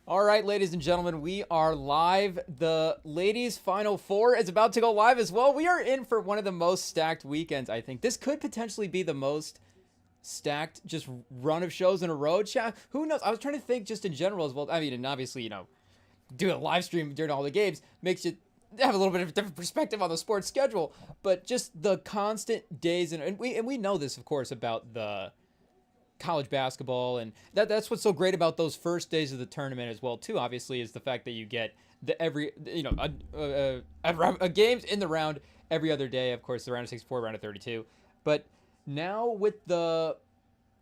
All right, ladies and gentlemen, we are live. The ladies' Final Four is about to go live as well. We are in for one of the most stacked weekends, I think. This could potentially be the most stacked just run of shows in a row. Who knows? I was trying to think just in general as well. I mean, and obviously, doing a live stream during all the games makes you have a little bit of a different perspective on the sports schedule. But just the constant days, and we know this, of course, about the college basketball, and that's what's so great about those first days of the tournament as well too, obviously, is the fact that you get a games in the round every other day. Of course, the round of 64, round of 32, but now with the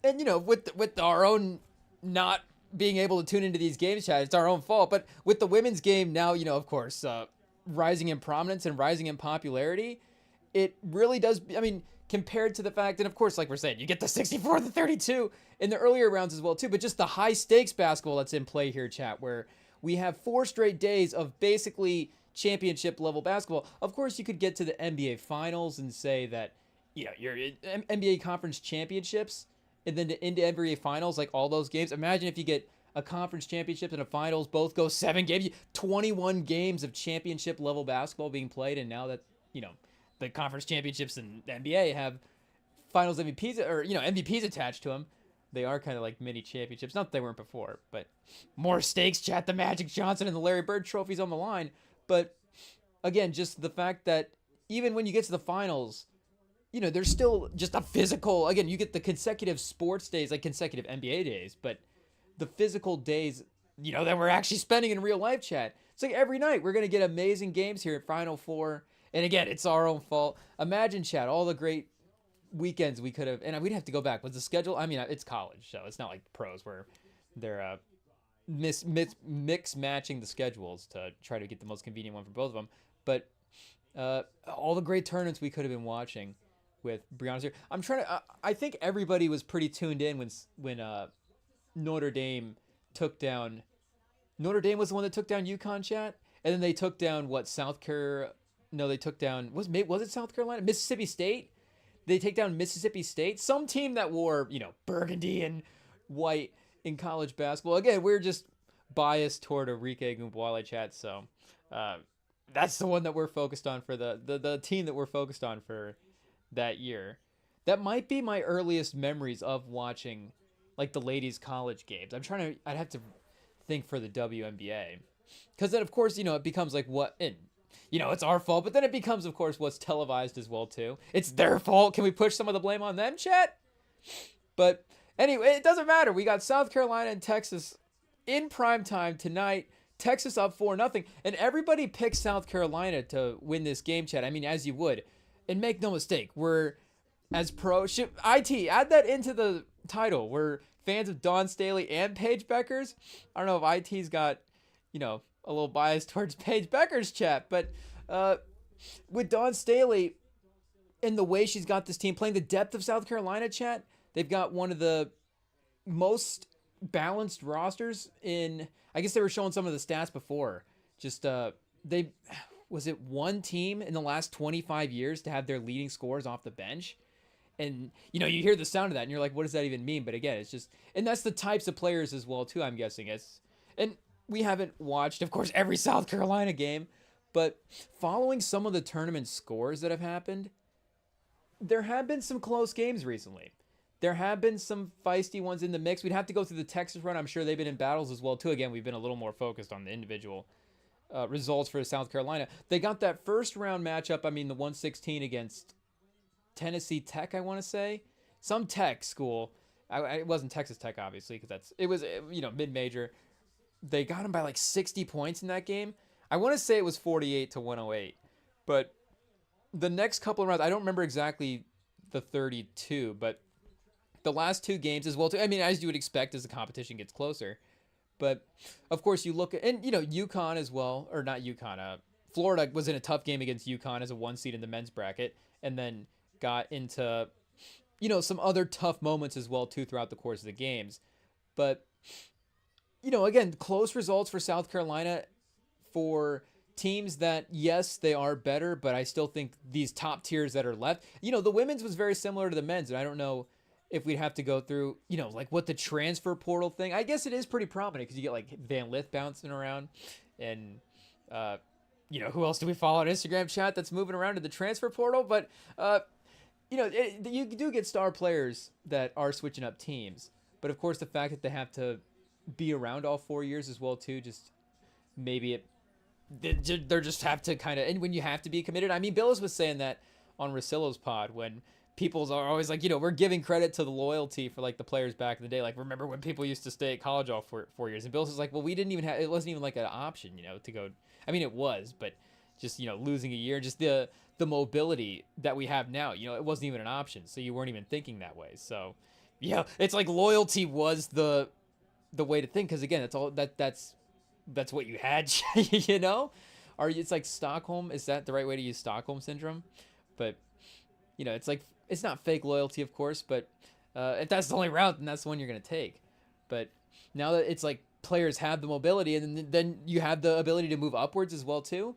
and with our own not being able to tune into these games, chat, it's our own fault. But with the women's game now, of course, rising in prominence and rising in popularity, it really does. I mean, compared to the fact, and of course, like we're saying, you get the 64, the 32 in the earlier rounds as well too, but just the high stakes basketball that's in play here, chat, where we have 4 straight days of basically championship level basketball. Of course, you could get to the NBA finals and say that, you're in NBA conference championships and then into NBA finals, like all those games. Imagine if you get a conference championship and a finals, both go 7 games, 21 games of championship level basketball being played. And now that, the conference championships and the NBA have finals MVPs or MVPs attached to them, they are kind of like mini championships. Not that they weren't before, but more stakes, chat. The Magic Johnson and the Larry Bird trophies on the line. But again, just the fact that even when you get to the finals, there's still just a physical. Again, you get the consecutive sports days, like consecutive NBA days, but the physical days, that we're actually spending in real life, chat. It's like every night we're gonna get amazing games here at Final Four. And again, it's our own fault. Imagine, chat, all the great weekends we could have, and we'd have to go back. Was the schedule? I mean, it's college, so it's not like pros where they're mix matching the schedules to try to get the most convenient one for both of them. But all the great tournaments we could have been watching with Brianna's here. I'm trying to. I think everybody was pretty tuned in when Notre Dame took down. Notre Dame was the one that took down UConn, chat, and then they took down South Carolina. No, they took down, was it South Carolina? Mississippi State? They take down Mississippi State? Some team that wore, burgundy and white in college basketball. Again, we're just biased toward Enrique Gumbuale, chat, so that's the one that we're focused on for the team that we're focused on for that year. That might be my earliest memories of watching, like, the ladies' college games. I'd have to think for the WNBA. Because then, of course, it becomes like it's our fault, but then it becomes, of course, what's televised as well, too. It's their fault. Can we push some of the blame on them, chat? But anyway, it doesn't matter. We got South Carolina and Texas in prime time tonight. Texas up 4-0. And everybody picks South Carolina to win this game, chat. I mean, as you would. And make no mistake, we're as pro... IT, add that into the title. We're fans of Dawn Staley and Paige Bueckers. I don't know if IT's got, a little bias towards Paige Bueckers, chat, but with Dawn Staley and the way she's got this team playing, the depth of South Carolina, chat, they've got one of the most balanced rosters in. I guess they were showing some of the stats before. Just was it one team in the last 25 years to have their leading scorers off the bench? And you hear the sound of that, and you're like, what does that even mean? But again, it's just, and that's the types of players as well too. I'm guessing and we haven't watched, of course, every South Carolina game, but following some of the tournament scores that have happened, there have been some close games recently. There have been some feisty ones in the mix. We'd have to go through the Texas run. I'm sure they've been in battles as well, too. Again, we've been a little more focused on the individual results for South Carolina. They got that first round matchup, the 116 against Tennessee Tech, I want to say. Some Tech school. It wasn't Texas Tech, obviously, because it was mid-major. They got him by like 60 points in that game. I want to say it was 48-108. But the next couple of rounds, I don't remember exactly the 32, but the last 2 games as well, too. I mean, as you would expect as the competition gets closer. But, of course, you look at, and, UConn as well, or not UConn, Florida was in a tough game against UConn as a 1 seed in the men's bracket, and then got into, some other tough moments as well, too, throughout the course of the games. But again, close results for South Carolina for teams that, yes, they are better, but I still think these top tiers that are left, the women's was very similar to the men's, and I don't know if we'd have to go through, like what the transfer portal thing. I guess it is pretty prominent because you get like Van Lith bouncing around, and who else do we follow on Instagram chat that's moving around to the transfer portal? But you do get star players that are switching up teams. But of course, the fact that they have to be around all 4 years as well too, just maybe they just have to kind of, and when you have to be committed. I mean, Billis was saying that on Rosillo's pod when people are always like, we're giving credit to the loyalty for like the players back in the day. Like, remember when people used to stay at college all 4 years? And Billis was like, well, we didn't even have, it wasn't even like an option, to go. I mean, it was, but just, losing a year, just the mobility that we have now, it wasn't even an option. So you weren't even thinking that way. So yeah, it's like loyalty was the way to think. Cause again, it's all that's what you had, it's like Stockholm. Is that the right way to use Stockholm syndrome? But it's like, it's not fake loyalty, of course, but if that's the only route, then that's the one you're going to take. But now that it's like players have the mobility, and then you have the ability to move upwards as well too.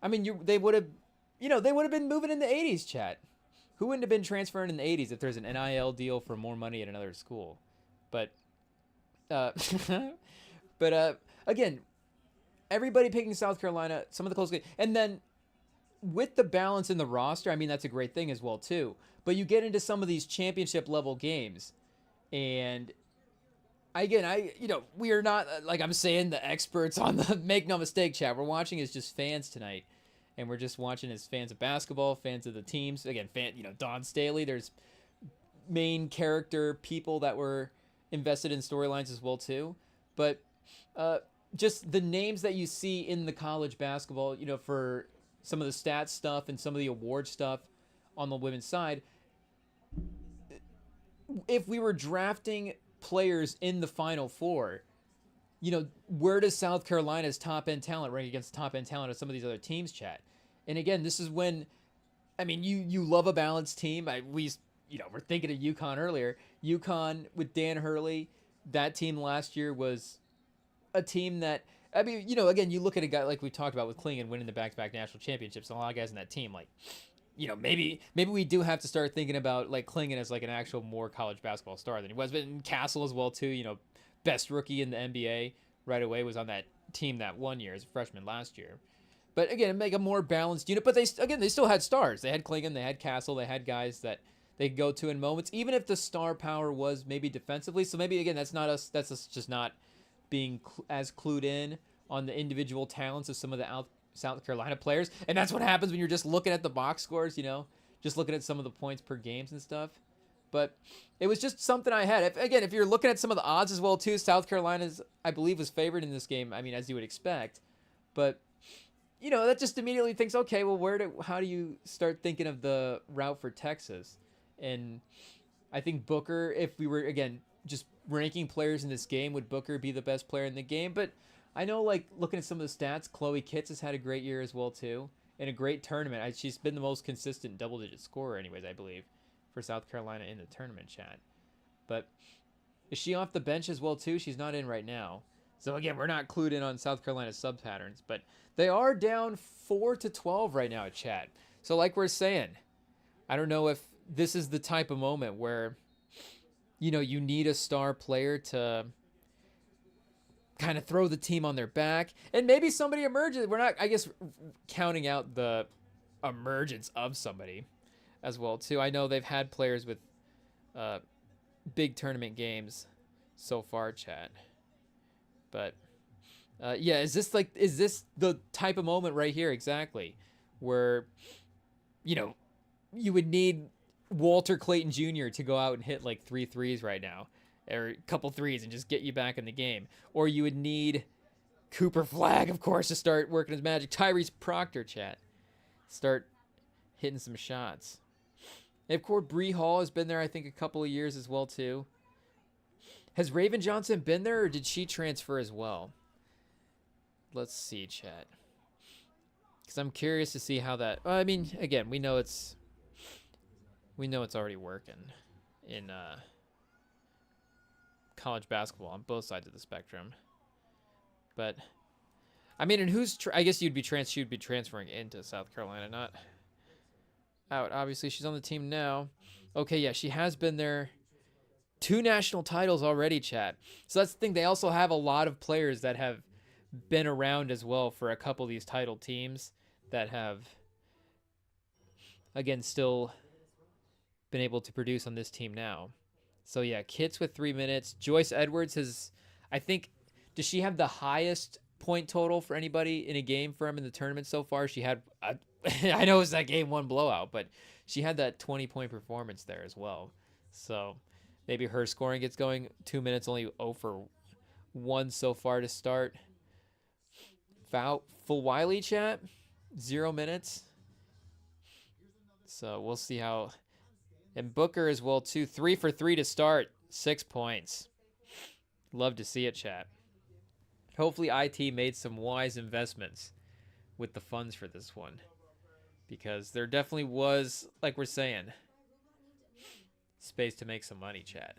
I mean, they would have been moving in the 80s, chat. Who wouldn't have been transferring in the 80s if there's an NIL deal for more money at another school? But again, everybody picking South Carolina, some of the close games, and then with the balance in the roster, I mean, that's a great thing as well too. But you get into some of these championship level games, and we are not, like I'm saying, the experts on the make no mistake chat. We're watching as just fans tonight, and we're just watching as fans of basketball, fans of the teams. Again, Don Staley. There's main character people that were invested in storylines as well too. But just the names that you see in the college basketball, for some of the stats stuff and some of the award stuff on the women's side. If we were drafting players in the Final Four, where does South Carolina's top end talent rank against the top end talent of some of these other teams, chat? And again, this is when, I mean, you love a balanced team. We're thinking of UConn earlier. UConn with Dan Hurley, that team last year was a team that, I mean, again, you look at a guy like we talked about with Klingon winning the back-to-back national championships, and a lot of guys in that team, like, maybe we do have to start thinking about like Klingon as like an actual more college basketball star than he was. But in Castle as well too, best rookie in the NBA right away, was on that team that 1 year as a freshman last year. But again, make a more balanced unit. But they still had stars. They had Klingon, they had Castle, they had guys that they could go to in moments, even if the star power was maybe defensively. So maybe again, that's us just not being as clued in on the individual talents of some of the South Carolina players. And that's what happens when you're just looking at the box scores, just looking at some of the points per games and stuff. But it was just something I had. If you're looking at some of the odds as well too, South Carolina's, I believe, was favored in this game. I mean, as you would expect. But that just immediately thinks, okay, well, how do you start thinking of the route for Texas? And I think Booker, if we were again just ranking players in this game, would Booker be the best player in the game? But I know, like, looking at some of the stats, Chloe Kitts has had a great year as well too, in a great tournament. She's been the most consistent double-digit scorer, anyways, I believe, for South Carolina in the tournament, chat. But is she off the bench as well too? She's not in right now. So again, we're not clued in on South Carolina's sub patterns, but they are down 4-12 right now, chat. So like we're saying, I don't know if this is the type of moment where you need a star player to kind of throw the team on their back, and maybe somebody emerges. We're not, I guess, counting out the emergence of somebody as well too. I know they've had players with big tournament games so far, chat. But is this the type of moment right here exactly where you would need Walter Clayton Jr. to go out and hit like 3 threes right now, or a couple threes, and just get you back in the game? Or you would need Cooper Flagg, of course, to start working his magic. Tyrese Proctor, chat, start hitting some shots. And of course, Bree Hall has been there, I think, a couple of years as well too. Has Raven Johnson been there, or did she transfer as well? Let's see, chat, because I'm curious to see how that. I mean, again, we know it's already working in college basketball on both sides of the spectrum. But I mean, and I guess she'd be transferring into South Carolina, not out. Obviously, she's on the team now. Okay, yeah, she has been there 2 national titles already, chat. So that's the thing. They also have a lot of players that have been around as well for a couple of these title teams that have, again, still been able to produce on this team now. So yeah, Kits with 3 minutes. Joyce Edwards has, I think, does she have the highest point total for anybody in a game for him in the tournament so far? She had, I know it was that game 1 blowout, but she had that 20-point performance there as well. So maybe her scoring gets going. 2 minutes, only 0 for 1 so far to start. Full Wiley, chat, 0 minutes. So we'll see how. And Booker as well too. 3 for 3 to start. 6 points. Love to see it, chat. Hopefully IT made some wise investments with the funds for this one. Because there definitely was, like we're saying, space to make some money, chat.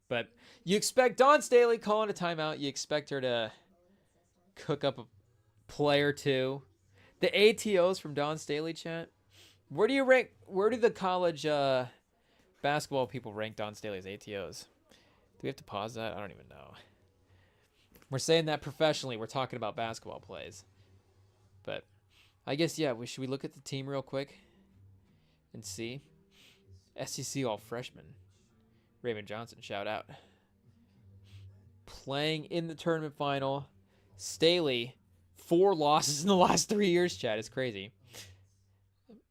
But you expect Dawn Staley calling a timeout. You expect her to cook up a play or two. The ATOs from Dawn Staley, chat. Where do the college basketball people rank Dawn Staley's ATOs? Do we have to pause that? I don't even know. We're saying that professionally. We're talking about basketball plays. But I guess, yeah, should we look at the team real quick and see? SEC all freshmen. Raymond Johnson, shout out. Playing in the tournament final. Staley, 4 losses in the last 3 years, chat. It's crazy.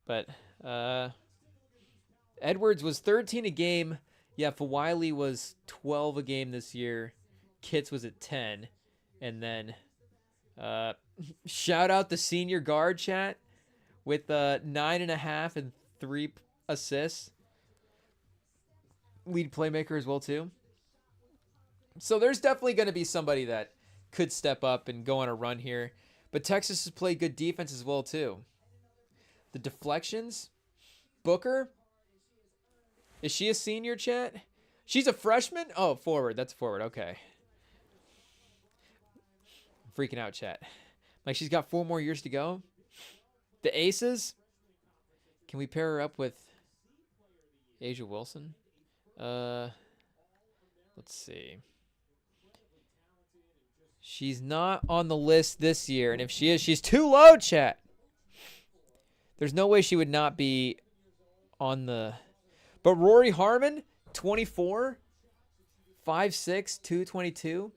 But Edwards was 13 a game. Yeah, Wiley was 12 a game this year. Kits was at 10. And then shout out the senior guard, chat, with 9.5 and 3 assists. Lead playmaker as well, too. So there's definitely going to be somebody that could step up and go on a run here. But Texas has played good defense as well, too. The deflections. Booker. Is she a senior, chat? She's a freshman? Oh, forward. That's forward. Okay. I'm freaking out, chat. Like, she's got 4 more years to go. The Aces. Can we pair her up with Asia Wilson? Let's see. She's not on the list this year. And if she is, she's too low, chat. There's no way she would not be on the... But Rory Harmon, 24, 5'6", 222.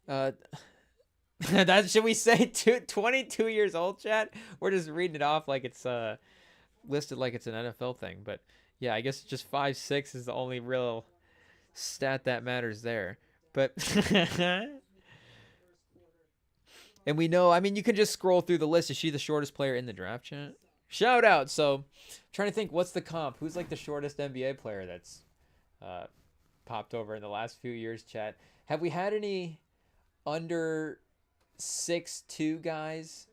That should we say 22 years old, chat? We're just reading it off like it's listed like it's an NFL thing. But yeah, I guess just 5'6" is the only real stat that matters there. But... And we know, I mean, you can just scroll through the list. Is she the shortest player in the draft, chat? Shout out. So, I'm trying to think, what's the comp? Who's like the shortest NBA player that's popped over in the last few years, chat? Have we had any under 6'2" guys?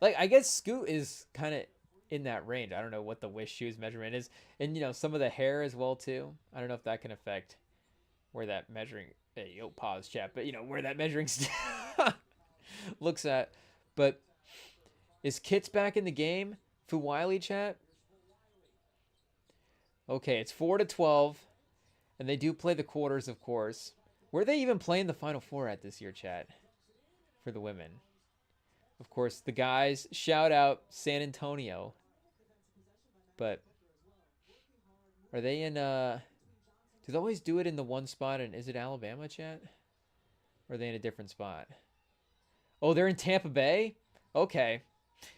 Like, I guess Scoot is kind of in that range. I don't know what the Wish shoes measurement is. And, you know, some of the hair as well, too. I don't know if that can affect where that measuring... Hey, yo, pause, chat. But, you know, where that measuring... looks at. But is Kits back in the game? Wiley, chat? Okay, it's 4-12. And they do play the quarters, of course. Where are they even playing the Final Four at this year, chat? For the women. Of course, the guys, shout out San Antonio. But are they in do they always do it in the one spot? And is it Alabama, chat? Or are they in a different spot? Oh, they're in Tampa Bay? Okay.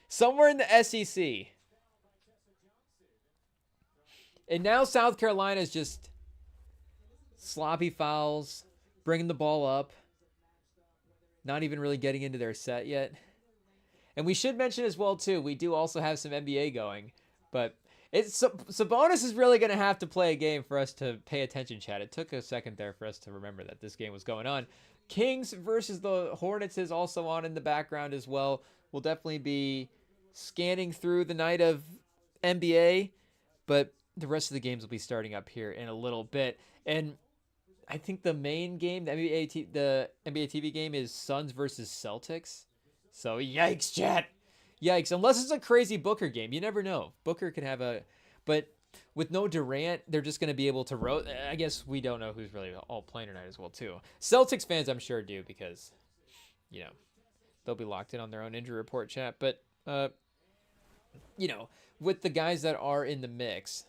Somewhere in the SEC. And now South Carolina is just sloppy fouls, bringing the ball up, not even really getting into their set yet. And we should mention as well, too, we do also have some NBA going. But Sabonis is really going to have to play a game for us to pay attention, chat. It took a second there for us to remember that this game was going on. Kings versus the Hornets is also on in the background as well. We'll definitely be scanning through the night of NBA, but the rest of the games will be starting up here in a little bit. And I think the main game, the NBA TV game, is Suns versus Celtics. So yikes, chat. Yikes. Unless it's a crazy Booker game. You never know. Booker could have a... But with no Durant, they're just going to be able to I guess we don't know who's really all playing tonight as well, too. Celtics fans, I'm sure, do because, they'll be locked in on their own injury report chat. But, with the guys that are in the mix,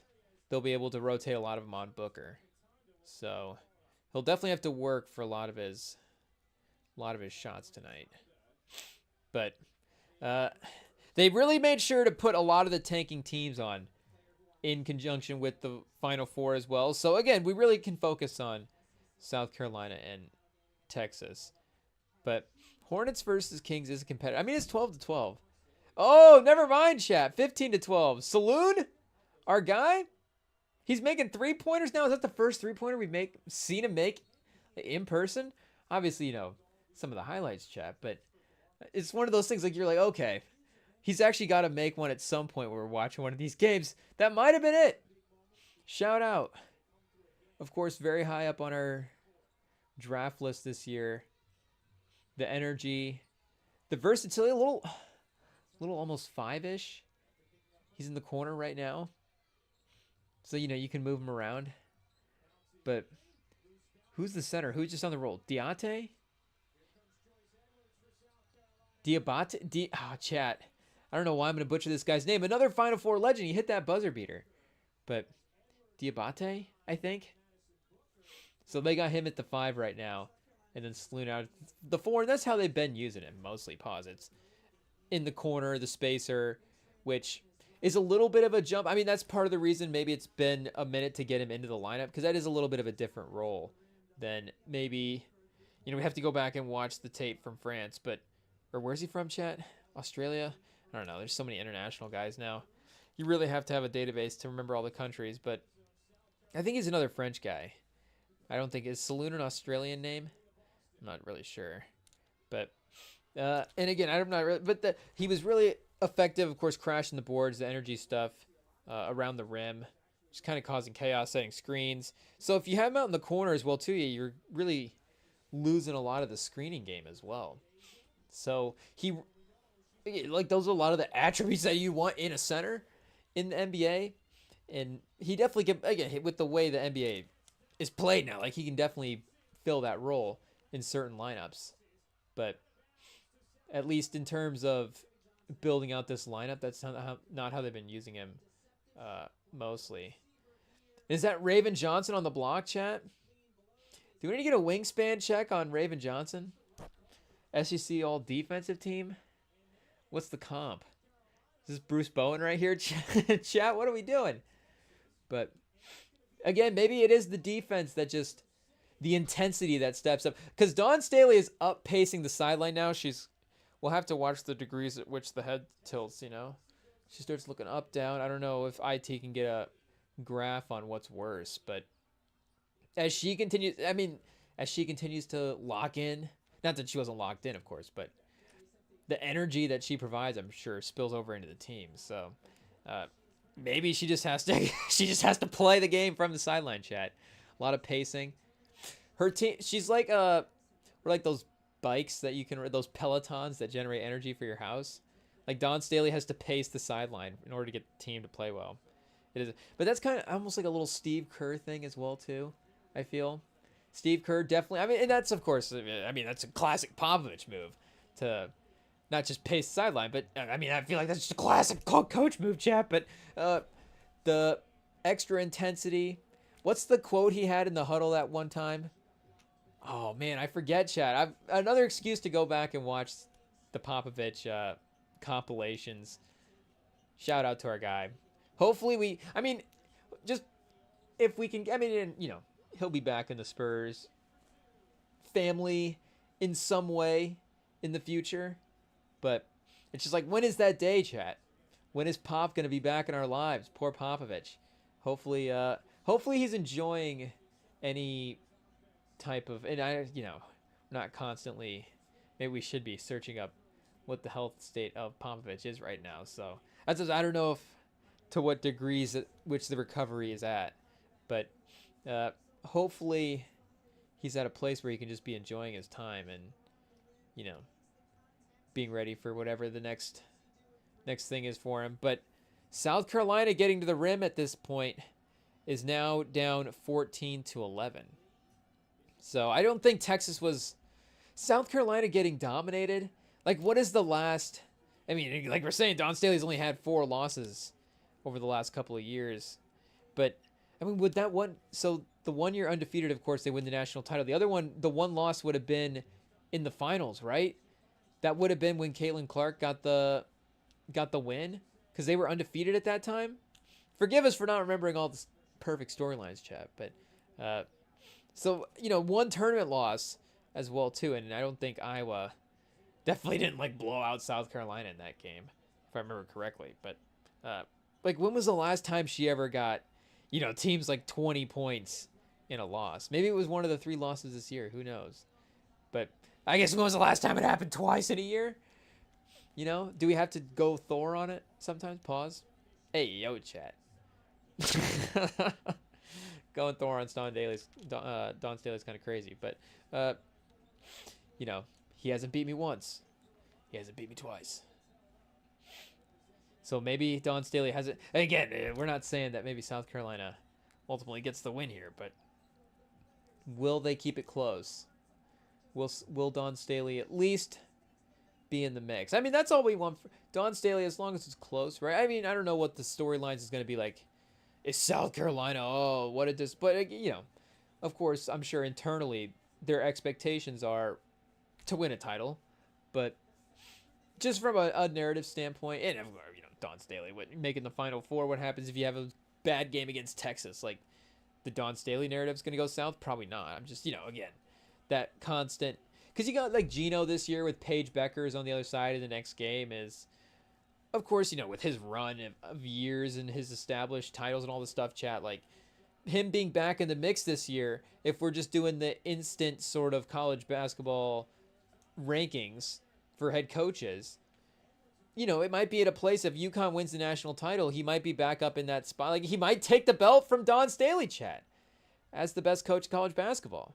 they'll be able to rotate a lot of them on Booker. So he'll definitely have to work for a lot of his shots tonight. But they really made sure to put a lot of the tanking teams on in conjunction with the Final Four as well. So again, we really can focus on South Carolina and Texas. But Hornets versus Kings is a competitive. I mean, it's 12-12. Oh, never mind, chat. 15-12. Saloon, our guy, he's making 3-pointers now. Is that the first 3-pointer we've seen him make in person? Obviously, some of the highlights, chat, but it's one of those things like you're like, okay, he's actually got to make one at some point when we're watching one of these games. That might have been it. Shout out. Of course, very high up on our draft list this year. The energy, the versatility, a little almost 5-ish. He's in the corner right now. So, you can move him around. But who's the center? Who's just on the roll? Diabate? Chat. I don't know why I'm going to butcher this guy's name. Another Final Four legend. He hit that buzzer beater. But Diabate, I think. So they got him at the 5 right now. And then Saloon out the 4. And that's how they've been using him, mostly posits. In the corner, the spacer, which is a little bit of a jump. I mean, that's part of the reason maybe it's been a minute to get him into the lineup, because that is a little bit of a different role than maybe, we have to go back and watch the tape from France. Or where's he from, chat? Australia? I don't know. There's so many international guys now. You really have to have a database to remember all the countries, but I think he's another French guy. I don't think, is Saloon an Australian name? I'm not really sure. But, and again, I'm not really, but he was really effective, of course, crashing the boards, the energy stuff around the rim, just kind of causing chaos, setting screens. So if you have him out in the corner as well, too, you're really losing a lot of the screening game as well. So those are a lot of the attributes that you want in a center in the NBA. And he definitely can, again, with the way the NBA is played now, he can definitely fill that role in certain lineups. But at least in terms of building out this lineup, that's not how they've been using him mostly. Is that Raven Johnson on the block, chat? Do we need to get a wingspan check on Raven Johnson? SEC all defensive team? What's the comp? Is this Bruce Bowen right here? Chat, what are we doing? But again, maybe it is the defense that just, the intensity that steps up. Because Dawn Staley is up pacing the sideline now. We'll have to watch the degrees at which the head tilts, She starts looking up, down. I don't know if IT can get a graph on what's worse. But as she continues to lock in, not that she wasn't locked in, of course, but the energy that she provides, I'm sure, spills over into the team. So maybe she just has to play the game from the sideline, chat. A lot of pacing. Her team, she's like we're like those bikes that you can, those Pelotons that generate energy for your house. Like Dawn Staley has to pace the sideline in order to get the team to play well. It is, but that's kind of almost like a little Steve Kerr thing as well too. I feel Steve Kerr definitely. And that's of course. That's a classic Popovich move to not just pace the sideline, but I feel like that's just a classic coach move, chat. But the extra intensity. What's the quote he had in the huddle that one time? Oh man, I forget, chat. I've another excuse to go back and watch the Popovich compilations. Shout out to our guy. Hopefully just if we can, he'll be back in the Spurs family in some way in the future. But it's just like, when is that day, chat? When is Pop going to be back in our lives? Poor Popovich. Hopefully he's enjoying any type of, and not constantly, maybe we should be searching up what the health state of Popovich is right now. So I don't know to what degrees at which the recovery is at, but hopefully he's at a place where he can just be enjoying his time and, being ready for whatever the next thing is for him. But South Carolina getting to the rim at this point is now down 14-11. So I don't think Texas was South Carolina getting dominated. Like, what is the last? I mean, like we're saying, Don Staley's only had 4 losses over the last couple of years. But I mean, would that one? So the 1 year undefeated, of course, they win the national title. The other one, the one loss would have been in the finals, right? That would have been when Caitlin Clark got the win because they were undefeated at that time. Forgive us for not remembering all the perfect storylines, chat. But so one tournament loss as well too, and I don't think Iowa definitely didn't like blow out South Carolina in that game, if I remember correctly. But like, when was the last time she ever got teams like 20 points in a loss? Maybe it was one of the 3 losses this year. Who knows? But I guess when was the last time it happened twice in a year? Do we have to go Thor on it sometimes? Pause. Hey, yo, chat. Going Thor on Don Staley's kind of crazy, but he hasn't beat me once. He hasn't beat me twice. So maybe Don Staley hasn't. Again, we're not saying that maybe South Carolina ultimately gets the win here, but will they keep it close? Will Don Staley at least be in the mix? I mean, that's all we want for Don Staley, as long as it's close, right? I mean, I don't know what the storylines is going to be like. Is South Carolina, oh, what a dis... But, of course, I'm sure internally their expectations are to win a title. But just from a narrative standpoint, and, Don Staley making the Final Four, what happens if you have a bad game against Texas? Like, the Don Staley narrative's going to go south? Probably not. I'm just, again, that constant... Because you got, like, Gino this year with Paige Bueckers on the other side of the next game is... Of course, with his run of years and his established titles and all this stuff, chat, like, him being back in the mix this year, if we're just doing the instant sort of college basketball rankings for head coaches, it might be at a place if UConn wins the national title, he might be back up in that spot. Like, he might take the belt from Don Staley, chat, as the best coach in college basketball.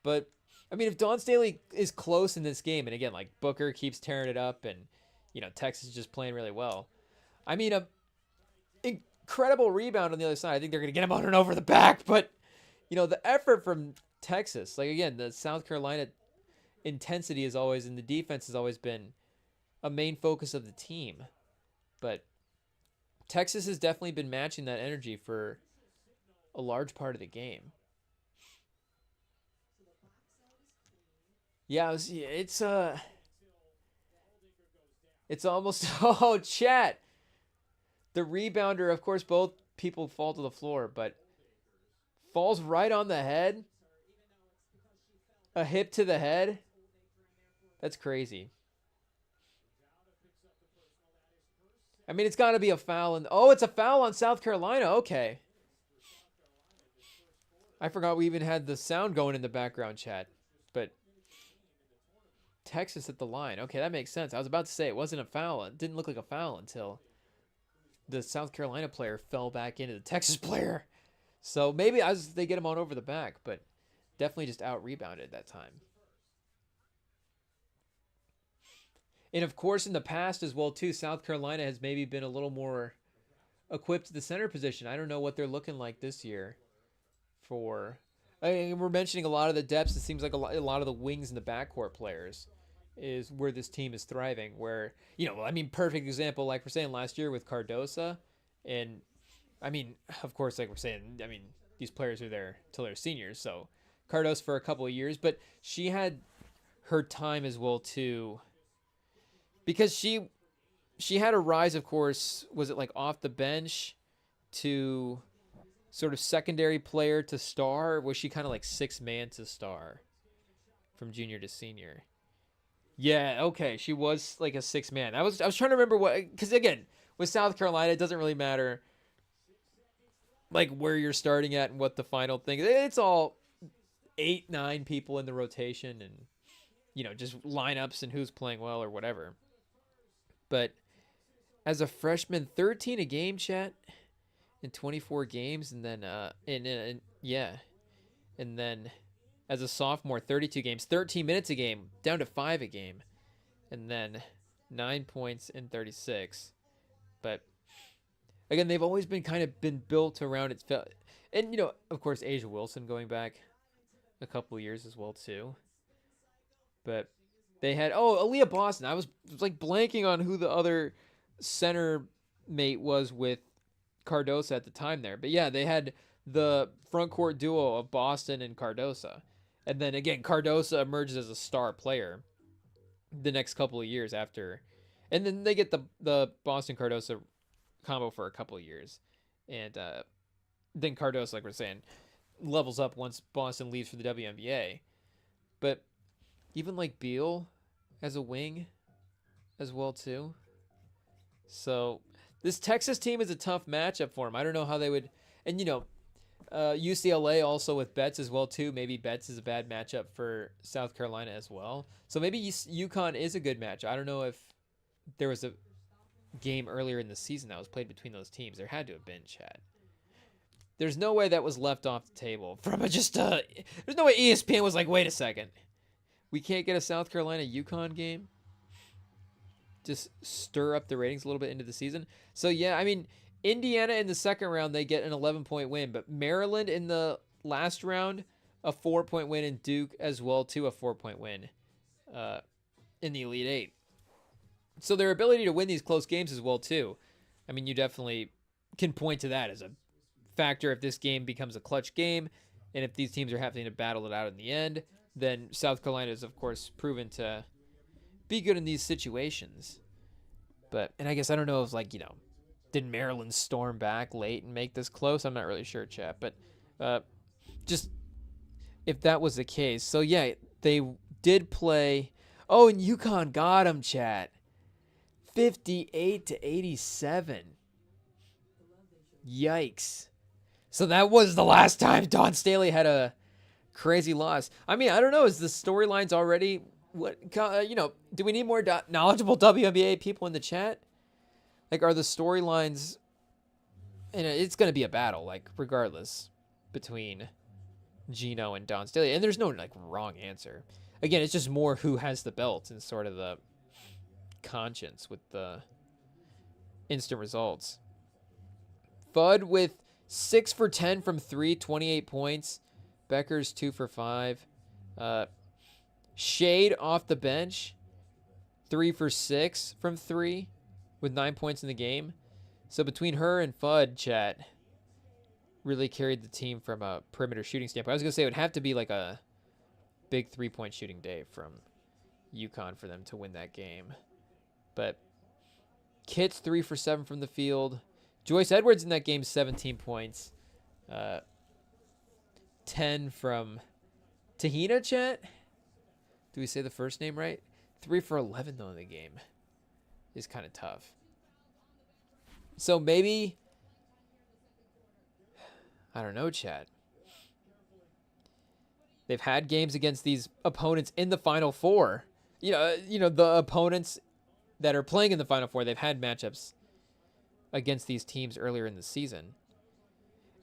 But, I mean, if Don Staley is close in this game, and again, like, Booker keeps tearing it up and Texas is just playing really well. I mean, a incredible rebound on the other side. I think they're going to get him on and over the back. But, the effort from Texas, like, again, the South Carolina intensity is always, and the defense has always been a main focus of the team. But Texas has definitely been matching that energy for a large part of the game. Yeah, it's almost, oh, chat. The rebounder, of course, both people fall to the floor, but falls right on the head. A hip to the head. That's crazy. I mean, it's got to be a foul. It's a foul on South Carolina. Okay. I forgot we even had the sound going in the background, chat. But Texas at the line. Okay, that makes sense. I was about to say it wasn't a foul. It didn't look like a foul until the South Carolina player fell back into the Texas player. So maybe they get him on over the back, but definitely just out-rebounded that time. And, of course, in the past as well, too, South Carolina has maybe been a little more equipped to the center position. I don't know what they're looking like this year for... I mean, we're mentioning a lot of the depths. It seems like a lot of the wings and the backcourt players is where this team is thriving. Where, perfect example, like we're saying last year with Cardosa. And, I mean, of course, like we're saying, these players are there till they're seniors. So, Cardosa for a couple of years. But she had her time as well, too. Because she had a rise, of course, was it like off the bench to sort of secondary player to star? Or was she kind of like sixth man to star from junior to senior? Yeah, okay. She was like a sixth man. I was trying to remember what, because again, with South Carolina, it doesn't really matter like where you're starting at and what the final thing is. It's all 8-9 people in the rotation and, just lineups and who's playing well or whatever. But as a freshman, 13 a game, chat, in 24 games, and then and then as a sophomore, 32 games, 13 minutes a game, down to 5 a game, and then 9 points in 36. But again, they've always been kind of been built around its, and of course, Asia Wilson going back a couple years as well too. But they had Aaliyah Boston. I was like blanking on who the other center mate was with Cardosa at the time there. But yeah, they had the front court duo of Boston and Cardosa. And then again, Cardosa emerges as a star player the next couple of years after. And then they get the Boston Cardosa combo for a couple of years. And then Cardosa, like we're saying, levels up once Boston leaves for the WNBA. But even like Beal as a wing as well too. So this Texas team is a tough matchup for them. I don't know how they would, and UCLA also with Betts as well too. Maybe Betts is a bad matchup for South Carolina as well. So maybe UConn is a good match. I don't know if there was a game earlier in the season that was played between those teams. There had to have been, Chad. There's no way that was left off the table from there's no way ESPN was like, wait a second. We can't get a South Carolina UConn game? Just stir up the ratings a little bit into the season. So, yeah, I mean, Indiana in the second round, they get an 11-point win. But Maryland in the last round, a 4-point win. And Duke as well, too, a 4-point win in the Elite Eight. So their ability to win these close games as well, too. I mean, you definitely can point to that as a factor if this game becomes a clutch game. And if these teams are having to battle it out in the end, then South Carolina is, of course, proven to be good in these situations. And I guess I don't know if, did Maryland storm back late and make this close? I'm not really sure, chat. But just if that was the case. So, yeah, they did play. Oh, and UConn got them, chat. 58-87. Yikes. So that was the last time Dawn Staley had a crazy loss. I mean, I don't know. Is the storylines already... do we need more knowledgeable WNBA people in the chat? Like, are the storylines... And it's going to be a battle, regardless, between Gino and Dawn Staley. And there's no, wrong answer. Again, it's just more who has the belt and sort of the conscience with the instant results. Fudd with 6 for 10 from 3, 28 points. Bueckers 2 for 5. Shade off the bench, 3 for 6 from 3 with 9 points in the game. So between her and Fudd, chat, really carried the team from a perimeter shooting standpoint. I was going to say it would have to be like a big 3-point shooting day from UConn for them to win that game. But Kitts 3 for 7 from the field. Joyce Edwards in that game, 17 points. 10 from Tahina, chat. Do we say the first name right? 3 for 11, though, in the game is kind of tough. So maybe, I don't know, chat. They've had games against these opponents in the Final Four. The opponents that are playing in the Final Four, they've had matchups against these teams earlier in the season.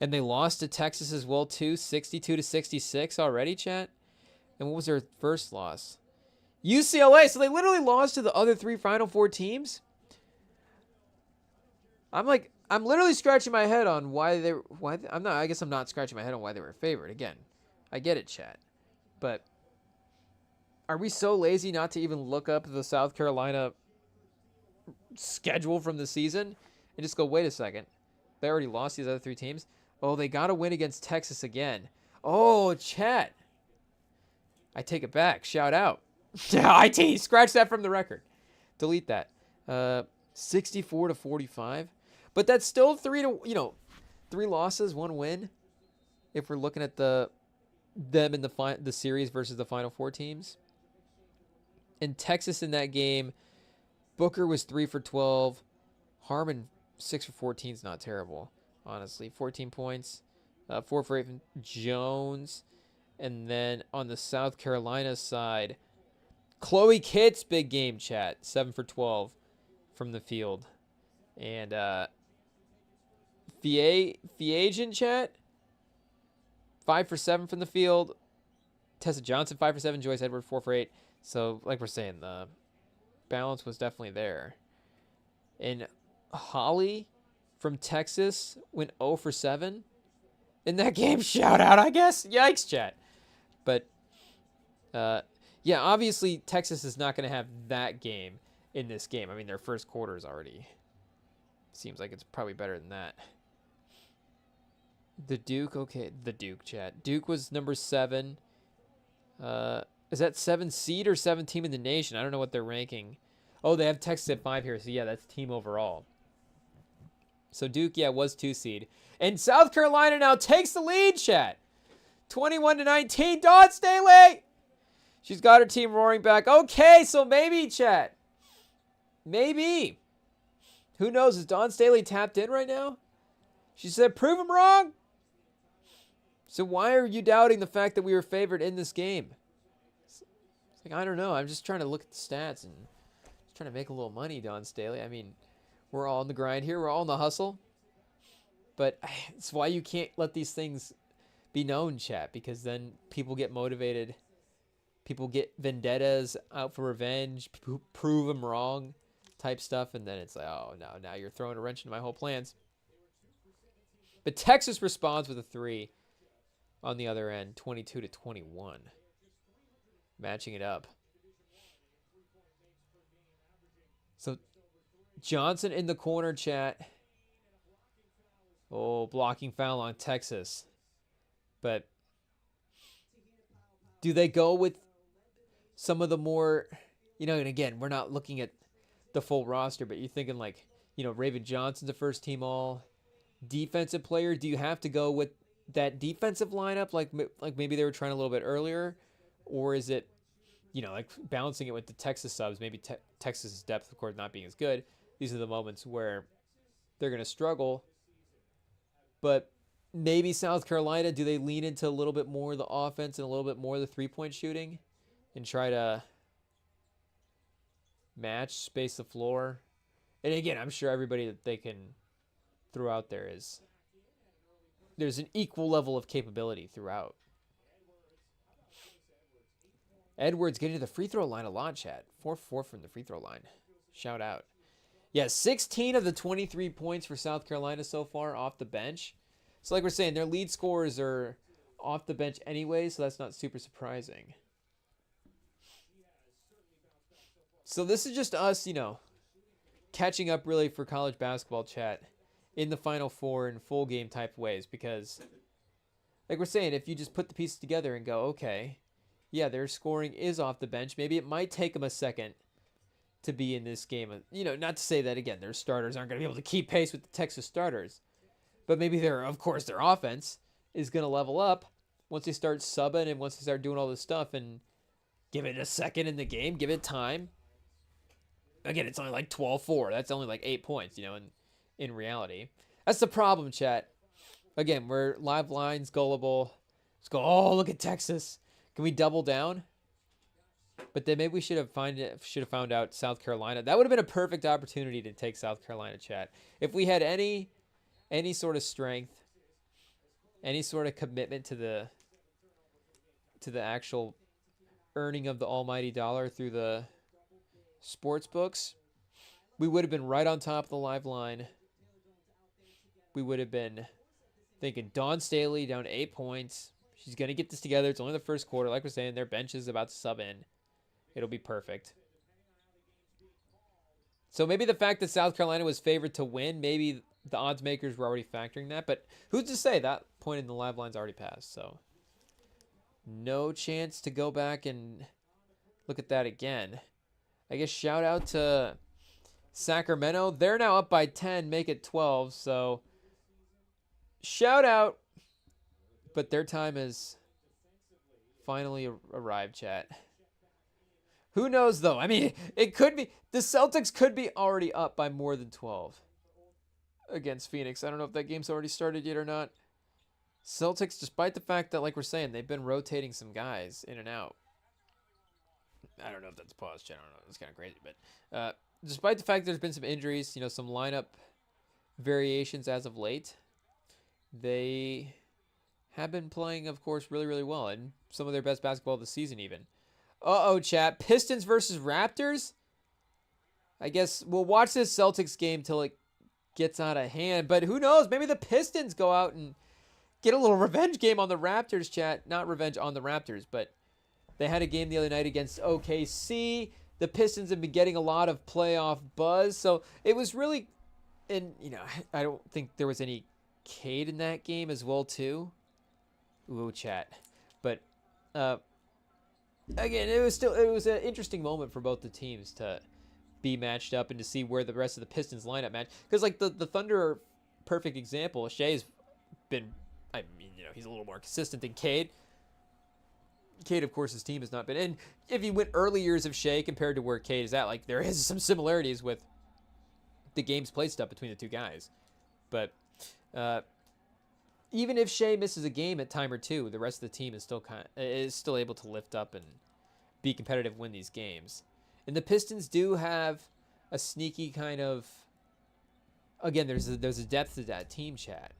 And they lost to Texas as well, too, 62-66 already, chat. And what was their first loss? UCLA. So they literally lost to the other 3 Final Four teams. I'm literally scratching my head on I guess I'm not scratching my head on why they were favored. Again, I get it, chat. But are we so lazy not to even look up the South Carolina schedule from the season and just go, wait a second. They already lost these other 3 teams. Oh, they got to win against Texas again. Oh, chat. I take it back. Shout out. IT, scratch that from the record. Delete that. 64-45. But that's still 3 losses, 1 win. If we're looking at them in the series versus the Final Four teams. And Texas in that game, Booker was 3 for 12. Harmon 6 for 14 is not terrible, honestly. 14 points. 4 for 8 from Jones. And then on the South Carolina side, Chloe Kitts, big game, chat. 7 for 12 from the field. And Fiajan, chat. 5 for 7 from the field. Tessa Johnson, 5 for 7. Joyce Edwards, 4 for 8. So, like we're saying, the balance was definitely there. And Holly, from Texas went 0 for 7 in that game. Shout out, I guess. Yikes, chat. But, yeah, obviously Texas is not going to have that game in this game. I mean, their first quarter is already... Seems like it's probably better than that. The Duke, okay. The Duke, chat. Duke was number 7. Is that 7 seed or 7 team in the nation? I don't know what they're ranking. Oh, they have Texas at 5 here. So, yeah, that's team overall. So, Duke, yeah, was 2 seed. And South Carolina now takes the lead, chat. 21-19. Dawn Staley. She's got her team roaring back. Okay, so maybe, chat. Maybe. Who knows? Is Dawn Staley tapped in right now? She said, prove him wrong. So why are you doubting the fact that we were favored in this game? It's like, I don't know. I'm just trying to look at the stats and trying to make a little money, Dawn Staley. I mean, we're all on the grind here. We're all in the hustle. But it's why you can't let these things be known, chat, because then people get motivated. People get vendettas out for revenge. People prove them wrong type stuff. And then it's like, oh, no, now you're throwing a wrench into my whole plans. But Texas responds with a 3 on the other end, 22-21. Matching it up. So Johnson in the corner, chat. Oh, blocking foul on Texas. But do they go with some of the more, you know, and again, we're not looking at the full roster, but you're thinking like, you know, Raven Johnson's a first team all defensive player. Do you have to go with that defensive lineup like maybe they were trying a little bit earlier? Or is it, you know, like balancing it with the Texas subs, maybe Texas's depth, of course, not being as good. These are the moments where they're going to struggle. But maybe South Carolina, do they lean into a little bit more of the offense and a little bit more of the three-point shooting and try to match, space the floor? And again, I'm sure everybody that they can throw out there is, there's an equal level of capability throughout. Edwards getting to the free throw line a lot, chat. 4-4 from the free throw line. Shout out. Yeah, 16 of the 23 points for South Carolina so far off the bench. So like we're saying, their lead scorers are off the bench anyway, so that's not super surprising. So this is just us, you know, catching up really for college basketball, chat, in the Final Four in full game type ways. Because like we're saying, if you just put the pieces together and go, okay, yeah, their scoring is off the bench. Maybe it might take them a second to be in this game. You know, not to say that, again, their starters aren't going to be able to keep pace with the Texas starters. But maybe their offense is going to level up once they start subbing and once they start doing all this stuff, and give it a second in the game, give it time. Again, it's only like 12-4. That's only like 8 points, you know, in reality. That's the problem, chat. Again, we're live lines, gullible. Let's go, oh, look at Texas. Can we double down? But then maybe we should have found out South Carolina. That would have been a perfect opportunity to take South Carolina, chat. If we had any sort of strength, any sort of commitment to the actual earning of the almighty dollar through the sports books, we would have been right on top of the live line. We would have been thinking Dawn Staley down 8 points. She's going to get this together. It's only the first quarter. Like we're saying, their bench is about to sub in. It'll be perfect. So maybe the fact that South Carolina was favored to win, maybe the odds makers were already factoring that. But who's to say? That point in the live line's already passed. So no chance to go back and look at that again. I guess shout out to Sacramento. They're now up by 10, make it 12. So shout out. But their time has finally arrived, chat. Who knows, though? I mean, it could be. The Celtics could be already up by more than 12 against Phoenix. I don't know if that game's already started yet or not. Celtics, despite the fact that, like we're saying, they've been rotating some guys in and out. I don't know if that's a pause, chat. I don't know. It's kind of crazy. But despite the fact there's been some injuries, you know, some lineup variations as of late, they have been playing, of course, really, really well. And some of their best basketball of the season, even. Uh-oh, chat. Pistons versus Raptors? I guess we'll watch this Celtics game till it gets out of hand. But who knows? Maybe the Pistons go out and get a little revenge game on the Raptors, chat. Not revenge on the Raptors, but they had a game the other night against OKC. The Pistons have been getting a lot of playoff buzz. So it was really, and I don't think there was any Cade in that game as well, too. Ooh, chat. But again, it was an interesting moment for both the teams to be matched up and to see where the rest of the Pistons lineup match. Because like the Thunder are perfect example. Shea's been, he's a little more consistent than Cade. Cade, of course, his team has not been. And if you went early years of Shea compared to where Cade is at, like there is some similarities with the game's play stuff between the two guys. But even if Shea misses a game at time or two, the rest of the team is still able to lift up and be competitive, win these games. And the Pistons do have a sneaky kind of, again, there's a depth to that team, chat,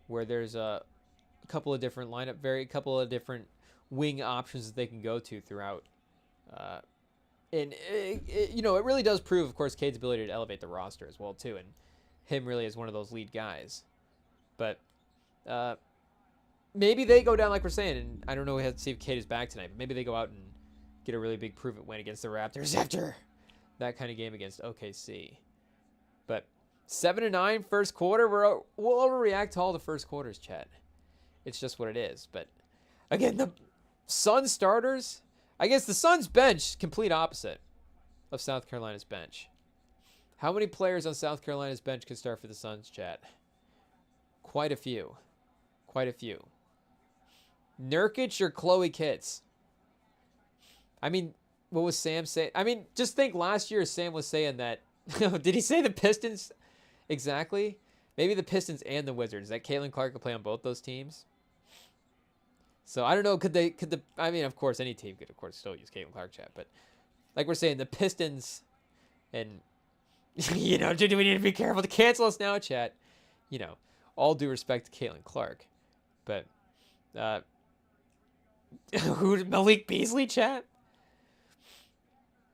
where there's a couple of different couple of different wing options that they can go to throughout. And it really does prove, of course, Cade's ability to elevate the roster as well too, and him really as one of those lead guys. But maybe they go down like we're saying, and I don't know. We have to see if Cade is back tonight. But maybe they go out and get a really big prove-it win against the Raptors after that kind of game against OKC. But 7-9 first quarter. We'll overreact to all the first quarters, chat. It's just what it is. But again, the Suns starters, I guess the Suns bench, complete opposite of South Carolina's bench. How many players on South Carolina's bench could start for the Suns, chat? Quite a few. Quite a few. Nurkic or Chloe Kitts? I mean, what was Sam saying? I mean, just think last year Sam was saying that. Did he say the Pistons? Exactly. Maybe the Pistons and the Wizards. That Caitlin Clark could play on both those teams. So I don't know. I mean, of course, any team could, of course, still use Caitlin Clark, chat. But like we're saying, the Pistons and, do we need to be careful to cancel us now, chat? All due respect to Caitlin Clark. But, who's Malik Beasley, chat?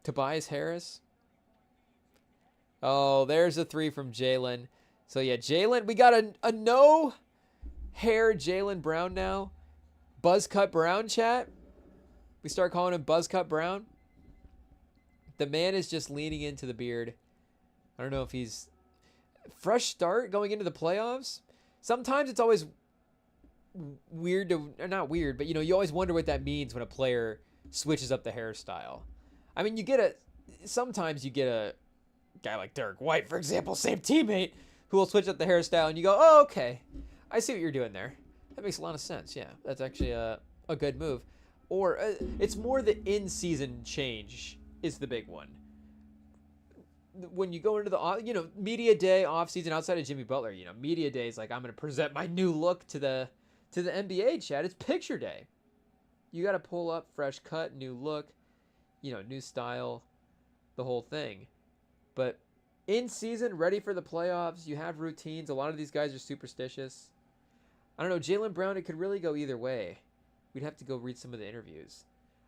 Tobias Harris. Oh, there's a 3 from Jaylen. So, yeah, Jaylen, we got a no-hair Jaylen Brown now. Buzzcut Brown, chat. We start calling him Buzzcut Brown. The man is just leaning into the beard. I don't know if he's... Fresh start going into the playoffs. Sometimes it's always weird to... Not weird, but, you always wonder what that means when a player switches up the hairstyle. I mean, sometimes you get a guy like Derek White, for example, same teammate, who will switch up the hairstyle, and you go, oh, okay. I see what you're doing there. That makes a lot of sense, yeah. That's actually a good move. Or it's more the in-season change is the big one. When you go into the, media day, off-season, outside of Jimmy Butler, media day is like, I'm going to present my new look to the NBA, chat. It's picture day. You got to pull up, fresh cut, new look, new style, the whole thing. But in season, ready for the playoffs, you have routines. A lot of these guys are superstitious. I don't know, Jaylen Brown, it could really go either way. We'd have to go read some of the interviews.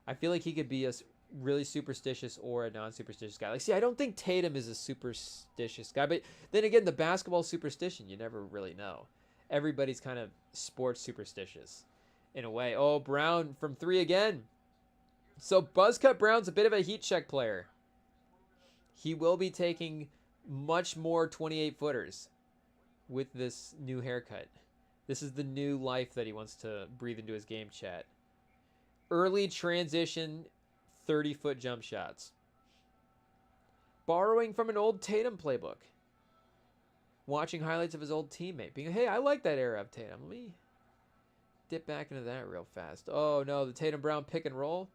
I feel like he could be a really superstitious or a non-superstitious guy. Like, see, I don't think Tatum is a superstitious guy. But then again, the basketball superstition, you never really know. Everybody's kind of sports superstitious in a way. Oh, Brown from 3 again. So Buzzcut Brown's a bit of a heat check player. He will be taking much more 28-footers with this new haircut. This is the new life that he wants to breathe into his game, chat. Early transition 30-foot jump shots. Borrowing from an old Tatum playbook. Watching highlights of his old teammate. Being, hey, I like that era of Tatum. Let me dip back into that real fast. Oh, no, the Tatum Brown pick and roll.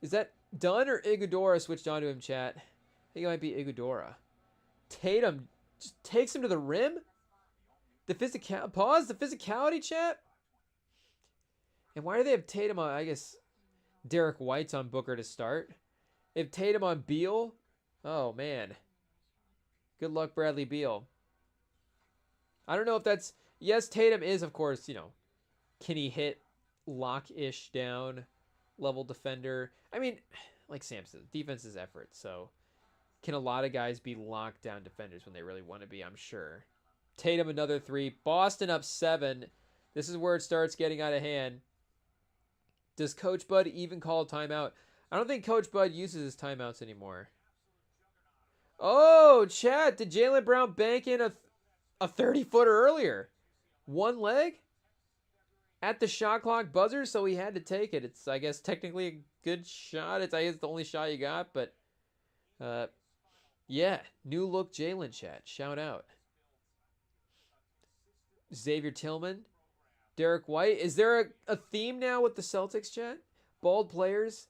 Is that Dunn or Iguodala switched onto him, chat? I think it might be Iguodala. Tatum just takes him to the rim. The physicality, chat. And why do they have Tatum on, I guess, Derek White's on Booker to start? If Tatum on Beal, oh, man. Good luck, Bradley Beal. I don't know if that's... Yes, Tatum is, of course, can he hit lock-ish down level defender? I mean, like Sam says, defense is effort. So can a lot of guys be lockdown defenders when they really want to be? I'm sure. Tatum another 3. Boston up 7. This is where it starts getting out of hand. Does Coach Bud even call a timeout? I don't think Coach Bud uses his timeouts anymore. Oh, chat. Did Jaylen Brown bank in a 30-footer earlier? One leg? At the shot clock buzzer, so he had to take it. It's, I guess, technically a good shot. I guess the only shot you got, but yeah, new look Jalen chat. Shout out. Xavier Tillman, Derek White. Is there a theme now with the Celtics chat? Bald players.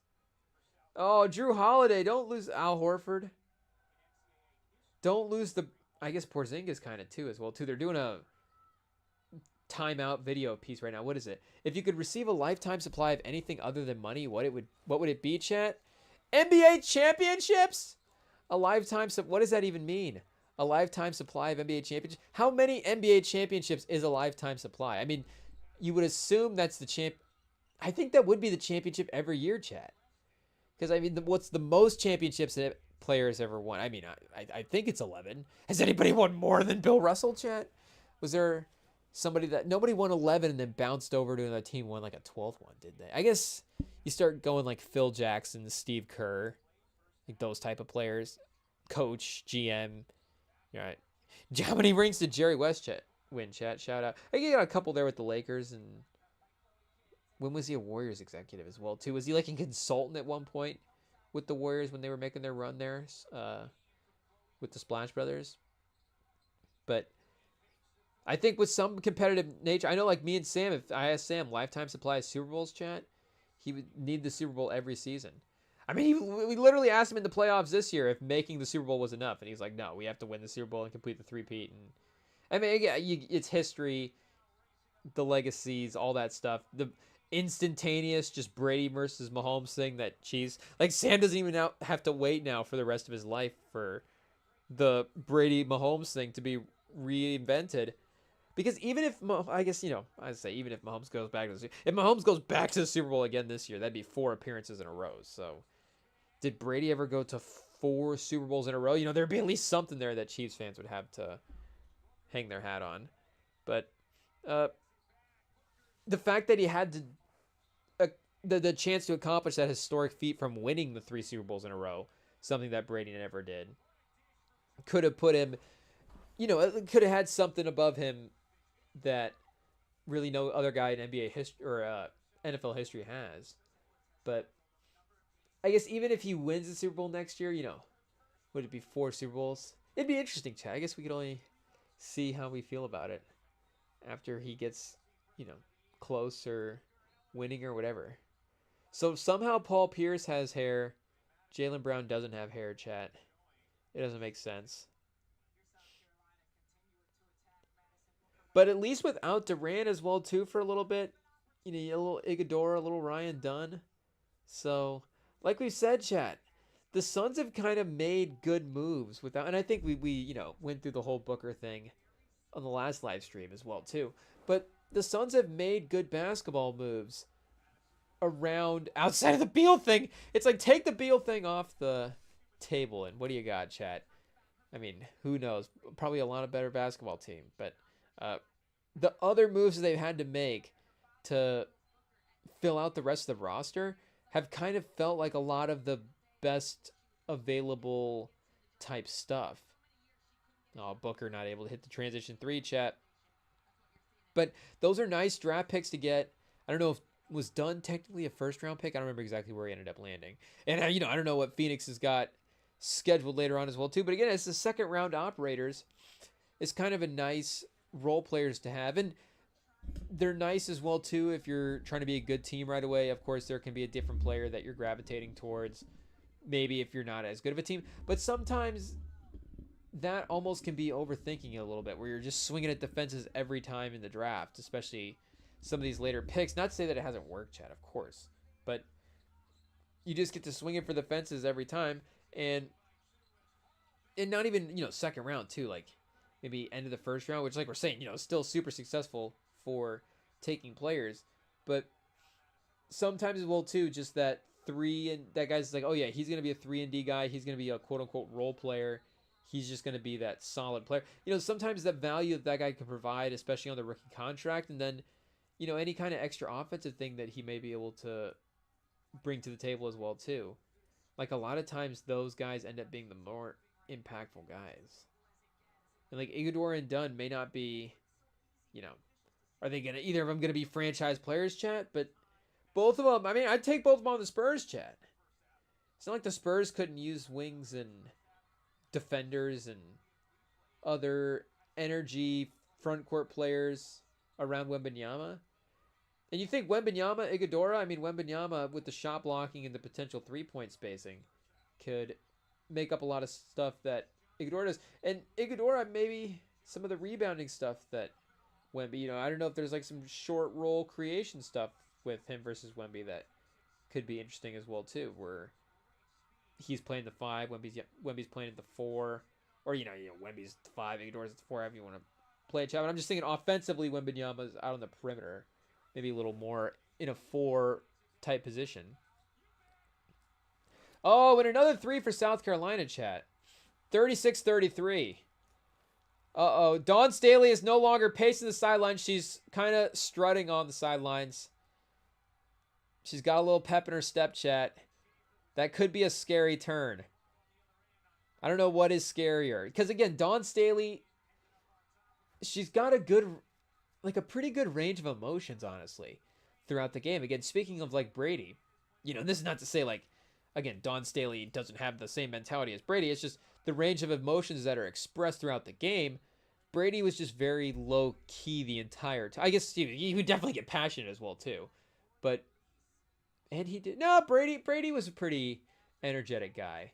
Oh, Drew Holiday. Don't lose Al Horford. Don't lose the. I guess Porzingis kind of too as well too. They're doing a timeout video piece right now. What is it? If you could receive a lifetime supply of anything other than money, what would it be, chat? NBA championships? A lifetime what does that even mean? A lifetime supply of NBA championships? How many NBA championships is a lifetime supply? I mean, you would assume that's the champ. I think that would be the championship every year, chat. Because I mean, what's the most championships that players ever won? I mean, I think it's 11. Has anybody won more than Bill Russell, chat? Was there somebody that nobody won 11 and then bounced over to another team won like a 12th one, did they? I guess you start going like Phil Jackson, Steve Kerr, like those type of players, coach, GM. All right. How many rings did Jerry West win, chat? Shout out. I think he got a couple there with the Lakers. And when was he a Warriors executive as well, too? Was he like a consultant at one point with the Warriors when they were making their run there with the Splash Brothers? But I think with some competitive nature, I know like me and Sam, if I asked Sam, lifetime supply of Super Bowls, chat, he would need the Super Bowl every season. I mean, we literally asked him in the playoffs this year if making the Super Bowl was enough. And he was like, no, we have to win the Super Bowl and complete the three-peat. And I mean, yeah, it's history, the legacies, all that stuff. The instantaneous just Brady versus Mahomes thing that cheese. Like, Sam doesn't even have to wait now for the rest of his life for the Brady-Mahomes thing to be reinvented. Because even if, I guess, you know, I'd say even if Mahomes goes back to the Super Bowl again this year, that'd be 4 appearances in a row. So, did Brady ever go to 4 Super Bowls in a row? You know, there'd be at least something there that Chiefs fans would have to hang their hat on. But the fact that he had to the chance to accomplish that historic feat from winning the 3 Super Bowls in a row, something that Brady never did, could have put him, you know, it could have had something above him that really no other guy in NBA history or NFL history has. But I guess even if he wins the Super Bowl next year, you know, would it be 4 Super Bowls? It'd be interesting, Chad. I guess we could only see how we feel about it after he gets, you know, close or winning or whatever. So somehow Paul Pierce has hair. Jaylen Brown doesn't have hair, chat. It doesn't make sense. But at least without Durant as well, too, for a little bit. You know, a little Iguodala, a little Ryan Dunn. So, like we said, chat, the Suns have kind of made good moves without, and I think we you know, went through the whole Booker thing on the last live stream as well, too. But the Suns have made good basketball moves around, outside of the Beal thing. It's like, take the Beal thing off the table, and what do you got, chat? I mean, who knows? Probably a lot of better basketball team, but the other moves they've had to make to fill out the rest of the roster have kind of felt like a lot of the best available type stuff. Oh, Booker not able to hit the transition 3, chat. But those are nice draft picks to get. I don't know if was done technically a first round pick. I don't remember exactly where he ended up landing. And, you know, I don't know what Phoenix has got scheduled later on as well, too. But again, it's the second round operators. It's kind of a nice role players to have, and they're nice as well too if you're trying to be a good team right away. Of course, there can be a different player that you're gravitating towards, maybe if you're not as good of a team, but sometimes that almost can be overthinking it a little bit, where you're just swinging at defenses every time in the draft, especially some of these later picks. Not to say that it hasn't worked, Chad, of course, but you just get to swing it for the fences every time, and not even, you know, second round too, like maybe end of the first round, which, like we're saying, you know, still super successful for taking players. But sometimes as well, too, just that 3 and that guy's like, oh yeah, he's gonna be a 3-and-D guy. He's gonna be a quote unquote role player. He's just gonna be that solid player. Sometimes that value that guy can provide, especially on the rookie contract, and then any kind of extra offensive thing that he may be able to bring to the table as well too. Like a lot of times those guys end up being the more impactful guys. And like Iguodala and Dunn may not be, are they gonna either of them gonna be franchise players, chat? But both of them, I mean, I'd take both of them on the Spurs, chat. It's not like the Spurs couldn't use wings and defenders and other energy front court players around Wembanyama. And you think Wembanyama, Iguodala, I mean, Wembanyama with the shot blocking and the potential 3-point spacing could make up a lot of stuff that Iguodala does. And Iguodala, maybe some of the rebounding stuff that Wemby, I don't know if there's like some short roll creation stuff with him versus Wemby that could be interesting as well too, where he's playing the 5, Wemby's playing the 4, or Wemby's the 5, Iguodala's the 4, however you want to play it. But I'm just thinking offensively, Wembanyama's out on the perimeter, maybe a little more in a 4 type position. Oh, and another 3 for South Carolina, chat. 36-33. Uh-oh. Dawn Staley is no longer pacing the sidelines. She's kind of strutting on the sidelines. She's got a little pep in her step, chat. That could be a scary turn. I don't know what is scarier. Because, again, Dawn Staley, she's got a pretty good range of emotions, honestly, throughout the game. Again, speaking of, like, Brady, this is not to say, like, again, Dawn Staley doesn't have the same mentality as Brady. It's just the range of emotions that are expressed throughout the game. Brady was just very low-key the entire time. I guess he would definitely get passionate as well, too. And he did. No, Brady was a pretty energetic guy.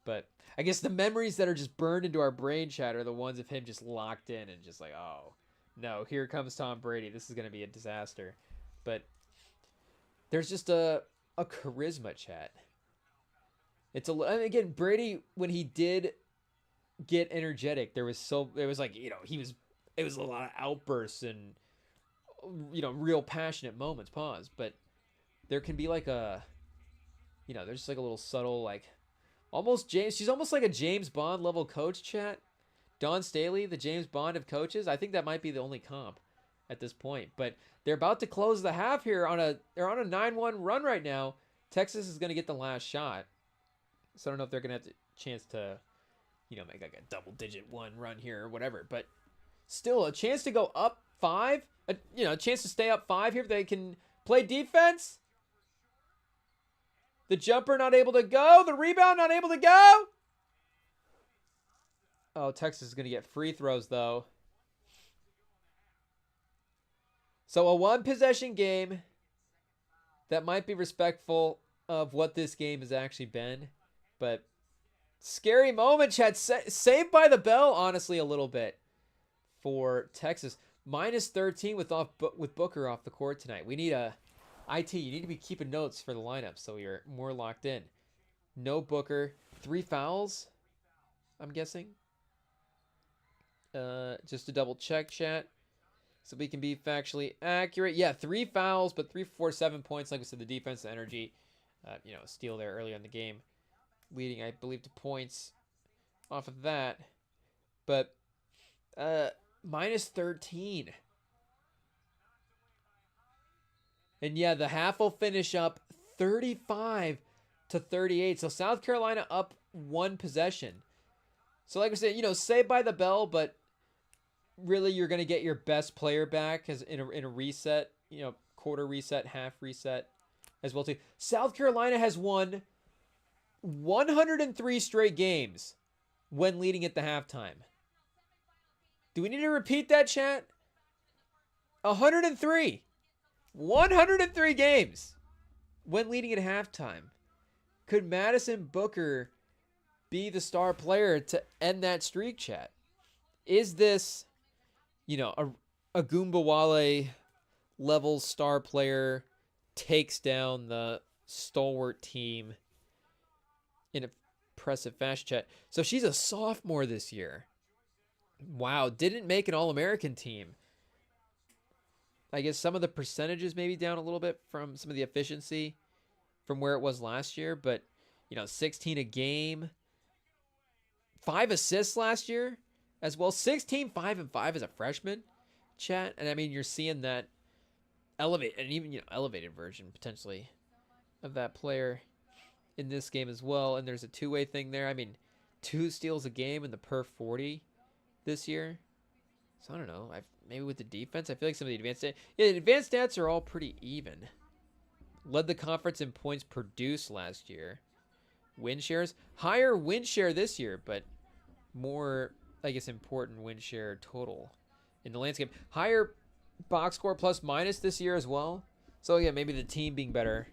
But I guess the memories that are just burned into our brain, chat, are the ones of him just locked in and just like, oh, no, here comes Tom Brady. This is going to be a disaster. But there's just a charisma, chat. Again, Brady, when he did get energetic, it was a lot of outbursts and, real passionate moments, but there can be like there's just like a little subtle, like she's almost like a James Bond level coach, chat. Dawn Staley, the James Bond of coaches. I think that might be the only comp at this point, but they're about to close the half here they're on a 9-1 run right now. Texas is going to get the last shot. So I don't know if they're going to have the chance to, make like a double-digit 1 run here or whatever. But still, a chance to go up 5. A chance to stay up 5 here if they can play defense. The jumper not able to go. The rebound not able to go. Oh, Texas is going to get free throws, though. So a 1-possession game that might be respectful of what this game has actually been. But scary moment, chat. Saved by the bell, honestly, a little bit for Texas. -13 with Booker off the court tonight. We need IT, you need to be keeping notes for the lineup so you're more locked in. No Booker. 3 fouls, I'm guessing. Just to double check, chat, so we can be factually accurate. Yeah, 3 fouls, but 3 for 7 points. Like we said, the defense, the energy, a steal there earlier in the game, leading, I believe, to points off of that. But -13. And yeah, the half will finish up 35-38. So South Carolina up 1 possession. So like I said, saved by the bell, but really you're going to get your best player back as in a reset, quarter reset, half reset as well too. South Carolina has won 103 straight games when leading at the halftime. Do we need to repeat that, chat? 103 games when leading at halftime. Could Madison Booker be the star player to end that streak, chat? Is this, a Goombawale level star player takes down the stalwart team in impressive fashion, chat? So she's a sophomore this year. Wow, didn't make an All-American team. I guess some of the percentages maybe down a little bit from some of the efficiency. from where it was last year, but 16 a game, 5 assists last year as well. 16, 5, and 5 as a freshman, chat. And I mean, you're seeing that elevated version potentially of that player in this game as well. And there's a two-way thing there. I mean, 2 steals a game in the per 40 this year. So I don't know. Maybe with the defense, I feel like some of the advanced stats are all pretty even. Led the conference in points produced last year. Win shares, higher win share this year, but more, I guess, important win share total in the landscape. Higher box score plus minus this year as well. So yeah, maybe the team being better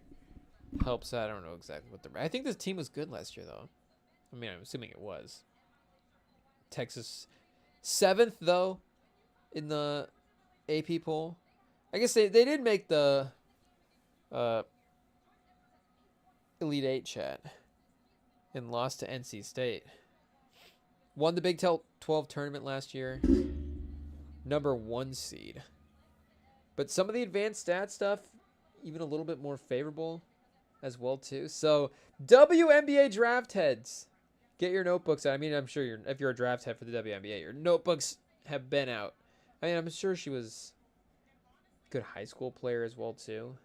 helps. I don't know exactly what I think this team was good last year though. I mean, I'm assuming it was. Texas 7th though in the AP poll. I guess they did make the Elite 8 chat and lost to NC State. Won the Big 12 tournament last year. Number 1 seed. But some of the advanced stat stuff, even a little bit more favorable as well too. So WNBA draft heads, get your notebooks out. I mean, I'm sure if you're a draft head for the WNBA, your notebooks have been out. I mean, I'm sure she was a good high school player as well too.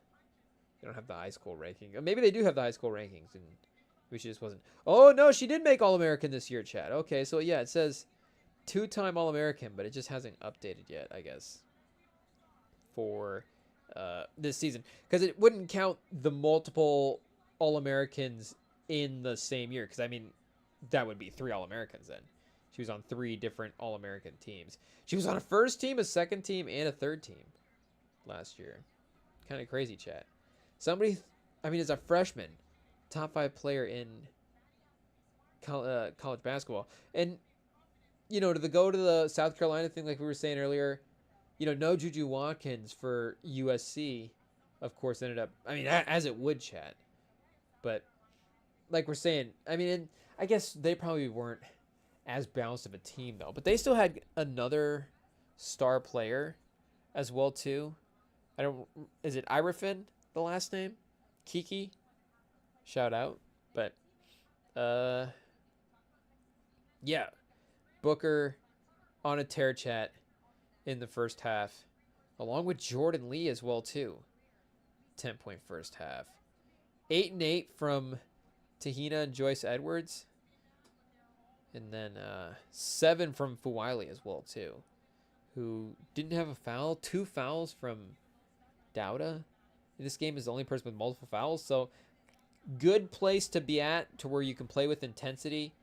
They don't have the high school ranking. Maybe they do have the high school rankings, and maybe she just wasn't. Oh no, she did make All-American this year, chat. Okay, so yeah, it says 2-time All-American, but it just hasn't updated yet, I guess, for this season, because it wouldn't count the multiple All-Americans in the same year. Because I mean, that would be 3 All-Americans then. She was on 3 different All-American teams. She was on a first team, a second team, and a third team last year. Kind of crazy, chat. Somebody, I mean, as a freshman, top 5 player in college basketball. And, to go to the South Carolina thing, like we were saying earlier, no Juju Watkins for USC, of course, ended up, I mean, as it would, chat. But, like we're saying, I mean, I guess they probably weren't as balanced of a team, though. But they still had another star player as well, too. Is it Irafin, the last name? Kiki? Shout out. But, yeah. Booker on a tear, chat, in the first half, along with Jordan Lee as well, too. 10-point first half. 8 and 8 from Tahina and Joyce Edwards. And then 7 from Fuwiley as well, too, who didn't have a foul. 2 fouls from Dowda. This game is the only person with multiple fouls. So good place to be at, to where you can play with intensity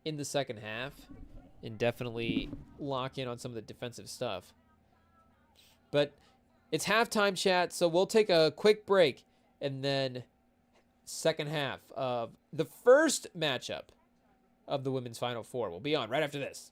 in the second half and definitely lock in on some of the defensive stuff. But it's halftime, chat, so we'll take a quick break, and then second half of the first matchup of the women's Final Four will be on right after this.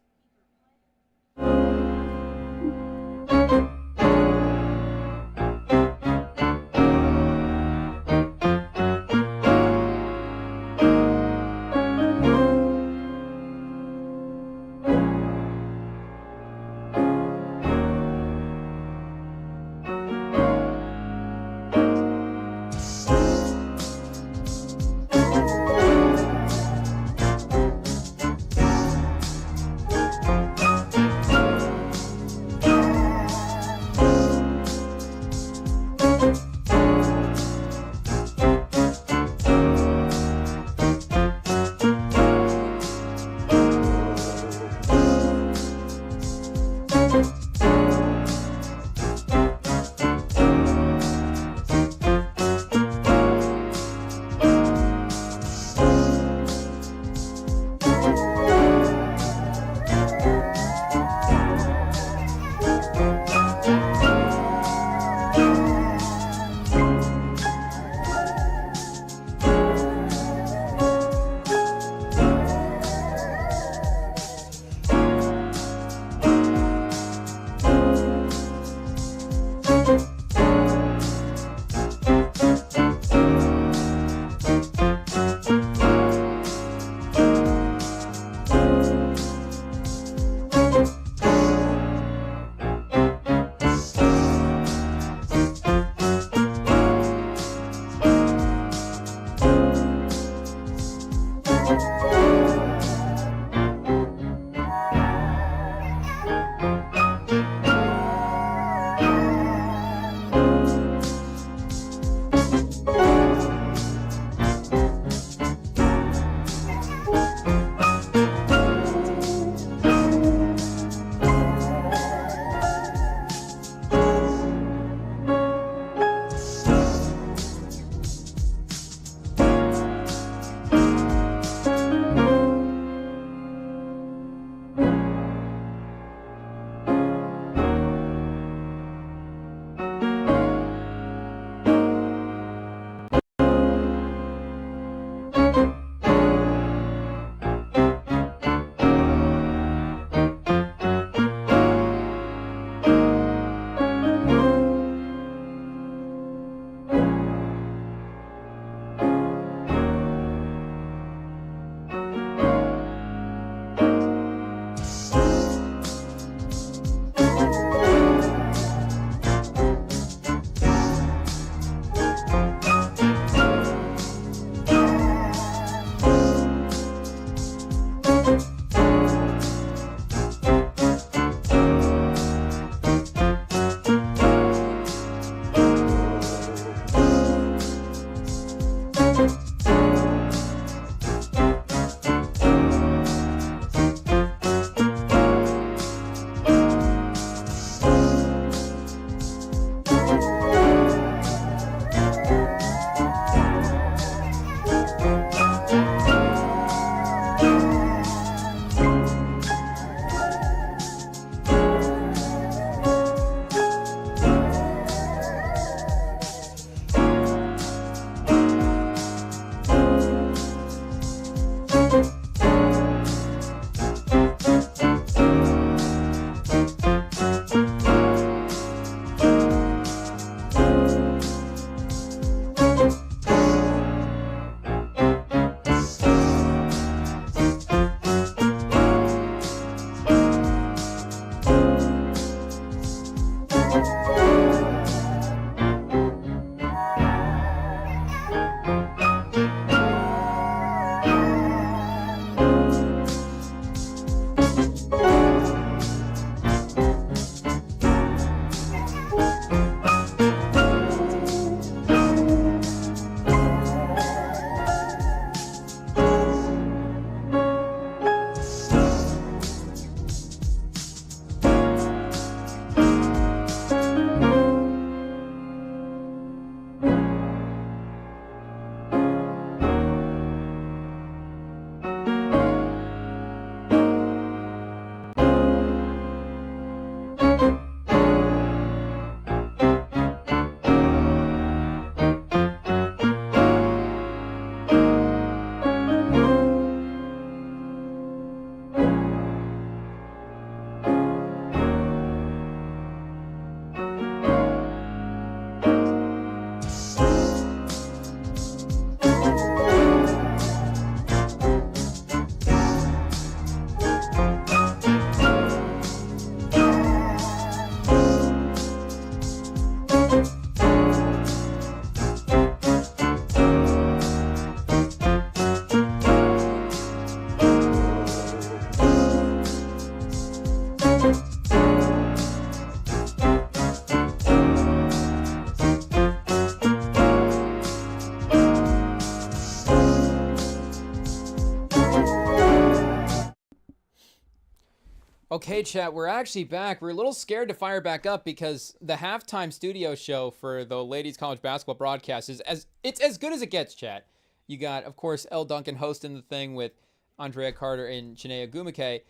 Okay, chat, we're actually back. We're a little scared to fire back up because the halftime studio show for the ladies college basketball broadcast is it's as good as it gets, chat. You got, of course, Elle Duncan hosting the thing with Andrea Carter and Chinea Ogwumike.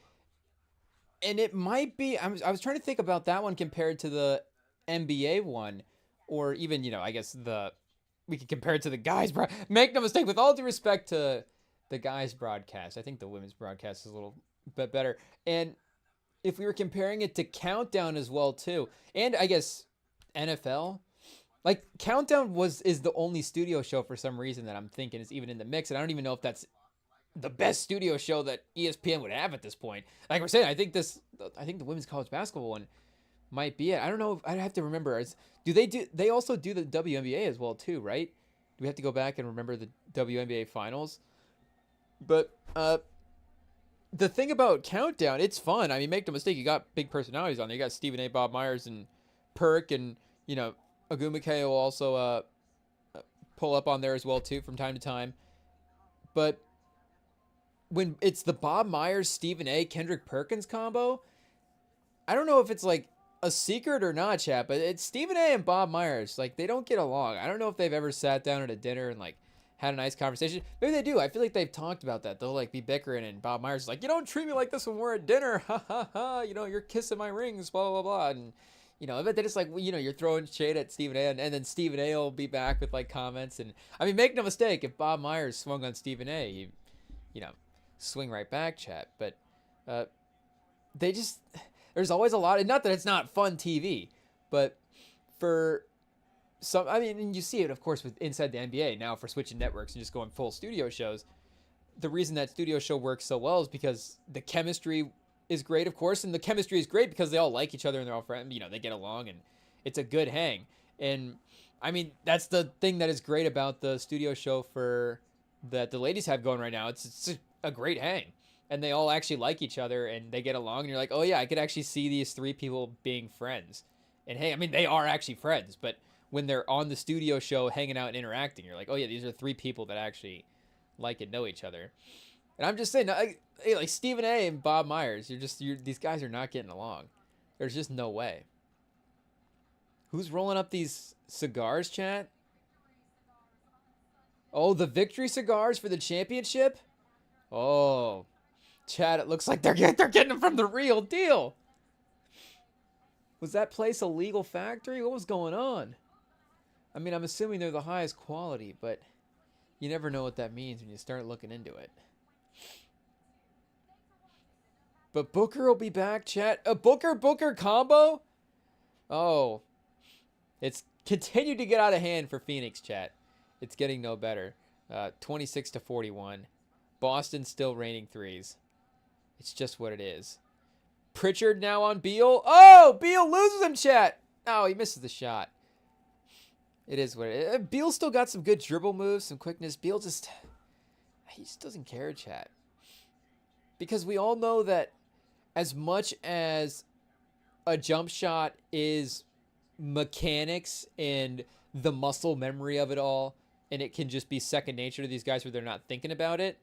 And it might be, I was trying to think about that one compared to the NBA one, or even, I guess we could compare it to the guys. Make no mistake, with all due respect to the guys broadcast, I think the women's broadcast is a little bit better. And if we were comparing it to Countdown as well too, and I guess NFL, like Countdown is the only studio show for some reason that I'm thinking is even in the mix, and I don't even know if that's the best studio show that ESPN would have at this point. Like we're saying, I think the women's college basketball one might be it. I don't know. I'd have to remember. They also do the WNBA as well too, right? Do we have to go back and remember the WNBA finals? But the thing about Countdown, it's fun. I mean, make no mistake, you got big personalities on there. You got Stephen A, Bob Myers, and Perk, and Ogwumike will also pull up on there as well too from time to time. But when it's the Bob Myers, Stephen A, Kendrick Perkins combo, I don't know if it's like a secret or not, chat, but it's Stephen A and Bob Myers. Like, they don't get along. I don't know if they've ever sat down at a dinner and like had a nice conversation. Maybe they do. I feel like they've talked about that. They'll like be bickering, and Bob Myers is like, "You don't treat me like this when we're at dinner. Ha ha ha. You're kissing my rings, blah blah blah." And but they just like, you're throwing shade at Stephen A, and then Stephen A will be back with like comments. And I mean, make no mistake, if Bob Myers swung on Stephen A, he, swing right back, chat. But they just, there's always a lot, and not that it's not fun TV, but for some, I mean, and you see it, of course, with inside the NBA now for switching networks and just going full studio shows. The reason that studio show works so well is because the chemistry is great, of course, and the chemistry is great because they all like each other and they're all friends. They get along, and it's a good hang. And I mean, that's the thing that is great about the studio show for that the ladies have going right now. It's a great hang, and they all actually like each other and they get along. And you're like, oh yeah, I could actually see these three people being friends. And hey, I mean, they are actually friends, but when they're on the studio show hanging out and interacting, you're like, oh yeah, these are three people that actually like and know each other. And I'm just saying, like Stephen A and Bob Myers, these guys are not getting along. There's just no way. Who's rolling up these cigars, chat? Oh, the victory cigars for the championship? Oh, chat, it looks like they're getting them from the real deal. Was that place a legal factory? What was going on? I mean, I'm assuming they're the highest quality, but you never know what that means when you start looking into it. But Booker will be back, chat. A Booker combo? Oh. It's continued to get out of hand for Phoenix, chat. It's getting no better. 26-41. Boston still raining threes. It's just what it is. Pritchard now on Beal. Oh, Beal loses him, chat. Oh, he misses the shot. It is what it is. Beal still got some good dribble moves, some quickness. Beal he just doesn't care, chat. Because we all know that as much as a jump shot is mechanics and the muscle memory of it all, and it can just be second nature to these guys where they're not thinking about it,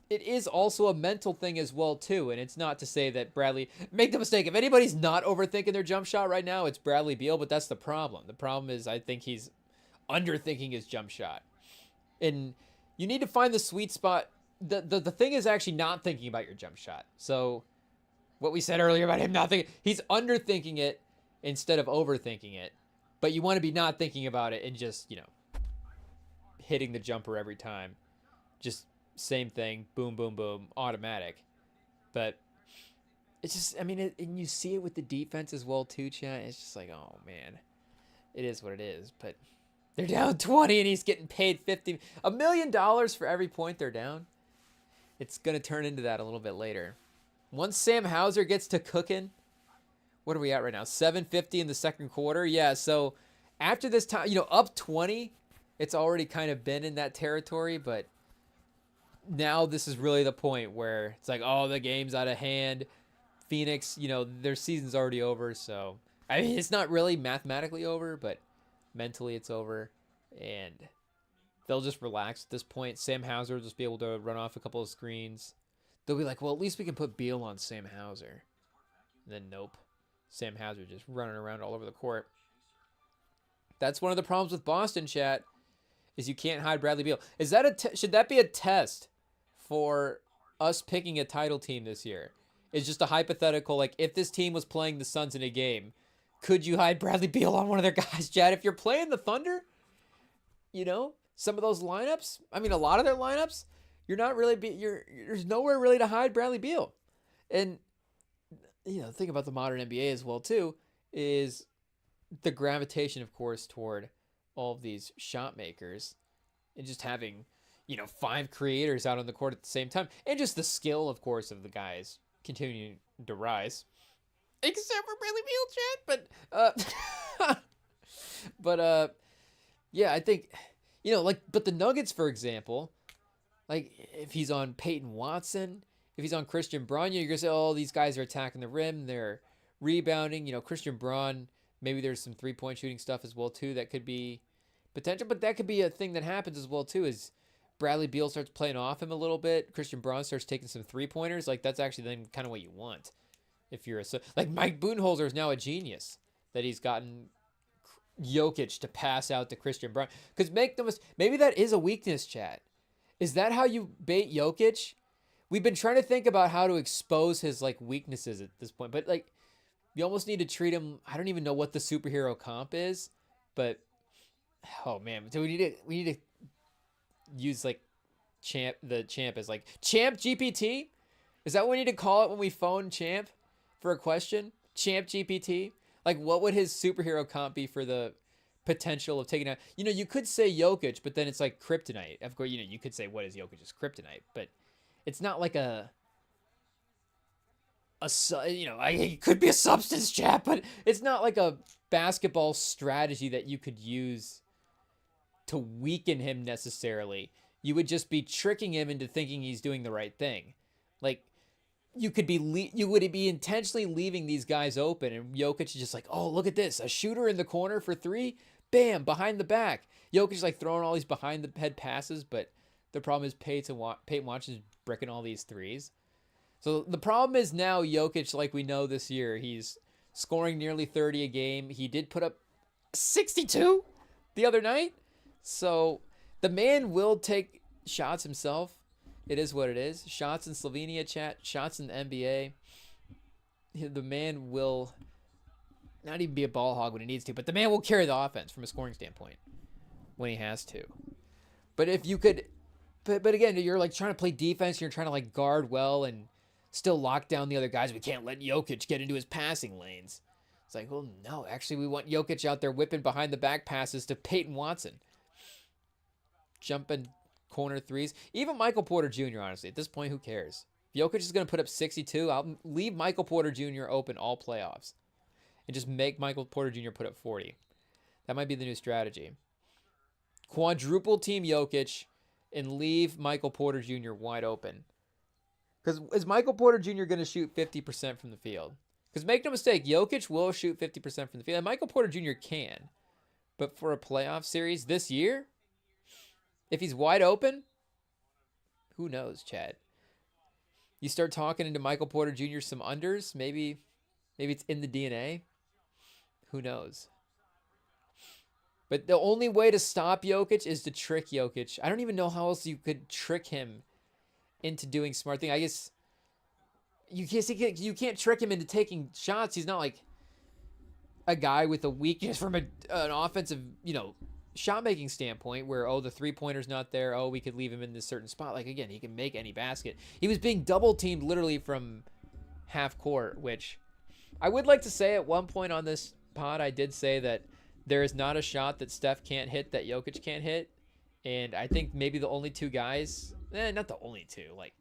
it is also a mental thing as well too. And it's not to say that Bradley, make the mistake, if anybody's not overthinking their jump shot right now, it's Bradley Beal. But that's the problem. The problem is I think he's underthinking his jump shot, and you need to find the sweet spot. The thing is actually not thinking about your jump shot. So what we said earlier about him not thinking, he's underthinking it instead of overthinking it. But you want to be not thinking about it and just, hitting the jumper every time. Just same thing, boom, boom, boom, automatic. But it's just, I mean, and you see it with the defense as well too, chat. It's just like, oh man, it is what it is. But they're down 20 and he's getting paid $1 million for every point they're down. It's going to turn into that a little bit later. Once Sam Hauser gets to cooking, what are we at right now? 7:50 in the second quarter. Yeah, so after this time, up 20, it's already kind of been in that territory, but now this is really the point where it's like, oh, the game's out of hand. Phoenix, their season's already over, so I mean, it's not really mathematically over, but mentally it's over, and they'll just relax at this point. Sam Hauser will just be able to run off a couple of screens. they'll be like, well, at least we can put Beal on Sam Hauser. And then nope. Sam Hauser just running around all over the court. That's one of the problems with Boston, chat, is you can't hide Bradley Beal. Is that should that be a test for us picking a title team this year? It's just a hypothetical, like, if this team was playing the Suns in a game, could you hide Bradley Beal on one of their guys, Chad? If you're playing the Thunder, some of those lineups, I mean, a lot of their lineups, you're not really, there's nowhere really to hide Bradley Beal. And, the thing about the modern NBA as well, too, is the gravitation, of course, toward all of these shot makers and just having, 5 creators out on the court at the same time. And just the skill, of course, of the guys continuing to rise. Except for Bradley Beal, Chad. But yeah, I think, but the Nuggets, for example, like, if he's on Peyton Watson, if he's on Christian Braun, you're going to say, oh, these guys are attacking the rim, they're rebounding. Christian Braun, maybe there's some three-point shooting stuff as well, too, that could be potential. But that could be a thing that happens as well, too, is Bradley Beal starts playing off him a little bit. Christian Braun starts taking some three-pointers. Like, that's actually then kind of what you want. If you're like, Mike Budenholzer is now a genius that he's gotten Jokic to pass out to Christian Braun. Because maybe that is a weakness, chat. Is that how you bait Jokic? We've been trying to think about how to expose his, like, weaknesses at this point. But, like, you almost need to treat him. I don't even know what the superhero comp is. But, oh, man. So we need to use, like, the champ as, like, Champ GPT? Is that what we need to call it when we phone Champ for a question? Champ GPT? Like, what would his superhero comp be for the potential of taking out? You could say Jokic, but then it's like kryptonite. Of course, you could say what is Jokic's kryptonite, but it's not like it could be a substance, chat, but it's not like a basketball strategy that you could use to weaken him necessarily. You would just be tricking him into thinking he's doing the right thing. Like, you would be intentionally leaving these guys open, and Jokic is just like, oh, look at this, a shooter in the corner for 3, bam, behind the back. Jokic is like throwing all these behind the head passes, but the problem is Peyton Watson is bricking all these threes. So the problem is now Jokic, like we know this year, he's scoring nearly 30 a game. He did put up 62 the other night. So the man will take shots himself. It is what it is. Shots in Slovenia, chat. Shots in the NBA. The man will not even be a ball hog when he needs to, but the man will carry the offense from a scoring standpoint when he has to. But if you could, but again, you're like trying to play defense. You're trying to like guard well and still lock down the other guys. We can't let Jokic get into his passing lanes. It's like, well, no, actually, we want Jokic out there whipping behind the back passes to Peyton Watson. Jumping corner threes. Even Michael Porter Jr., honestly, at this point, who cares? If Jokic is going to put up 62, I'll leave Michael Porter Jr. open all playoffs and just make Michael Porter Jr. put up 40. That might be the new strategy. Quadruple team Jokic and leave Michael Porter Jr. wide open. Because is Michael Porter Jr. going to shoot 50% from the field? Because make no mistake, Jokic will shoot 50% from the field. And Michael Porter Jr. can. But for a playoff series this year, if he's wide open, who knows, Chad? You start talking into Michael Porter Jr. some unders, maybe it's in the DNA. Who knows? But the only way to stop Jokic is to trick Jokic. I don't even know how else you could trick him into doing smart things. I guess you can't trick him into taking shots. He's not like a guy with a weakness from an offensive, shot making standpoint where, the 3-pointer's not there. We could leave him in this certain spot. Like, again, he can make any basket. He was being double teamed literally from half court, which I would like to say at one point on this pod, I did say that there is not a shot that Steph can't hit that Jokic can't hit. And I think maybe the only two guys, not the only two, like,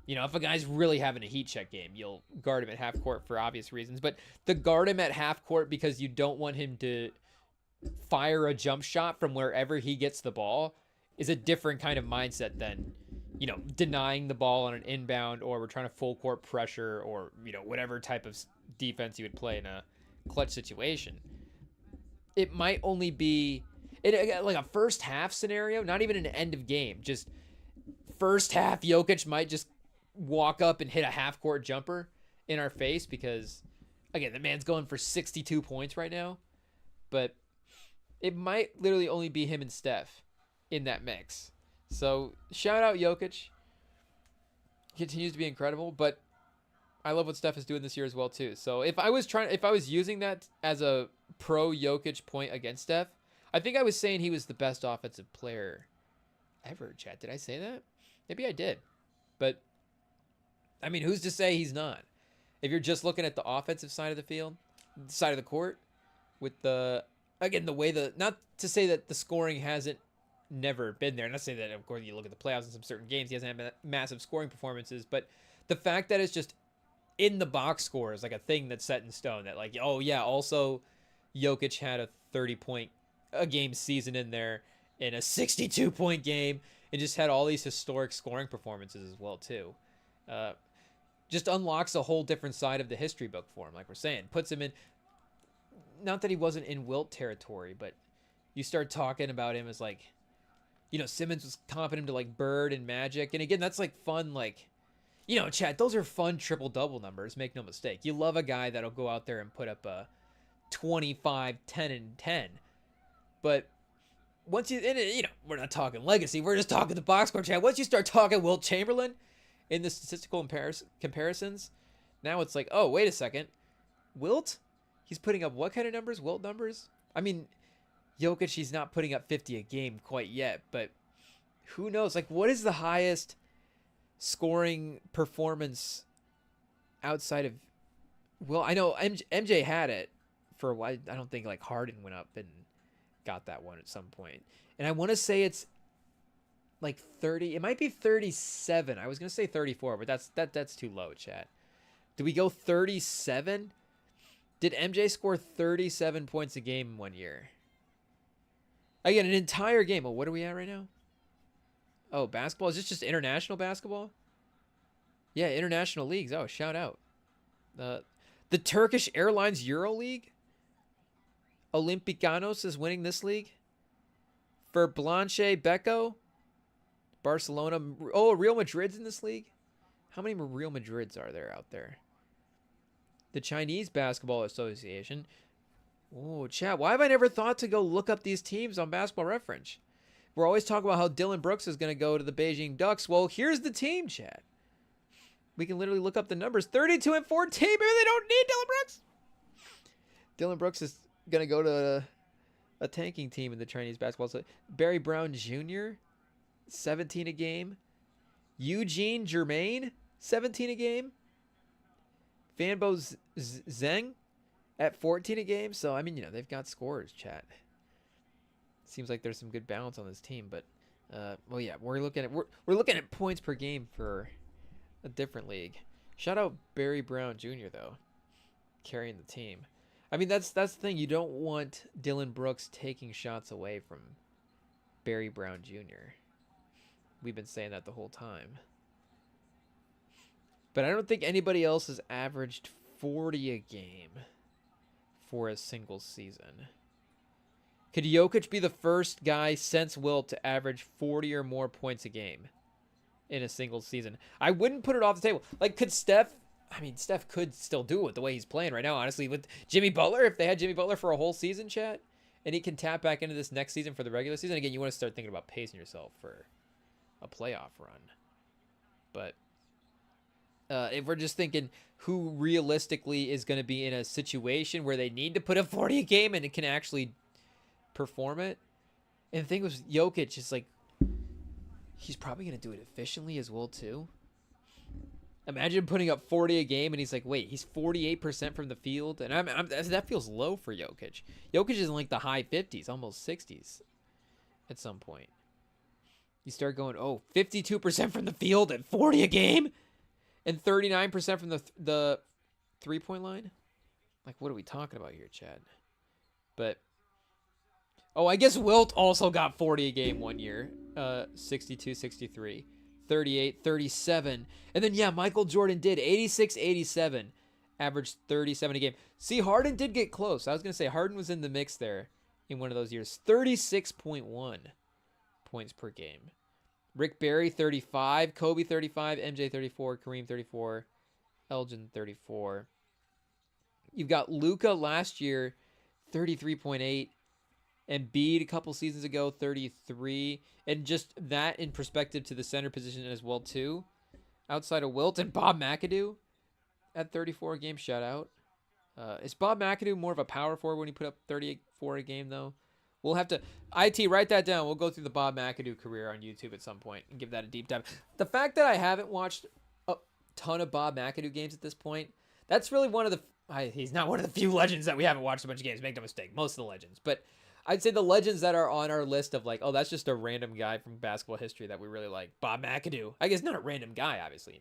if a guy's really having a heat check game, you'll guard him at half court for obvious reasons. But to guard him at half court because you don't want him to fire a jump shot from wherever he gets the ball is a different kind of mindset than, denying the ball on an inbound, or we're trying to full court pressure, or, whatever type of defense you would play in a clutch situation. It might only be like a first half scenario, not even an end of game, just first half Jokic might just walk up and hit a half-court jumper in our face because, again, the man's going for 62 points right now. But it might literally only be him and Steph in that mix. So shout out Jokic. Continues to be incredible, but I love what Steph is doing this year as well too. So if I was using that as a pro Jokic point against Steph, I think I was saying he was the best offensive player ever, chat. Did I say that? Maybe I did. But I mean, who's to say he's not? If you're just looking at the offensive side of the field, side of the court, with the way not to say that the scoring hasn't never been there. Not to say that, of course, you look at the playoffs in some certain games, he hasn't had massive scoring performances, but the fact that it's just in the box score is like a thing that's set in stone. That like, oh yeah, also Jokic had a 30-point a game season in there, in a 62-point game, and just had all these historic scoring performances as well too. Just unlocks a whole different side of the history book for him. Like we're saying, puts him in. Not that he wasn't in Wilt territory, but you start talking about him as like, you know, Simmons was comping him to like Bird and Magic. And again, that's like fun, like, you know, chat, those are fun triple-double numbers, make no mistake. You love a guy that'll go out there and put up a 25, 10, and 10. But once you, and you know, we're not talking legacy, we're just talking the box score, chat. Once you start talking Wilt Chamberlain in the statistical comparisons, now it's like, oh, wait a second. Wilt? He's putting up what kind of numbers? Wilt numbers? I mean, Jokic, he's not putting up 50 a game quite yet, but who knows? Like, what is the highest scoring performance outside of... Well, I know MJ had it for a while. I don't think, like, Harden went up and got that one at some point. And I want to say it's like 30. It might be 37. I was going to say 34, but that's too low, chat. Do we go 37? Did MJ score 37 points a game in 1 year? Again, an entire game. Oh, what are we at right now? Oh, basketball? Is this just international basketball? Yeah, international leagues. Oh, shout out. The Turkish Airlines Euro League? Olympiacos is winning this league. For Blanche Becco? Barcelona. Oh, Real Madrid's in this league? How many Real Madrids are there out there? The Chinese Basketball Association. Oh, chat. Why have I never thought to go look up these teams on Basketball Reference? We're always talking about how Dylan Brooks is going to go to the Beijing Ducks. Well, here's the team, chat. We can literally look up the numbers. 32 and 14. Maybe they don't need Dylan Brooks. Dylan Brooks is going to go to a tanking team in the Chinese basketball. So Barry Brown Jr., 17 a game. Eugene Germain, 17 a game. Fanbo Zheng at 14 a game. So, I mean, you know, they've got scorers, chat. Seems like there's some good balance on this team, but well, yeah, we're looking at points per game for a different league. Shout out Barry Brown Jr. though, carrying the team. I mean, that's the thing. You don't want Dylan Brooks taking shots away from Barry Brown Jr. We've been saying that the whole time. But I don't think anybody else has averaged 40 a game for a single season. Could Jokic be the first guy since Wilt to average 40 or more points a game in a single season? I wouldn't put it off the table. Like, could Steph... I mean, Steph could still do it the way he's playing right now, honestly. With Jimmy Butler, if they had Jimmy Butler for a whole season, chat, and he can tap back into this next season for the regular season, again, you want to start thinking about pacing yourself for a playoff run. But if we're just thinking who realistically is going to be in a situation where they need to put up 40 a game and it can actually perform it. And the thing with Jokic is like, he's probably going to do it efficiently as well too. Imagine putting up 40 a game and he's like, wait, he's 48% from the field. And that feels low for Jokic. Jokic is in like the high 50s, almost 60s at some point. You start going, 52% from the field and 40 a game and 39% from the three-point line. Like, what are we talking about here, Chad? But, I guess Wilt also got 40 a game 1 year. 62, 63. 38, 37. And then, yeah, Michael Jordan did 86, 87. Averaged 37 a game. See, Harden did get close. I was going to say Harden was in the mix there in one of those years. 36.1 points per game. Rick Barry 35, Kobe 35, MJ 34, Kareem 34, Elgin 34. You've got Luka last year 33.8, Embiid a couple seasons ago 33, and just that in perspective to the center position as well too. Outside of Wilt and Bob McAdoo at 34 a game, shout out. Is Bob McAdoo more of a power forward when he put up 34 a game though? We'll have to write that down. We'll go through the Bob McAdoo career on YouTube at some point and give that a deep dive. The fact that I haven't watched a ton of Bob McAdoo games at this point, that's really one of the he's not one of the few legends that we haven't watched a bunch of games. Make no mistake, most of the legends, but I'd say the legends that are on our list of like, oh, that's just a random guy from basketball history that we really like. Bob McAdoo. I guess not a random guy, obviously,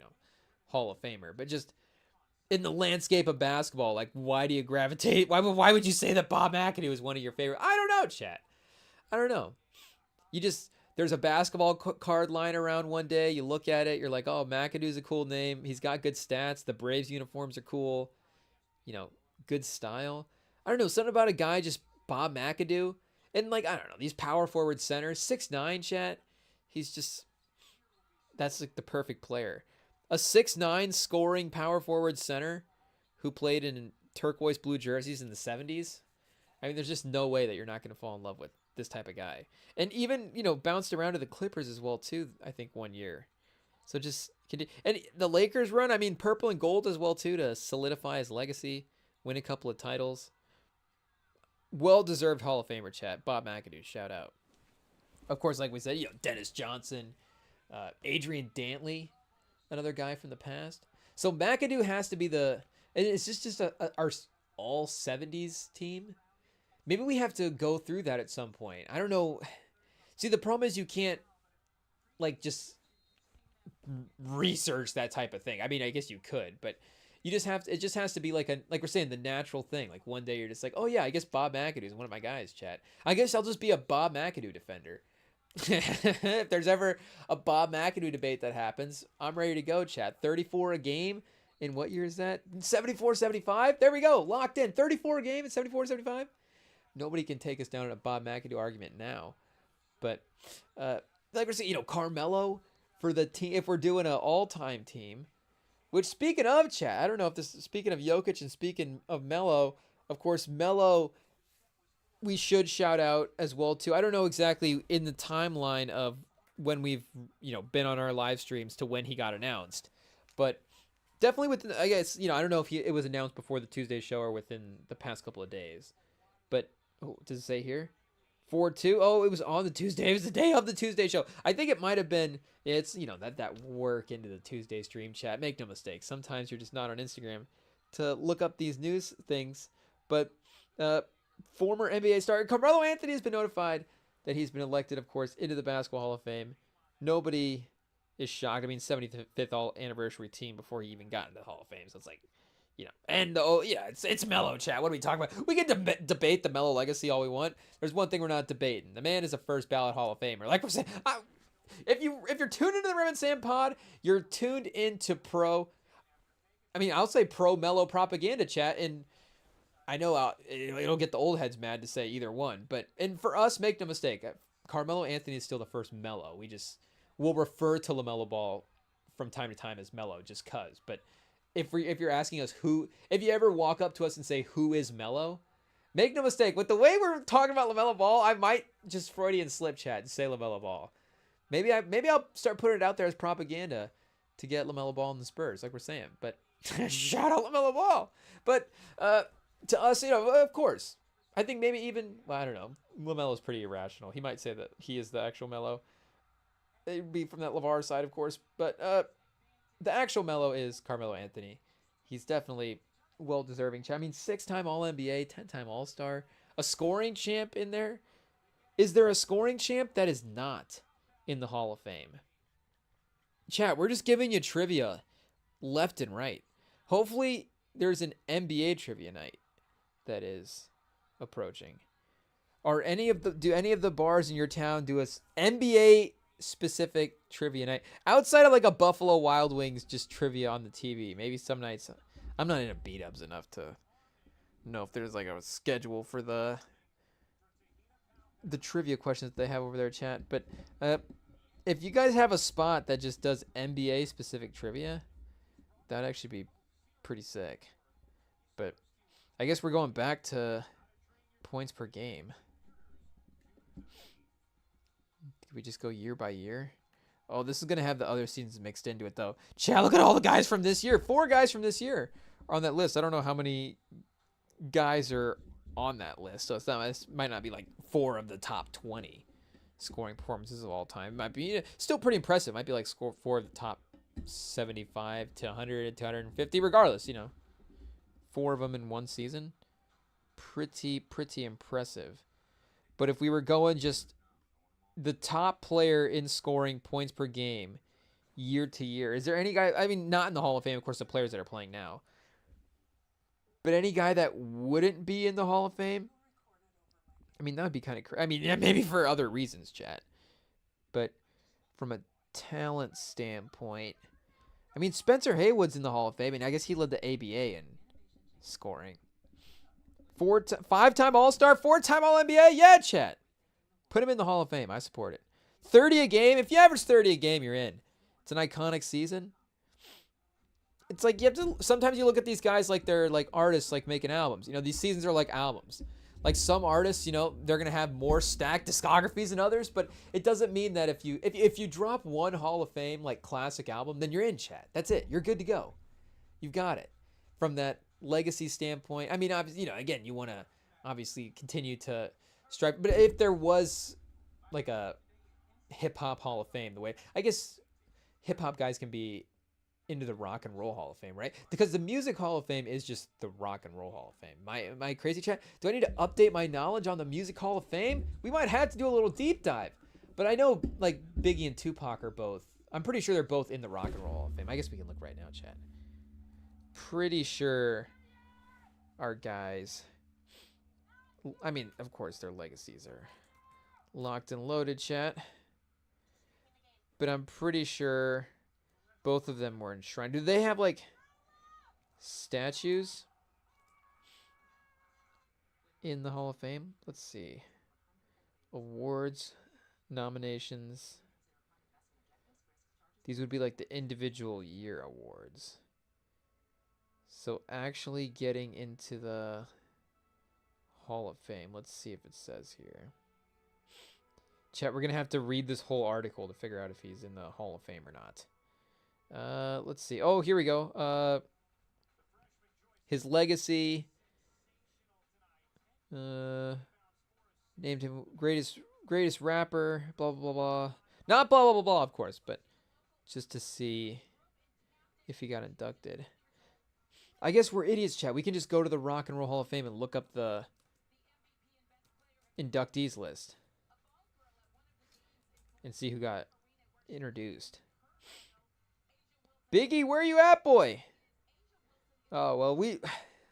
Hall of Famer, but just in the landscape of basketball, like, why do you gravitate? Why would you say that Bob McAdoo is one of your favorite? I don't know, chat. I don't know. There's a basketball card lying around one day. You look at it, you're like, oh, McAdoo's a cool name. He's got good stats. The Braves uniforms are cool. Good style. I don't know, something about a guy just Bob McAdoo. And like, I don't know, these power forward centers, 6'9", chat. That's like the perfect player. A 6'9" scoring power forward center who played in turquoise blue jerseys in the 70s. I mean, there's just no way that you're not going to fall in love with this type of guy. And even, bounced around to the Clippers as well too, I think 1 year. So and the Lakers run, I mean, purple and gold as well too, to solidify his legacy, win a couple of titles. Well-deserved Hall of Famer, chat. Bob McAdoo, shout out. Of course, like we said, Dennis Johnson, Adrian Dantley, another guy from the past. So McAdoo has to be and it's just our all 70s team. Maybe we have to go through that at some point. I don't know. See, the problem is you can't just research that type of thing. I mean, I guess you could, but you just have to, it just has to be like we're saying, the natural thing. Like one day you're just like, oh yeah, I guess Bob McAdoo is one of my guys, chat. I guess I'll just be a Bob McAdoo defender. If there's ever a Bob McAdoo debate that happens, I'm ready to go, chat. 34 a game. In what year is that? 74, 75? There we go. Locked in. 34 a game in 74, 75. Nobody can take us down in a Bob McAdoo argument now. But like we're saying, Carmelo for the team, if we're doing an all-time team. Which, speaking of, chat, I don't know if this is speaking of Jokic and speaking of Melo, of course, Melo, we should shout out as well, too. I don't know exactly in the timeline of when we've, been on our live streams to when he got announced. But definitely I guess, I don't know if it was announced before the Tuesday show or within the past couple of days. But, does it say here? 4-2? Oh, it was on the Tuesday. It was the day of the Tuesday show. I think it might have been, it's, that work into the Tuesday stream, chat. Make no mistake. Sometimes you're just not on Instagram to look up these news things. But former NBA star Carmelo Anthony has been notified that he's been elected, of course, into the Basketball Hall of Fame. Nobody is shocked. I mean, 75th all anniversary team before he even got into the Hall of Fame. So it's like, and it's Melo, chat. What are we talking about? We can debate the Melo legacy all we want. There's one thing we're not debating. The man is a first ballot Hall of Famer. Like we're saying, if you're tuned into the Rem and Sam pod, you're tuned into I'll say pro Melo propaganda, chat. And I know it'll get the old heads mad to say either one, and for us, make no mistake, Carmelo Anthony is still the first Melo. We'll refer to LaMelo Ball from time to time as Melo just cause, but if you're asking us if you ever walk up to us and say, who is Melo? Make no mistake, with the way we're talking about LaMelo Ball, I might just Freudian slip, chat, and say LaMelo Ball. Maybe I'll start putting it out there as propaganda to get LaMelo Ball in the Spurs, like we're saying. But shout out LaMelo Ball. But to us, of course, I think maybe even, I don't know, LaMelo's pretty irrational. He might say that he is the actual Melo. It would be from that LeVar side, of course. But the actual Melo is Carmelo Anthony. He's definitely well-deserving. I mean, 6-time All-NBA, 10-time All-Star, a scoring champ in there. Is there a scoring champ that is not in the Hall of Fame? Chat, we're just giving you trivia left and right. Hopefully, there's an NBA trivia night that is approaching. Do any of the bars in your town do a NBA specific trivia night outside of like a Buffalo Wild Wings just trivia on the TV? Maybe some nights. I'm not into beat-ups enough to know if there's like a schedule for the trivia questions that they have over there, chat. But if you guys have a spot that just does NBA specific trivia, that'd actually be pretty sick. But I guess we're going back to points per game. Did we just go year by year? Oh, this is going to have the other seasons mixed into it, though. Chad, look at all the guys from this year. 4 guys from this year are on that list. I don't know how many guys are on that list. So it might not be like 4 of the top 20 scoring performances of all time. It might be still pretty impressive. It might be like 4 of the top 75 to 100 to 150. Regardless, 4 of them in one season. Pretty impressive. But if we were going just the top player in scoring points per game year to year, is there any guy, I mean, not in the Hall of Fame, of course, the players that are playing now, but any guy that wouldn't be in the Hall of Fame? I mean, that would be kind of crazy. I mean, yeah, maybe for other reasons, chat. But from a talent standpoint, I mean, Spencer Haywood's in the Hall of Fame, and I guess he led the ABA in scoring. 5-time All-Star, 4-time All-NBA. Yeah, chat. Put him in the Hall of Fame. I support it. 30 a game. If you average 30 a game, you're in. It's an iconic season. It's like you have to. Sometimes you look at these guys like they're like artists, like making albums. These seasons are like albums. Like some artists, they're gonna have more stacked discographies than others, but it doesn't mean that if you drop one Hall of Fame like classic album, then you're in, chat. That's it. You're good to go. You've got it. From that legacy standpoint, I mean, obviously, again, you want to obviously continue to strive. But if there was like a hip hop Hall of Fame, the way I guess hip hop guys can be into the Rock and Roll Hall of Fame, right? Because the Music Hall of Fame is just the Rock and Roll Hall of Fame. Am I crazy, chat? Do I need to update my knowledge on the Music Hall of Fame? We might have to do a little deep dive. But I know like Biggie and Tupac are both. I'm pretty sure they're both in the Rock and Roll Hall of Fame. I guess we can look right now, chat. Pretty sure our guys. I mean, of course, their legacies are locked and loaded, chat. But I'm pretty sure both of them were enshrined. Do they have like statues in the Hall of Fame? Let's see. Awards, nominations. These would be like the individual year awards. So actually getting into the Hall of Fame. Let's see if it says here. Chat, we're going to have to read this whole article to figure out if he's in the Hall of Fame or not. Let's see. Oh, here we go. His legacy. Named him greatest rapper. Blah, blah, blah, blah. Not blah, blah, blah, blah, of course, but just to see if he got inducted. I guess we're idiots, chat. We can just go to the Rock and Roll Hall of Fame and look up the inductees list and see who got introduced. Biggie, where you at, boy? Oh, well,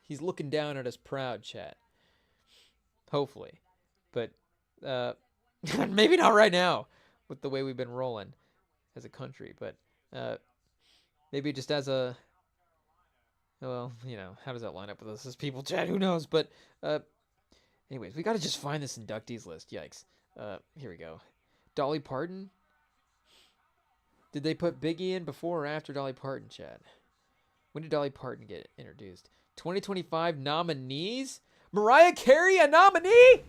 he's looking down at us proud, chat. Hopefully. But maybe not right now with the way we've been rolling as a country. But maybe just as a... Well, how does that line up with us as people, chat? Who knows? But anyways, we got to just find this inductees list. Yikes. Here we go. Dolly Parton? Did they put Biggie in before or after Dolly Parton, chat? When did Dolly Parton get introduced? 2025 nominees? Mariah Carey, a nominee?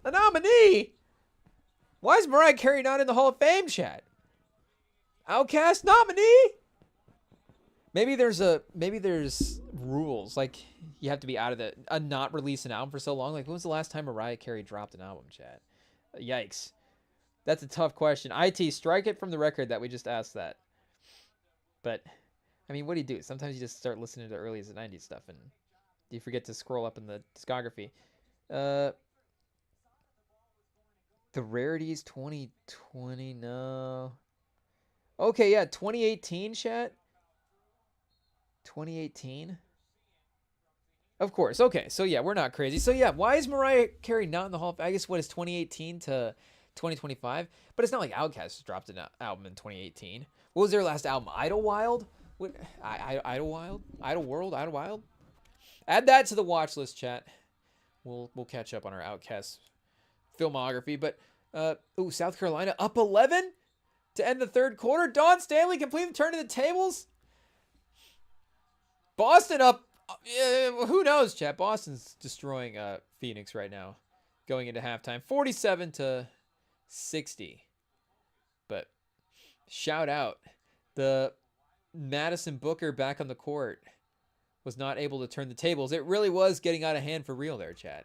A nominee? Why is Mariah Carey not in the Hall of Fame, chat? Outkast nominee? Maybe there's rules, like you have to be out of not release an album for so long. Like, when was the last time Mariah Carey dropped an album, chat? Yikes. That's a tough question. IT, strike it from the record that we just asked that. But, I mean, what do you do? Sometimes you just start listening to the early 90s stuff and you forget to scroll up in the discography. The Rarities 2020, no. Okay, yeah, 2018, chat. 2018? Of course. Okay, so yeah, we're not crazy. So yeah, why is Mariah Carey not in the Hall of Fame? I guess what is 2018 to 2025? But it's not like Outkast dropped an album in 2018. What was their last album? Idlewild? What? Idlewild? Idleworld? Idlewild? Add that to the watch list, chat. We'll catch up on our Outkast filmography. But South Carolina up 11? to end the third quarter. Dawn Staley completely turning the tables. Boston up. Who knows, chat? Boston's destroying Phoenix right now, going into halftime, 47-60. But shout out, the Madison Booker back on the court was not able to turn the tables. It really was getting out of hand for real there, chat.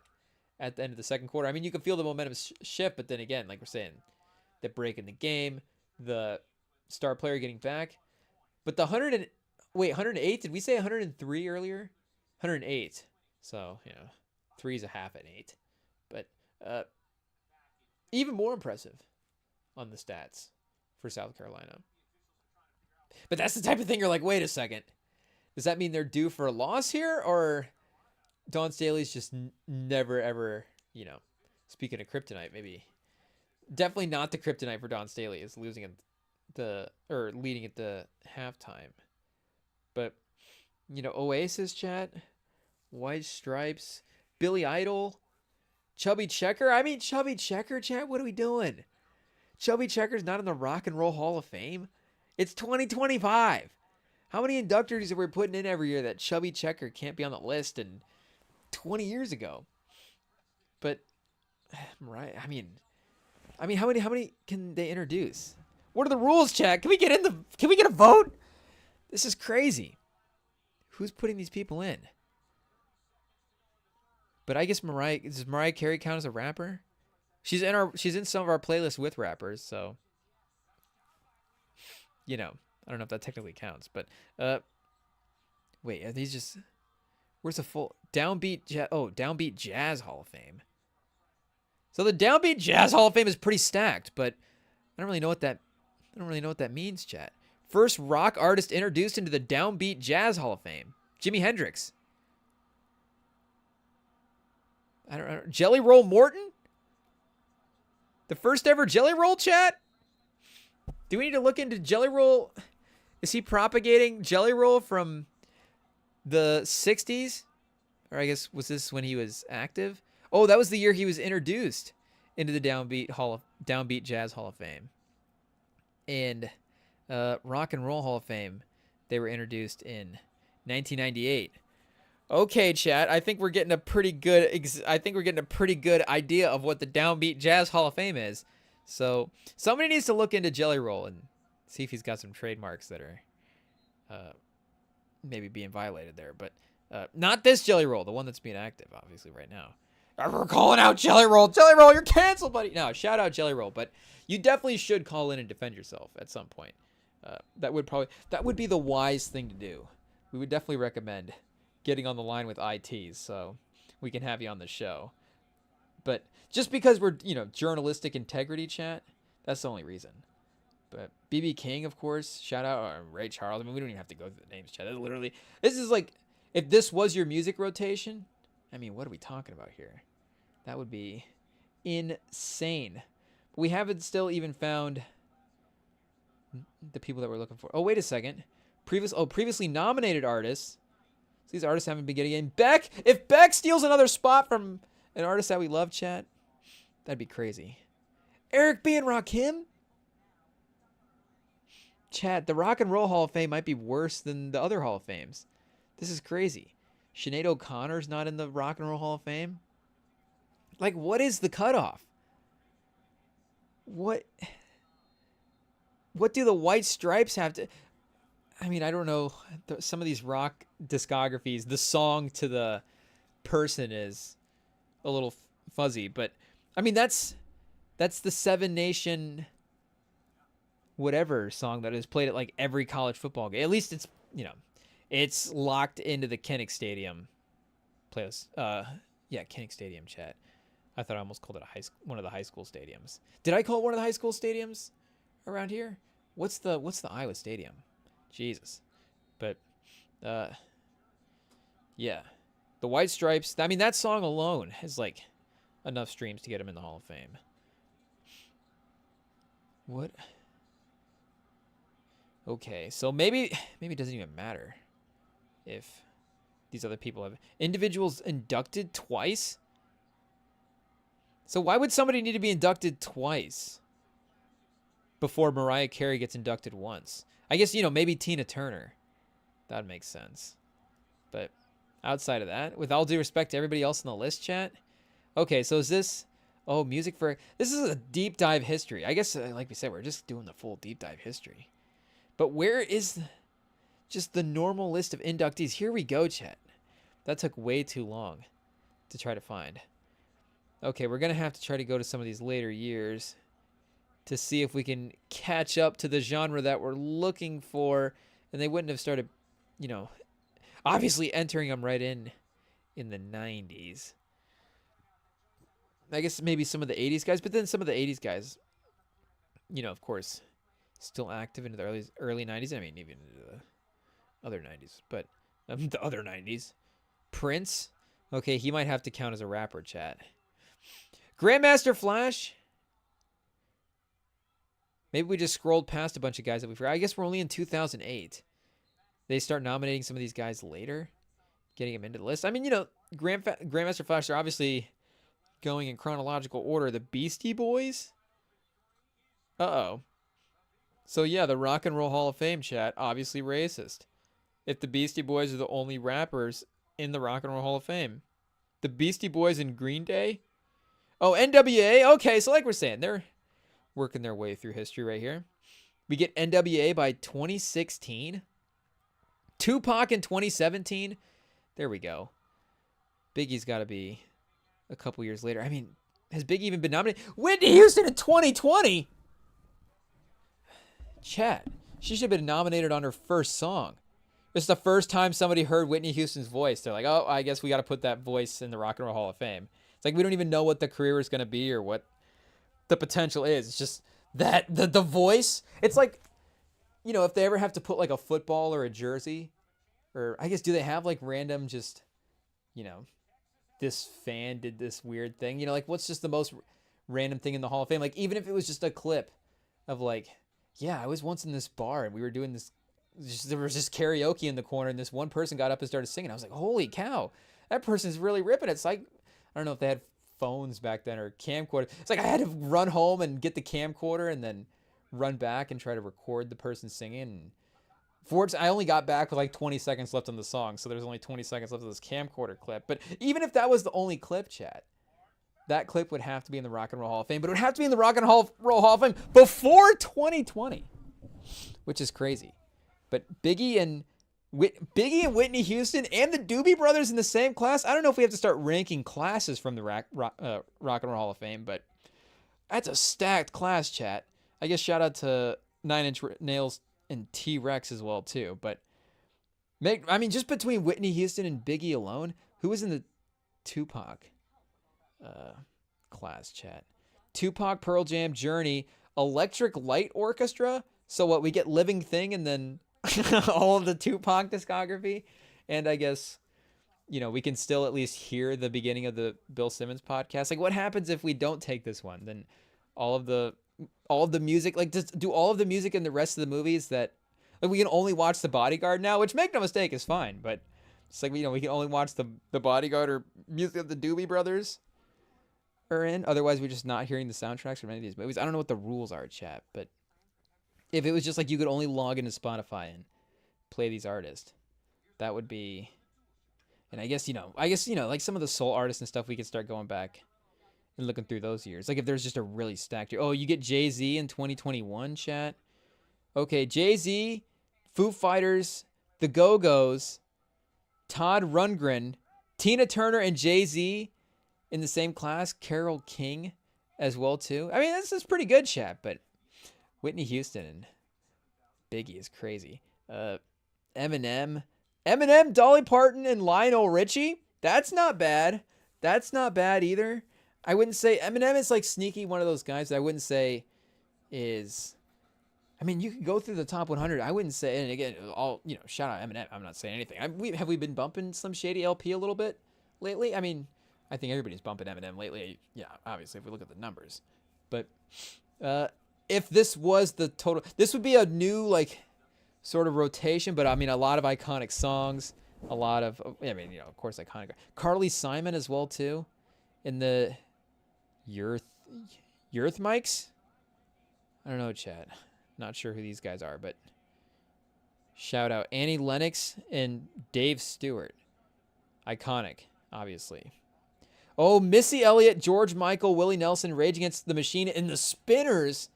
At the end of the second quarter, I mean, you can feel the momentum shift, but then again, like we're saying, the break in the game, the star player getting back, but the 108? Did we say 103 earlier? 108. So, 3 is a half at 8. But even more impressive on the stats for South Carolina. But that's the type of thing you're like, wait a second. Does that mean they're due for a loss here? Or Dawn Staley's just never, ever, speaking of kryptonite, maybe. Definitely not the kryptonite for Dawn Staley is leading at the halftime. But, Oasis, chat, White Stripes, Billy Idol, Chubby Checker. I mean, Chubby Checker, chat, what are we doing? Chubby Checker's not in the Rock and Roll Hall of Fame. It's 2025. How many inductees are we putting in every year that Chubby Checker can't be on the list and 20 years ago? But, right, I mean, how many can they introduce? What are the rules, chat? Can we get a vote? This is crazy. Who's putting these people in? But I guess does Mariah Carey count as a rapper? She's in some of our playlists with rappers, so I don't know if that technically counts, but wait, are these just where's the full Downbeat Jazz Hall of Fame? So the Downbeat Jazz Hall of Fame is pretty stacked, but I don't really know what that means, chat. First rock artist introduced into the Downbeat Jazz Hall of Fame, Jimi Hendrix. I don't know. Jelly Roll Morton? The first ever Jelly Roll, chat? Do we need to look into Jelly Roll? Is he propagating Jelly Roll from the 60s? Or I guess, was this when he was active? Oh, that was the year he was introduced into the Downbeat Jazz Hall of Fame. And Rock and Roll Hall of Fame, they were introduced in 1998. Okay, chat. I think we're getting a pretty good idea of what the Downbeat Jazz Hall of Fame is. So somebody needs to look into Jelly Roll and see if he's got some trademarks that are maybe being violated there. But not this Jelly Roll, the one that's being active, obviously, right now. We're calling out Jelly Roll. Jelly Roll, you're canceled, buddy. No, shout out Jelly Roll. But you definitely should call in and defend yourself at some point. That would be the wise thing to do. We would definitely recommend getting on the line with ITs so we can have you on the show. But just because we're, journalistic integrity, chat, that's the only reason. But BB King, of course, shout out Ray Charles. I mean, we don't even have to go through the names, chat. This is like, if this was your music rotation, I mean, what are we talking about here? That would be insane. We haven't still even found the people that we're looking for. Oh, wait a second. Previously nominated artists. So these artists haven't been getting in. Beck! If Beck steals another spot from an artist that we love, chat, that'd be crazy. Eric B. and Rakim? Chat, the Rock and Roll Hall of Fame might be worse than the other Hall of Fames. This is crazy. Sinead O'Connor's not in the Rock and Roll Hall of Fame? Like, what is the cutoff? What do the White Stripes have to... I mean, I don't know. Some of these rock discographies, the song to the person is a little fuzzy. But, I mean, that's the Seven Nation whatever song that is played at, like, every college football game. At least it's, it's locked into the Kinnick Stadium playlist. Kinnick Stadium, chat. I thought I almost called it one of the high school stadiums. Did I call it one of the high school stadiums around here? What's the Iowa Stadium? Jesus. But yeah. The White Stripes, I mean, that song alone has like enough streams to get him in the Hall of Fame. What? Okay, so maybe it doesn't even matter if these other people have individuals inducted twice. So why would somebody need to be inducted twice? before Mariah Carey gets inducted once. I guess, maybe Tina Turner. That would make sense. But outside of that, with all due respect to everybody else on the list, chat. Okay, so is this... Oh, music for... This is a deep dive history. I guess, like we said, we're just doing the full deep dive history. But where is just the normal list of inductees? Here we go, chat. That took way too long to try to find. Okay, we're going to have to try to go to some of these later years to see if we can catch up to the genre that we're looking for. And they wouldn't have started, obviously entering them right in the 90s. I guess maybe some of the 80s guys, but then some of the 80s guys, of course, still active into the early 90s. I mean, even into the other 90s, but the other 90s. Prince. Okay, he might have to count as a rapper, chat. Grandmaster Flash. Maybe we just scrolled past a bunch of guys that we forgot. I guess we're only in 2008. They start nominating some of these guys later, getting them into the list. I mean, Grandmaster Flash are obviously going in chronological order. The Beastie Boys. Uh-oh. So, yeah, the Rock and Roll Hall of Fame, chat, obviously racist. If the Beastie Boys are the only rappers in the Rock and Roll Hall of Fame. The Beastie Boys and Green Day? Oh, NWA? Okay, so like we're saying, they're working their way through history right here. We get NWA by 2016. Tupac in 2017. There we go. Biggie's got to be a couple years later. I mean, has Biggie even been nominated? Whitney Houston in 2020? Chat. She should have been nominated on her first song. It's the first time somebody heard Whitney Houston's voice. They're like, oh, I guess we got to put that voice in the Rock and Roll Hall of Fame. It's like we don't even know what the career is going to be or what the potential is. It's just that the voice. It's like, if they ever have to put like a football or a jersey, or I guess do they have like random just, this fan did this weird thing. Like what's just the most random thing in the Hall of Fame? Like even if it was just a clip of like, yeah, I was once in this bar and we were doing this. There was just karaoke in the corner and this one person got up and started singing. I was like, holy cow, that person's really ripping. It's like, I don't know if they had phones back then or camcorder. It's like I had to run home and get the camcorder and then run back and try to record the person singing. And I only got back with like 20 seconds left on the song, so there's only 20 seconds left of this camcorder clip. But even if that was the only clip, chat, that clip would have to be in the Rock and Roll Hall of Fame. But it would have to be in the Rock and Roll Hall of Fame before 2020, which is crazy. But Biggie and Whitney Houston and the Doobie Brothers in the same class. I don't know if we have to start ranking classes from the Rock and Roll Hall of Fame, but that's a stacked class, chat. I guess shout out to 9 Inch Nails and T-Rex as well too. But just between Whitney Houston and Biggie alone, who was in the Tupac class, chat? Tupac, Pearl Jam, Journey, Electric Light Orchestra. So what, we get Living Thing and then all of the Tupac discography, and I guess we can still at least hear the beginning of the Bill Simmons podcast. Like, what happens if we don't take this one? Then all of the music, like, just do all of the music in the rest of the movies that, like, we can only watch The Bodyguard now, which, make no mistake, is fine, but it's like we can only watch the Bodyguard or music of the Doobie Brothers are in. Otherwise, we're just not hearing the soundtracks from any of these movies. I don't know what the rules are, chat, but if it was just like you could only log into Spotify and play these artists, that would be. And I guess like some of the soul artists and stuff, we could start going back and looking through those years. Like if there's just a really stacked year. Oh, you get Jay-Z in 2021, chat. Okay, Jay-Z, Foo Fighters, The Go-Go's, Todd Rundgren, Tina Turner, and Jay-Z in the same class. Carole King as well too. I mean, this is pretty good, chat, but Whitney Houston and Biggie is crazy. Eminem, Dolly Parton, and Lionel Richie. That's not bad. That's not bad either. I wouldn't say Eminem is like sneaky one of those guys that I wouldn't say is. I mean, you could go through the top 100. I wouldn't say, and again, shout out Eminem. I'm not saying anything. Have we been bumping Slim Shady LP a little bit lately? I mean, I think everybody's bumping Eminem lately. Yeah, obviously, if we look at the numbers. But if this was the total, this would be a new, like, sort of rotation, but I mean, a lot of iconic songs, a lot of, of course, iconic. Carly Simon as well, too, in the Eurythmics. I don't know, chat. Not sure who these guys are, but shout out Annie Lennox and Dave Stewart. Iconic, obviously. Oh, Missy Elliott, George Michael, Willie Nelson, Rage Against the Machine, and the Spinners.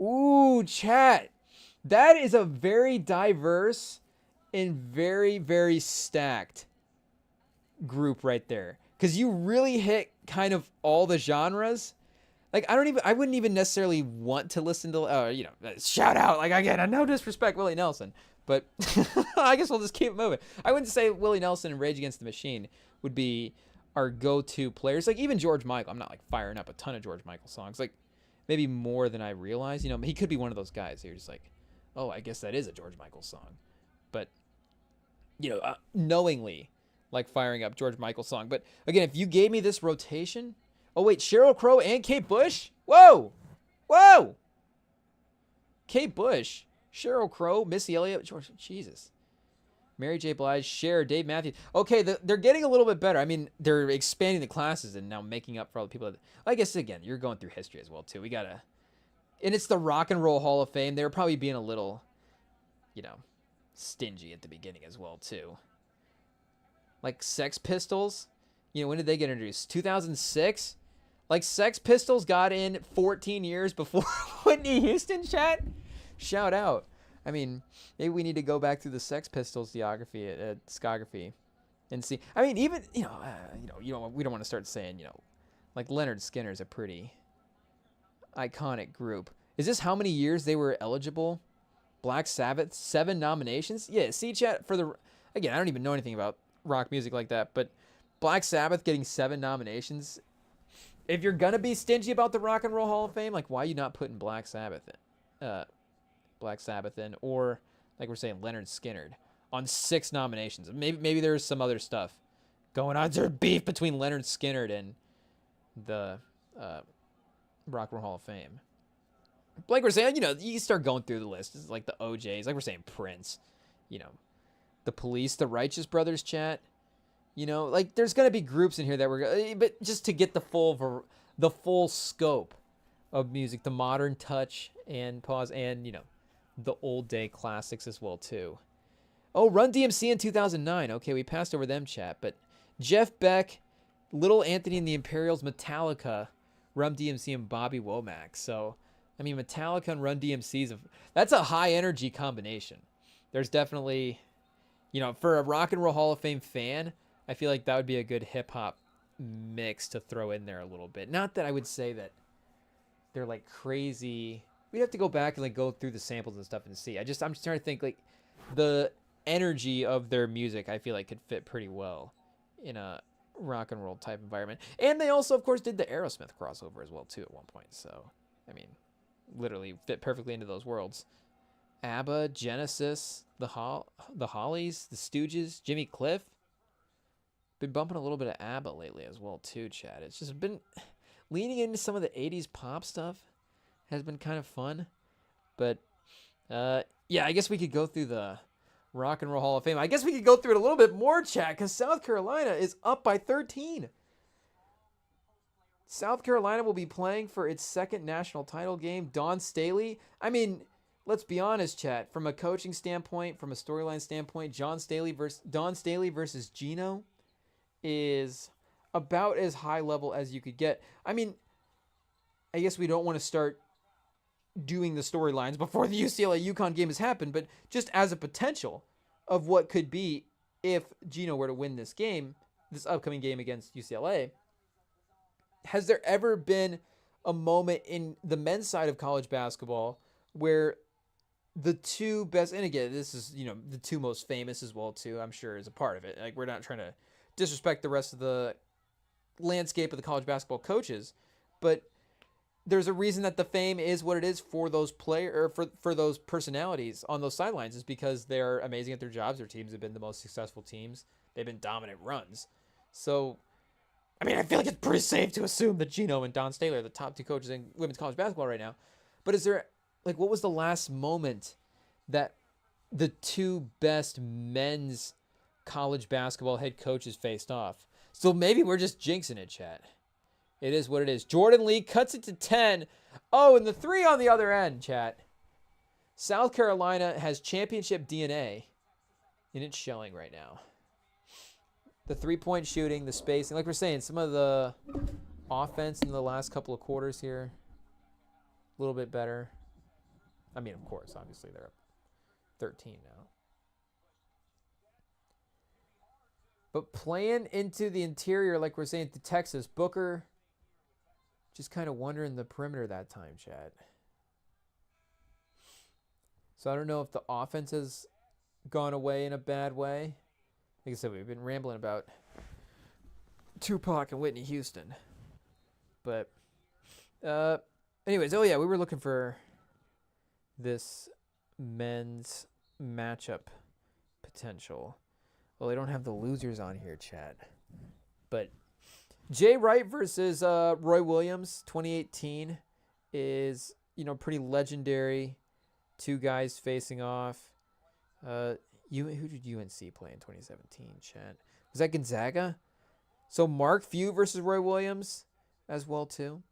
Ooh, chat. That is a very diverse and very, very stacked group right there. Because you really hit kind of all the genres. Like, I wouldn't even necessarily want to listen to, shout out, like, again, no disrespect, Willie Nelson. But I guess we'll just keep moving. I wouldn't say Willie Nelson and Rage Against the Machine would be our go-to players. Like, even George Michael. I'm not, like, firing up a ton of George Michael songs. Like, maybe more than I realize. You know, he could be one of those guys. You're just like, oh, I guess that is a George Michael song. But, knowingly, like, firing up George Michael song. But, again, if you gave me this rotation... Oh, wait, Sheryl Crow and Kate Bush? Whoa! Whoa! Kate Bush, Sheryl Crow, Missy Elliott, George, Jesus. Mary J. Blige, Cher, Dave Matthews. Okay, they're getting a little bit better. I mean, they're expanding the classes and now making up for all the people. I guess, again, you're going through history as well, too. We got to... And it's the Rock and Roll Hall of Fame. They were probably being a little, stingy at the beginning as well, too. Like Sex Pistols. When did they get introduced? 2006? Like, Sex Pistols got in 14 years before Whitney Houston, chat? Shout out. I mean, maybe we need to go back through the Sex Pistols discography and see. I mean, even, we don't want to start saying, like Leonard Skinner's a pretty iconic group. Is this how many years they were eligible? Black Sabbath, 7 nominations? Yeah, see, chat, again, I don't even know anything about rock music like that, but Black Sabbath getting 7 nominations. If you're going to be stingy about the Rock and Roll Hall of Fame, like, why are you not putting Black Sabbath in? Or, like we're saying, Leonard Skinner on 6 nominations. Maybe there's some other stuff going on. There's beef between Leonard Skinner and the Rock and Roll Hall of Fame. Like we're saying, you start going through the list. It's like the OJs. Like we're saying, Prince. The Police, the Righteous Brothers, chat. Like there's gonna be groups in here that but just to get the full scope of music, the modern touch and pause, and the old day classics as well too. Oh, Run DMC in 2009. Okay, we passed over them, chat, but Jeff Beck, Little Anthony and the Imperials, Metallica, Run DMC, and Bobby Womack. So, I mean, Metallica and Run DMC that's a high energy combination. There's definitely, for a Rock and Roll Hall of Fame fan, I feel like that would be a good hip-hop mix to throw in there a little bit. Not that I would say that they're, like, crazy. We'd have to go back and, like, go through the samples and stuff and see. I'm just trying to think, like, the energy of their music, I feel like, could fit pretty well in a rock and roll type environment. And they also, of course, did the Aerosmith crossover as well, too, at one point. So, I mean, literally fit perfectly into those worlds. ABBA, Genesis, the Hollies, the Stooges, Jimmy Cliff. Been bumping a little bit of ABBA lately as well too, Chad. It's just been leaning into some of the 80s pop stuff. Has been kind of fun. But, I guess we could go through the Rock and Roll Hall of Fame. I guess we could go through it a little bit more, Chad, because South Carolina is up by 13. South Carolina will be playing for its 2nd national title game. Dawn Staley. I mean, let's be honest, chat. From a coaching standpoint, from a storyline standpoint, Dawn Staley versus Gino is about as high level as you could get. I mean, I guess we don't want to start doing the storylines before the UCLA-UConn game has happened, but just as a potential of what could be if Gino were to win this game, this upcoming game against UCLA, has there ever been a moment in the men's side of college basketball where the two best, and again, this is, the 2 most famous as well too, I'm sure is a part of it. Like, we're not trying to disrespect the rest of the landscape of the college basketball coaches, but there's a reason that the fame is what it is for those for those personalities on those sidelines, is because they're amazing at their jobs. Their teams have been the most successful teams. They've been dominant runs. So, I mean, I feel like it's pretty safe to assume that Gino and Dawn Staley are the top 2 coaches in women's college basketball right now. But is there, like, what was the last moment that the 2 best men's college basketball head coaches faced off? So maybe we're just jinxing it, chat. It is what it is. Jordan Lee cuts it to 10. Oh, and the 3 on the other end, chat. South Carolina has championship DNA, and it's showing right now. The 3-point shooting, the spacing. Like we're saying, some of the offense in the last couple of quarters here, a little bit better. I mean, of course, obviously they're up 13 now. But playing into the interior, like we're saying, to Texas, Booker just kind of wandering the perimeter that time, Chad. So I don't know if the offense has gone away in a bad way. Like I said, we've been rambling about Tupac and Whitney Houston. But anyways, oh yeah, we were looking for this men's matchup potential. Well, they don't have the losers on here, Chad. But Jay Wright versus Roy Williams, 2018, is, you know, pretty legendary. 2 guys facing off. Who did UNC play in 2017, Chad? Was that Gonzaga? So Mark Few versus Roy Williams as well, too.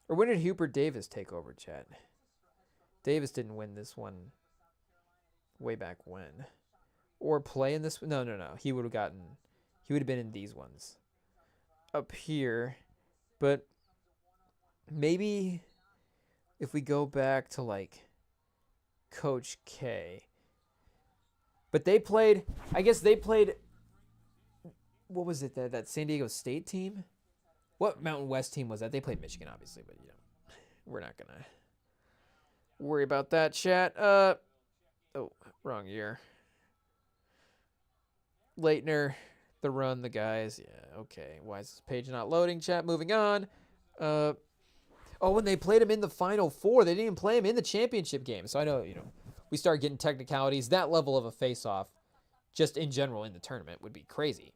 Or when did Hubert Davis take over, Chad? Davis didn't win this one way back when. Or play in this. No. He would have been in these ones up here. But maybe if we go back to like Coach K. But they played, what was it, that San Diego State team? What Mountain West team was that? They played Michigan, obviously, but, you know, we're not going to worry about that, chat. Oh, wrong year. Leitner, the run, the guys. Yeah, okay. Why is this page not loading, chat? Moving on. When they played him in the Final Four, they didn't even play him in the championship game. So I know, you know, we start getting technicalities. That level of a face-off, just in general in the tournament, would be crazy.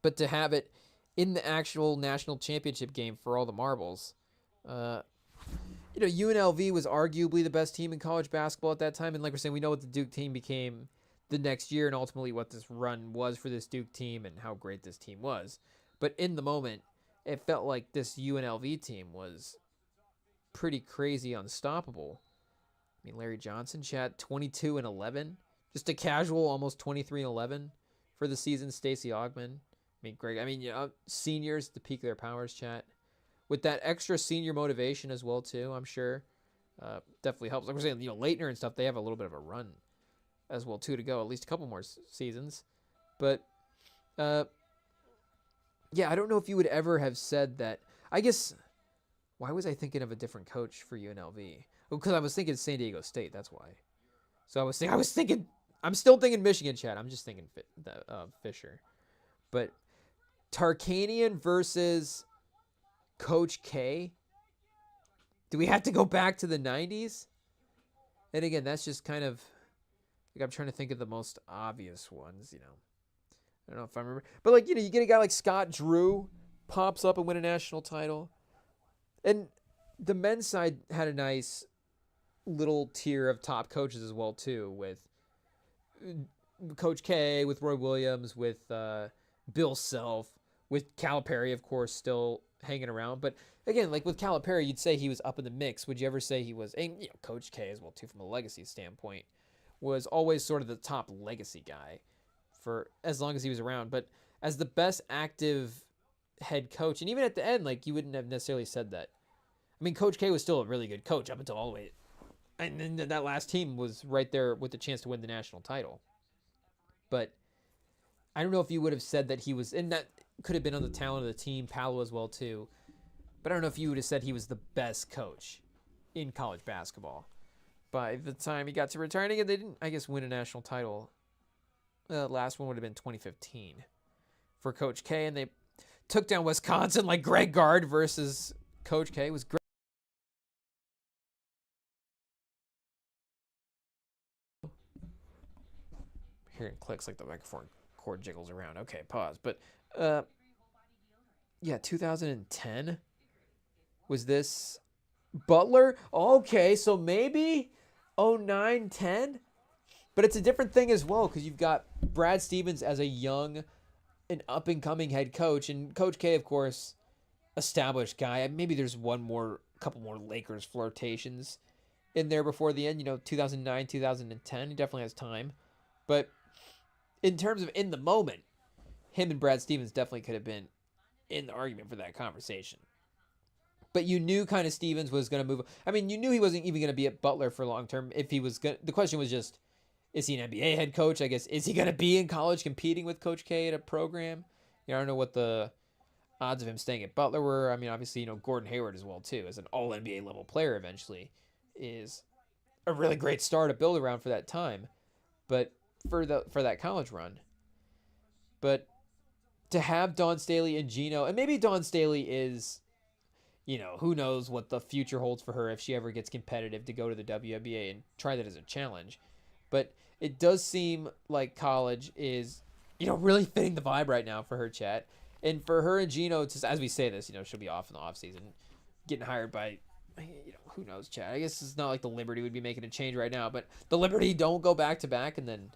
But to have it in the actual national championship game for all the marbles, you know, UNLV was arguably the best team in college basketball at that time. And like we're saying, we know what the Duke team became the next year and ultimately what this run was for this Duke team and how great this team was. But in the moment, it felt like this UNLV team was pretty crazy unstoppable. I mean, Larry Johnson, chat, 22 and 11. Just a casual, almost 23 and 11 for the season. Stacey Augmon. You know, seniors at the peak of their powers, chat. With that extra senior motivation as well, too, I'm sure. Definitely helps. Like we're saying, you know, Leitner and stuff, they have a little bit of a run as well, too, to go. At least a couple more seasons. But, yeah, I don't know if you would ever have said that. I guess, why was I thinking of a different coach for UNLV? Because I was thinking San Diego State, that's why. So I'm still thinking Michigan, Chad. I'm just thinking Fisher. But Tarkanian versus Coach K. Do we have to go back to the 90s? And again, that's just kind of, like, I'm trying to think of the most obvious ones, you know. I don't know if I remember. But, like, you know, you get a guy like Scott Drew pops up and win a national title. And the men's side had a nice little tier of top coaches as well, too, with Coach K, with Roy Williams, with Bill Self, with Calipari, of course, still hanging around. But again, like with Calipari, you'd say he was up in the mix. Would you ever say he was, and, you know, Coach K as well, too, from a legacy standpoint, was always sort of the top legacy guy for as long as he was around. But as the best active head coach, and even at the end, like, you wouldn't have necessarily said that. I mean, Coach K was still a really good coach up until all the way. And then that last team was right there with the chance to win the national title. But I don't know if you would have said that he was, and that could have been on the talent of the team, Paolo as well too. But I don't know if you would have said he was the best coach in college basketball by the time he got to returning. And they didn't, I guess, win a national title. The last one would have been 2015 for Coach K. And they took down Wisconsin like Greg Gard versus Coach K. It was great. Hearing clicks like the microphone cord jiggles around. Okay, pause. But yeah, 2010 was this Butler? Okay, so maybe 09-10, but it's a different thing as well because you've got Brad Stevens as a young and up and coming head coach, and Coach K, of course, established guy. Maybe there's one more couple more Lakers flirtations in there before the end. 2009, 2010. He definitely has time. But in terms of in the moment, him and Brad Stevens definitely could have been in the argument for that conversation. But you knew kind of Stevens was going to move. I mean, you knew he wasn't even going to be at Butler for long term. If he was going, the question was just, is he an NBA head coach? I guess, is he going to be in college competing with Coach K at a program? I don't know what the odds of him staying at Butler were. I mean, obviously, Gordon Hayward as well too, as an All NBA level player eventually, is a really great star to build around for that time. But for that college run, but to have Dawn Staley and Gino, and maybe Dawn Staley is, who knows what the future holds for her if she ever gets competitive to go to the WNBA and try that as a challenge. But it does seem like college is, really fitting the vibe right now for her, chat. And for her and Gino, as we say this, she'll be off in the offseason, getting hired by, who knows, chat. I guess it's not like the Liberty would be making a change right now, but the Liberty don't go back to back, and then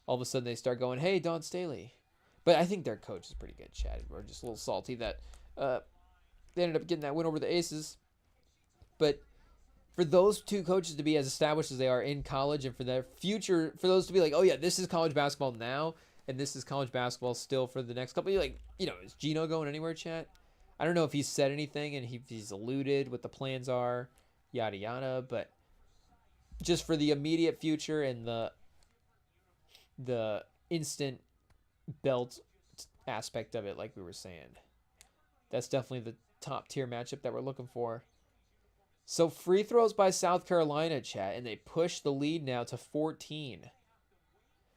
all of a sudden they start going, hey, Dawn Staley. But I think their coach is pretty good, Chad. We're just a little salty that they ended up getting that win over the Aces. But for those two coaches to be as established as they are in college, and for their future, for those to be like, oh yeah, this is college basketball now, and this is college basketball still for the next couple of years, is Gino going anywhere, Chad? I don't know if he's said anything and he's alluded what the plans are, yada yada, but just for the immediate future and the instant belt aspect of it, like we were saying, that's definitely the top tier matchup that we're looking for. So free throws by South Carolina, chat, and they push the lead now to 14.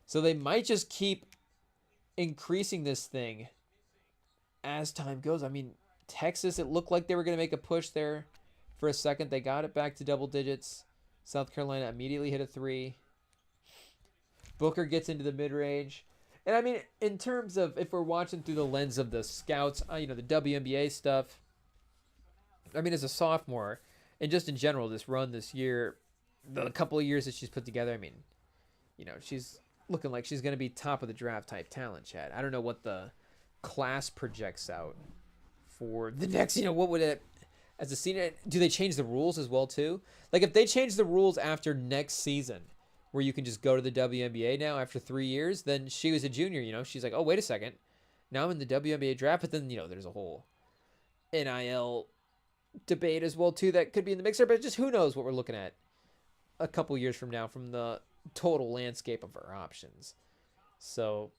So they might just keep increasing this thing as time goes. I mean, Texas, it looked like they were going to make a push there for a second. They got it back to double digits. South Carolina immediately hit a 3. Booker gets into the mid-range. And I mean, in terms of, if we're watching through the lens of the scouts, the WNBA stuff, I mean, as a sophomore, and just in general, this run this year, the couple of years that she's put together, I mean, she's looking like she's going to be top of the draft type talent, Chad. I don't know what the class projects out for the next, what would it, as a senior, do they change the rules as well, too? Like, if they change the rules after next season, where you can just go to the WNBA now after 3 years, then she was a junior, she's like, oh, wait a second. Now I'm in the WNBA draft, but then, there's a whole NIL debate as well, too, that could be in the mixer, but just who knows what we're looking at a couple years from now from the total landscape of our options. So,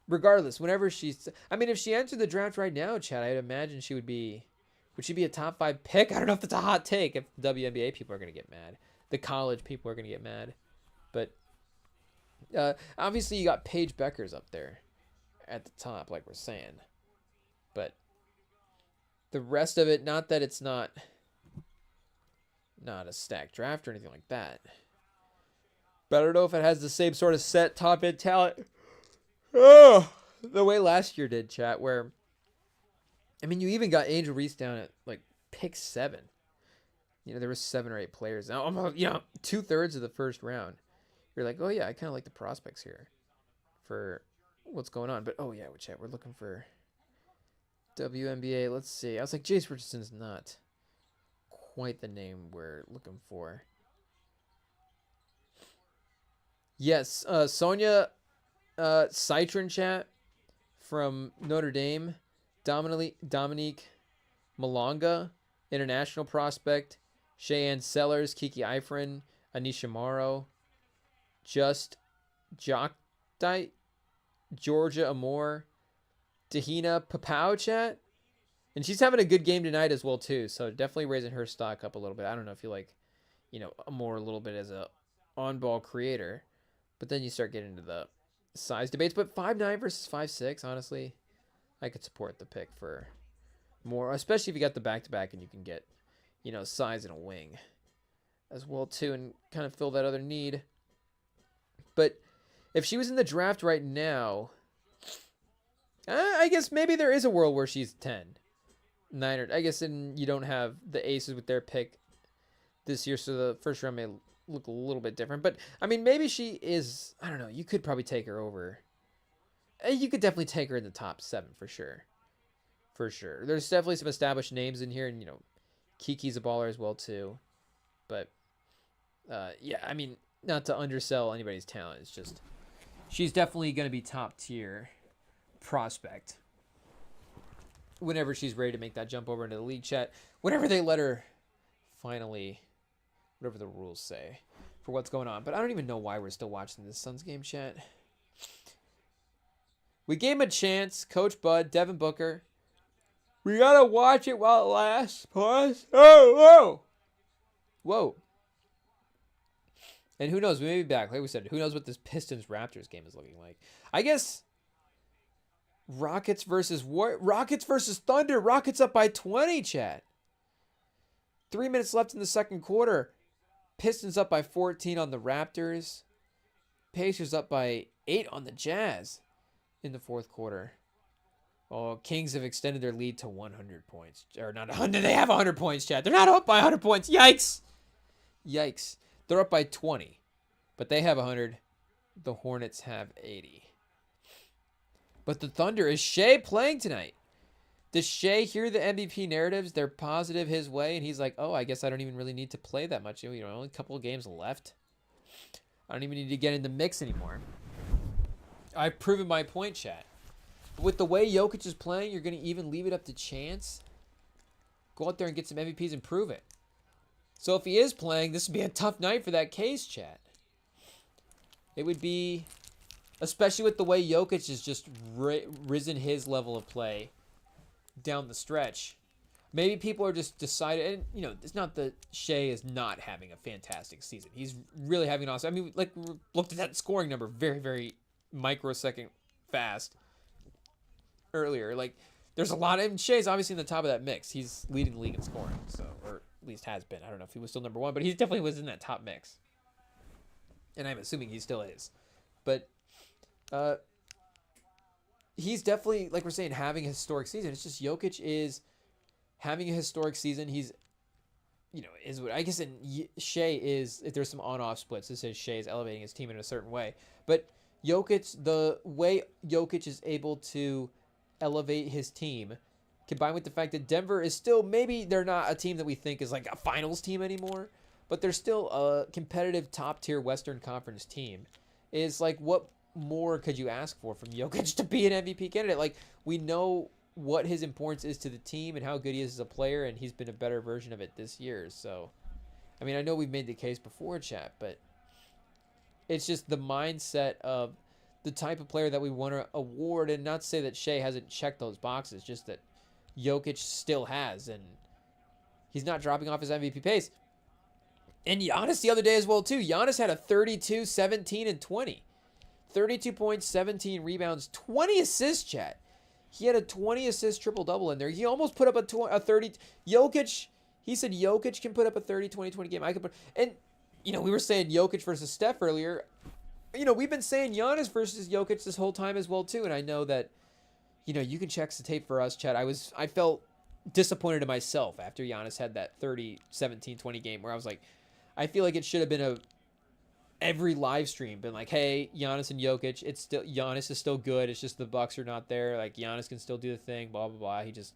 regardless, whenever if she entered the draft right now, Chad, I'd imagine would she be a top 5 pick? I don't know if that's a hot take, if the WNBA people are going to get mad. The college people are going to get mad. But obviously you got Paige Bueckers up there at the top, like we're saying. But the rest of it, not that it's not a stacked draft or anything like that. But I don't know if it has the same sort of set top end talent. Oh, the way last year did, chat, where, I mean, you even got Angel Reese down at like pick 7. There were 7 or 8 players. Now, almost, 2/3 of the first round. You're like, oh yeah, I kind of like the prospects here for what's going on. But oh yeah, we're looking for WNBA. Let's see. I was like, Jace Richardson's not quite the name we're looking for. Yes, Sonia Citron, chat, from Notre Dame. Dominique Malonga, international prospect. Cheyenne Sellers, Kiki Eifrin, Anisha Morrow. Just Jokdite, Georgia Amore, Tahina Papau, chat. And she's having a good game tonight as well, too. So definitely raising her stock up a little bit. I don't know if you like, Amore a little bit as a on-ball creator. But then you start getting into the size debates. But 5'9 versus 5'6, honestly, I could support the pick for more. Especially if you got the back-to-back and you can get, size in a wing as well, too. And kind of fill that other need. But if she was in the draft right now, I guess maybe there is a world where she's 10. 9 or I guess you don't have the Aces with their pick this year, so the first round may look a little bit different. But, I mean, maybe she is, I don't know, you could probably take her over. You could definitely take her in the top 7 for sure. For sure. There's definitely some established names in here, and, Kiki's a baller as well too. But yeah, I mean, not to undersell anybody's talent. It's just she's definitely going to be top tier prospect whenever she's ready to make that jump over into the league, chat. Whenever they let her finally, whatever the rules say for what's going on. But I don't even know why we're still watching this Suns game, chat. We gave him a chance. Coach Bud, Devin Booker. We got to watch it while it lasts. Pause. Oh, whoa. Whoa. And who knows? We may be back. Like we said, who knows what this Pistons-Raptors game is looking like. I guess Rockets versus Thunder. Rockets up by 20, chat. 3 minutes left in the second quarter. Pistons up by 14 on the Raptors. Pacers up by 8 on the Jazz in the fourth quarter. Oh, Kings have extended their lead to 100 points. Or not 100. They have 100 points, chat. They're not up by 100 points. Yikes. Yikes. They're up by 20. But they have 100. The Hornets have 80. But the Thunder, is Shea playing tonight? Does Shea hear the MVP narratives? They're positive his way, and he's like, oh, I guess I don't even really need to play that much. You know, only a couple of games left. I don't even need to get in the mix anymore. I've proven my point, chat. But with the way Jokic is playing, you're going to even leave it up to chance? Go out there and get some MVPs and prove it. So if he is playing, this would be a tough night for that case, chat. It would be, especially with the way Jokic has just risen his level of play down the stretch. Maybe people are just decided, and you know, it's not that Shea is not having a fantastic season. He's really having an awesome. I mean, like, we looked at that scoring number very, very microsecond fast earlier. Like, there's a lot of, and Shea's obviously in the top of that mix. He's leading the league in scoring, so, or at least has been. I don't know if he was still number one, but he definitely was in that top mix. And I'm assuming he still is. But he's definitely, like we're saying, having a historic season. It's just Jokic is having a historic season. He's, you know, is what I guess Shea is, if there's some on-off splits, this says Shea is elevating his team in a certain way. But Jokic, the way Jokic is able to elevate his team, combined with the fact that Denver is still, maybe they're not a team that we think is like a finals team anymore, but they're still a competitive top-tier Western Conference team, is like, what more could you ask for from Jokic to be an MVP candidate? Like, we know what his importance is to the team and how good he is as a player, and he's been a better version of it this year. So, I mean, I know we've made the case before, chat, but it's just the mindset of the type of player that we want to award, and not to say that Shea hasn't checked those boxes, just that Jokic still has, and he's not dropping off his MVP pace. And Giannis the other day as well, too. Giannis had a 32, 17, and 20. 32 points, 17 rebounds, 20 assists, chat. He had a 20 assist triple-double in there. He almost put up a 30. Jokic, he said Jokic can put up a 30, 20, 20 game. I could put, and, you know, we were saying Jokic versus Steph earlier. You know, we've been saying Giannis versus Jokic this whole time as well, too. And I know that, you know, you can check the tape for us, chat. I felt disappointed in myself after Giannis had that 30, 17, 20 game where I was like, I feel like it should have been every live stream been like, hey, Giannis and Jokic, Giannis is still good. It's just the Bucks are not there. Like, Giannis can still do the thing, blah, blah, blah. He just,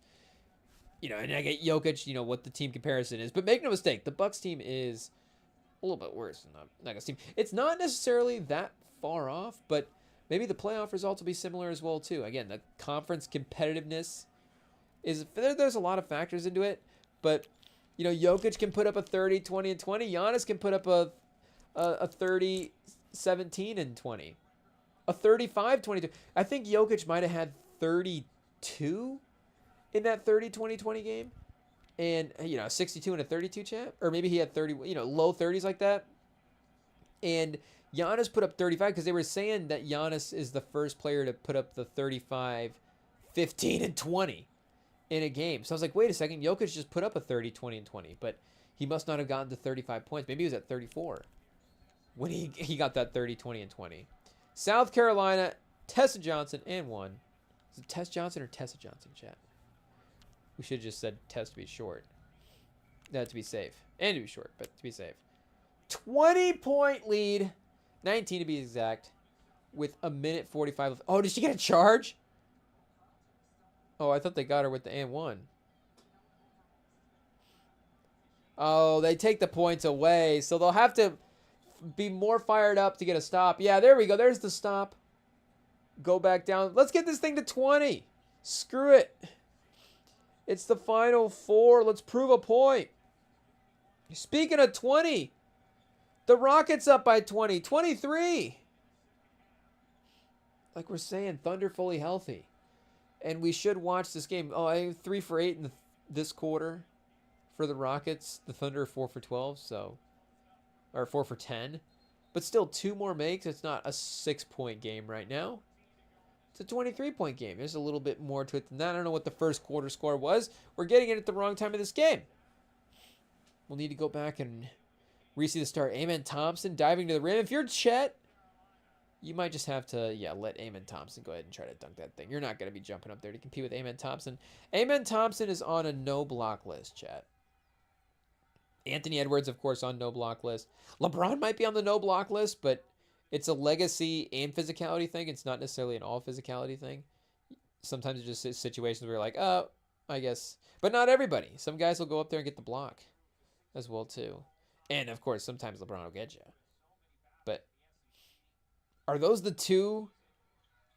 you know, and I get Jokic, you know, what the team comparison is. But make no mistake, the Bucks team is a little bit worse than the Nuggets team. It's not necessarily that far off, but maybe the playoff results will be similar as well, too. Again, the conference competitiveness there's a lot of factors into it, but, you know, Jokic can put up a 30, 20, and 20. Giannis can put up a 30, 17, and 20. A 35, 22. I think Jokic might have had 32 in that 30, 20, 20 game. And, you know, 62 and a 32 champ. Or maybe he had 30, you know, low 30s like that. And Giannis put up 35 because they were saying that Giannis is the first player to put up the 35, 15, and 20 in a game. So I was like, wait a second. Jokic just put up a 30, 20, and 20. But he must not have gotten to 35 points. Maybe he was at 34 when he got that 30, 20, and 20. South Carolina, Tessa Johnson, and one. Is it Tess Johnson or Tessa Johnson, chat? We should have just said Tess to be short. To be safe. And to be short, but to be safe. 20-point lead. 19 to be exact. With a minute 45 left. Oh, did she get a charge? Oh, I thought they got her with the and one. Oh, they take the points away, so they'll have to be more fired up to get a stop. Yeah, there we go. There's the stop. Go back down. Let's get this thing to 20. Screw it. It's the final 4. Let's prove a point. Speaking of 20, the Rockets up by 20. 23. Like we're saying, Thunder fully healthy. And we should watch this game. Oh, I have 3 for 8 in this quarter for the Rockets. The Thunder are 4 for 12, so... Or 4 for 10. But still, 2 more makes. It's not a 6-point game right now. It's a 23-point game. There's a little bit more to it than that. I don't know what the first quarter score was. We're getting it at the wrong time of this game. We'll need to go back and re-see the start. Amen Thompson diving to the rim. If you're Chet, you might just have to, let Amen Thompson go ahead and try to dunk that thing. You're not going to be jumping up there to compete with Amen Thompson. Amen Thompson is on a no-block list, Chet. Anthony Edwards, of course, on no-block list. LeBron might be on the no-block list, but it's a legacy and physicality thing. It's not necessarily an all-physicality thing. Sometimes it's just situations where you're like, oh, I guess. But not everybody. Some guys will go up there and get the block as well, too. And, of course, sometimes LeBron will get you. But are those the two?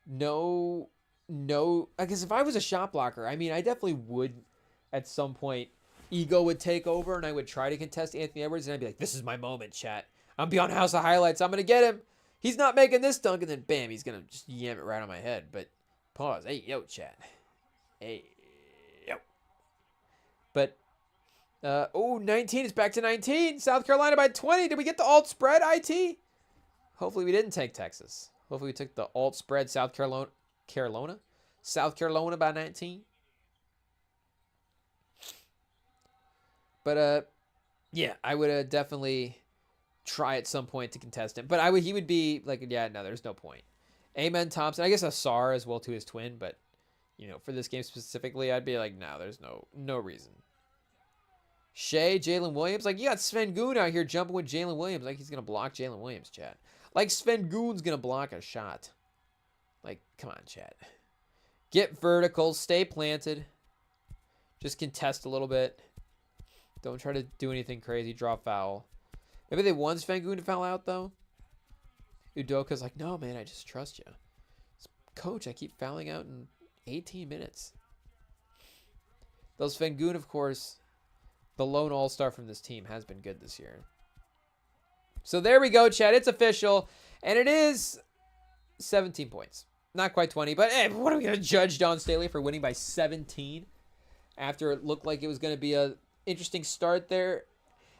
No. I guess if I was a shot blocker, I mean, I definitely would at some point. Ego would take over, and I would try to contest Anthony Edwards, and I'd be like, this is my moment, chat. I'm beyond House of Highlights. I'm going to get him. He's not making this dunk, and then bam, he's going to just yam it right on my head. But pause. Hey, yo, chat. Hey, yo. But, 19. It's back to 19. South Carolina by 20. Did we get the alt spread, IT? Hopefully we didn't take Texas. Hopefully we took the alt spread, South Carolina. South Carolina by 19. But, yeah, I would definitely try at some point to contest him. But he would be like, yeah, no, there's no point. Amen Thompson. I guess Asar as well, to his twin. But, for this game specifically, I'd be like, no, there's no reason. Shea, Jalen Williams. Like, you got Sven Goon out here jumping with Jalen Williams. Like, he's going to block Jalen Williams, chat. Like, Sven Goon's going to block a shot. Like, come on, chat. Get vertical. Stay planted. Just contest a little bit. Don't try to do anything crazy. Draw foul. Maybe they want Sven Goon to foul out, though. Udoka's like, no, man, I just trust you. Coach, I keep fouling out in 18 minutes. Those Sven Goon, of course, the lone all-star from this team, has been good this year. So there we go, Chad. It's official. And it is 17 points. Not quite 20, but hey, what are we going to judge Don Staley for winning by 17? After it looked like it was going to be a interesting start there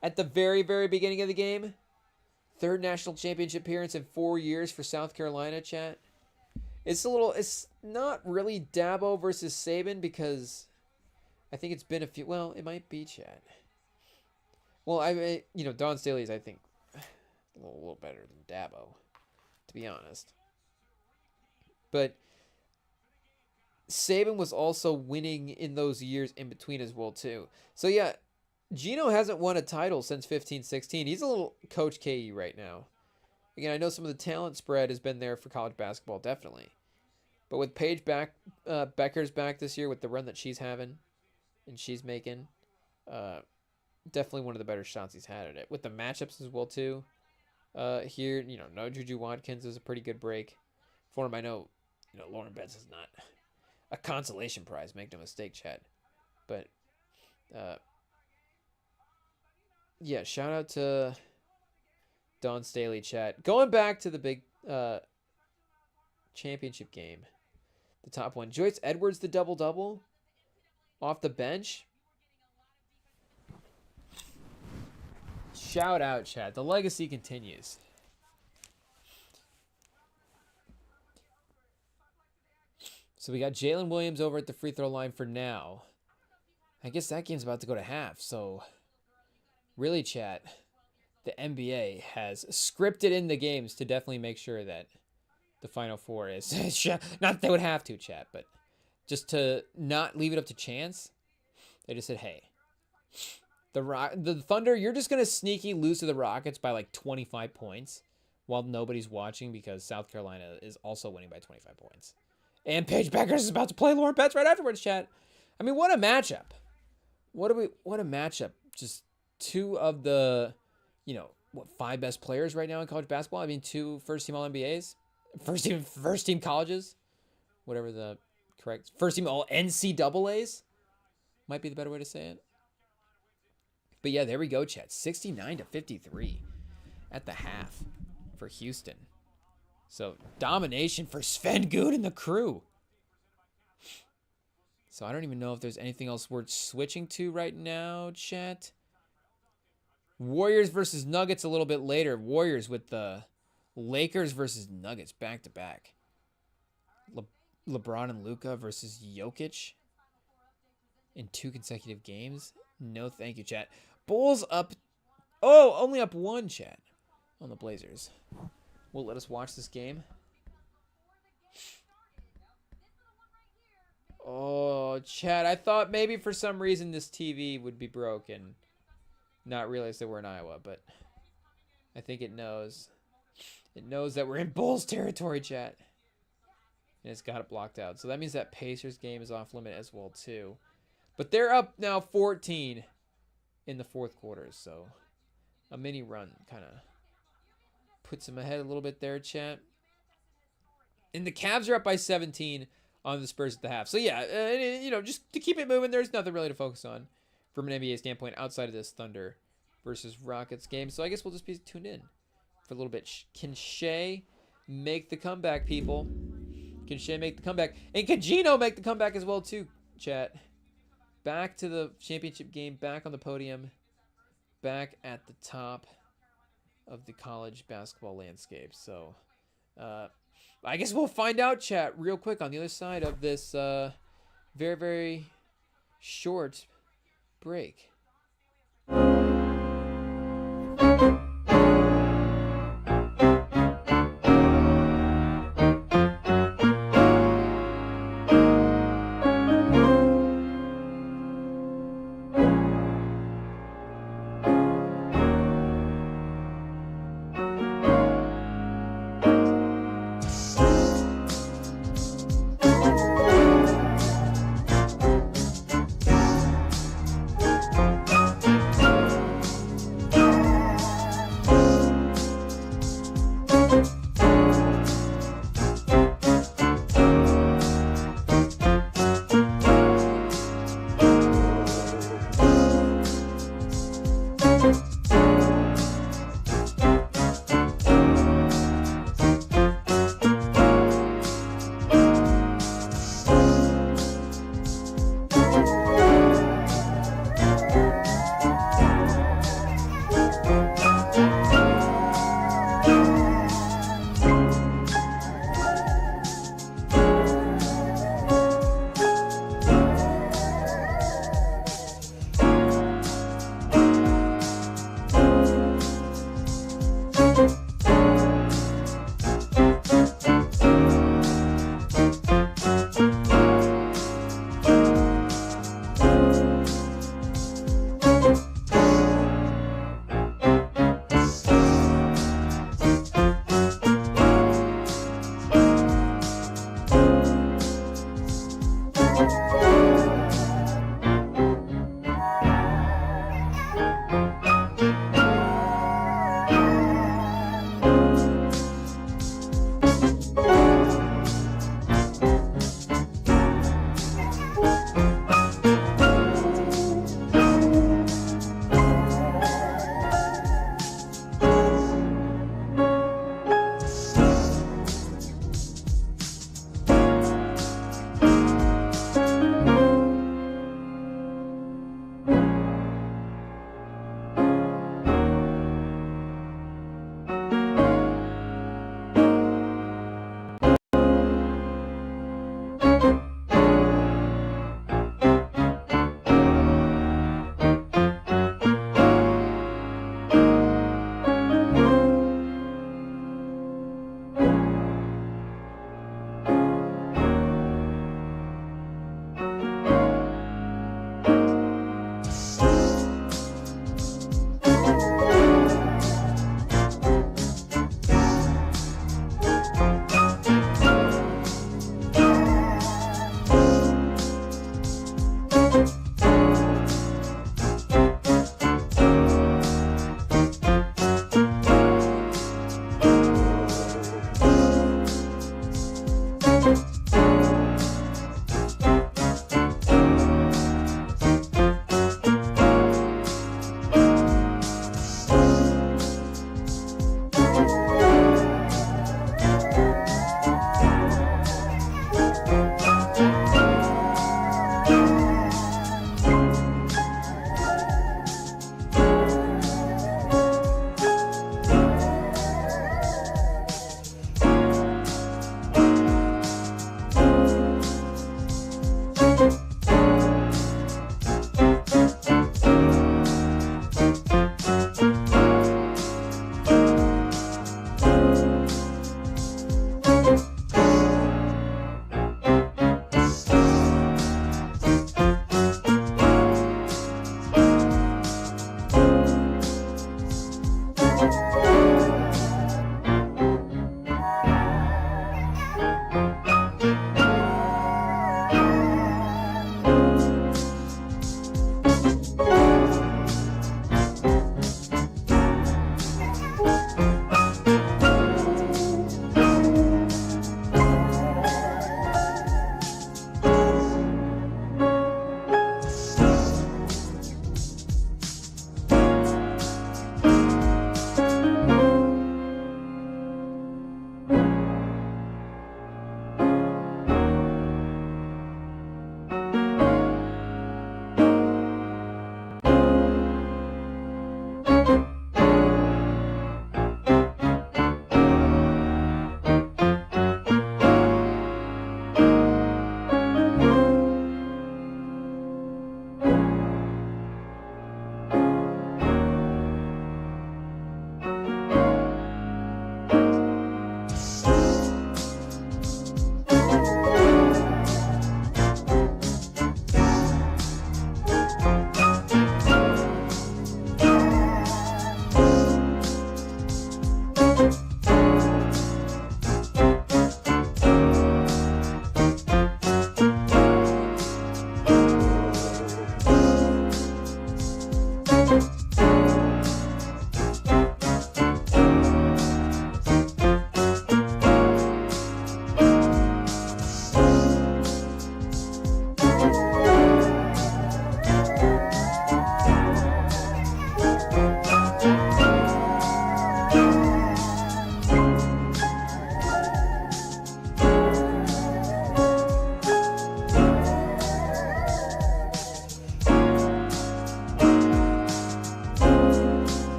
at the very, very beginning of the game. Third national championship appearance in 4 years for South Carolina, chat. It's not really Dabo versus Saban because I think it's been a few, well, it might be, chat. Well, Don Staley's, I think, a little better than Dabo, to be honest. But Saban was also winning in those years in between as well, too. So, yeah, Gino hasn't won a title since 15-16. He's a little Coach KE right now. Again, I know some of the talent spread has been there for college basketball, definitely. But with Paige back, Bueckers back this year with the run that she's having and she's making, definitely one of the better shots he's had at it. With the matchups as well, too. Here, no Juju Watkins is a pretty good break for him. I know, Lauren Betts is not a consolation prize, make no mistake, chat. But, yeah, shout out to Don Staley, chat. Going back to the big championship game, the top one. Joyce Edwards, the double-double off the bench. Shout out, chat. The legacy continues. So we got Jalen Williams over at the free throw line for now. I guess that game's about to go to half. So really, chat, the NBA has scripted in the games to definitely make sure that the Final Four is not that they would have to, chat, but just to not leave it up to chance. They just said, hey, the Thunder, you're just going to sneaky lose to the Rockets by like 25 points while nobody's watching because South Carolina is also winning by 25 points. And Paige Bueckers is about to play Lauren Betts right afterwards, chat. I mean, what a matchup. What a matchup. Just two of the, 5 best players right now in college basketball. I mean, 2 first-team All-NBAs, first-team colleges, whatever the correct, first-team All-NCAAs might be the better way to say it. But yeah, there we go, chat. 69-53 at the half for Houston. So domination for Sven Good and the crew. So I don't even know if there's anything else worth switching to right now, chat. Warriors versus Nuggets a little bit later. Warriors with the Lakers versus Nuggets back to back. LeBron and Luka versus Jokic in 2 consecutive games. No thank you, chat. Bulls up. Oh, only up 1, chat, on the Blazers. Will let us watch this game. Oh, chat, I thought maybe for some reason this TV would be broken. Not realize that we're in Iowa, but I think it knows. It knows that we're in Bulls territory, chat. And it's got it blocked out. So that means that Pacers game is off limit as well, too. But they're up now 14 in the 4th quarter. So a mini run kind of puts them ahead a little bit there, chat. And the Cavs are up by 17 on the Spurs at the half. So, yeah, just to keep it moving, there's nothing really to focus on from an NBA standpoint outside of this Thunder versus Rockets game. So I guess we'll just be tuned in for a little bit. Can Shea make the comeback, people? Can Shea make the comeback? And can Gino make the comeback as well, too, chat? Back to the championship game, back on the podium, back at the top of the college basketball landscape. So I guess we'll find out, chat, real quick on the other side of this very, very short break.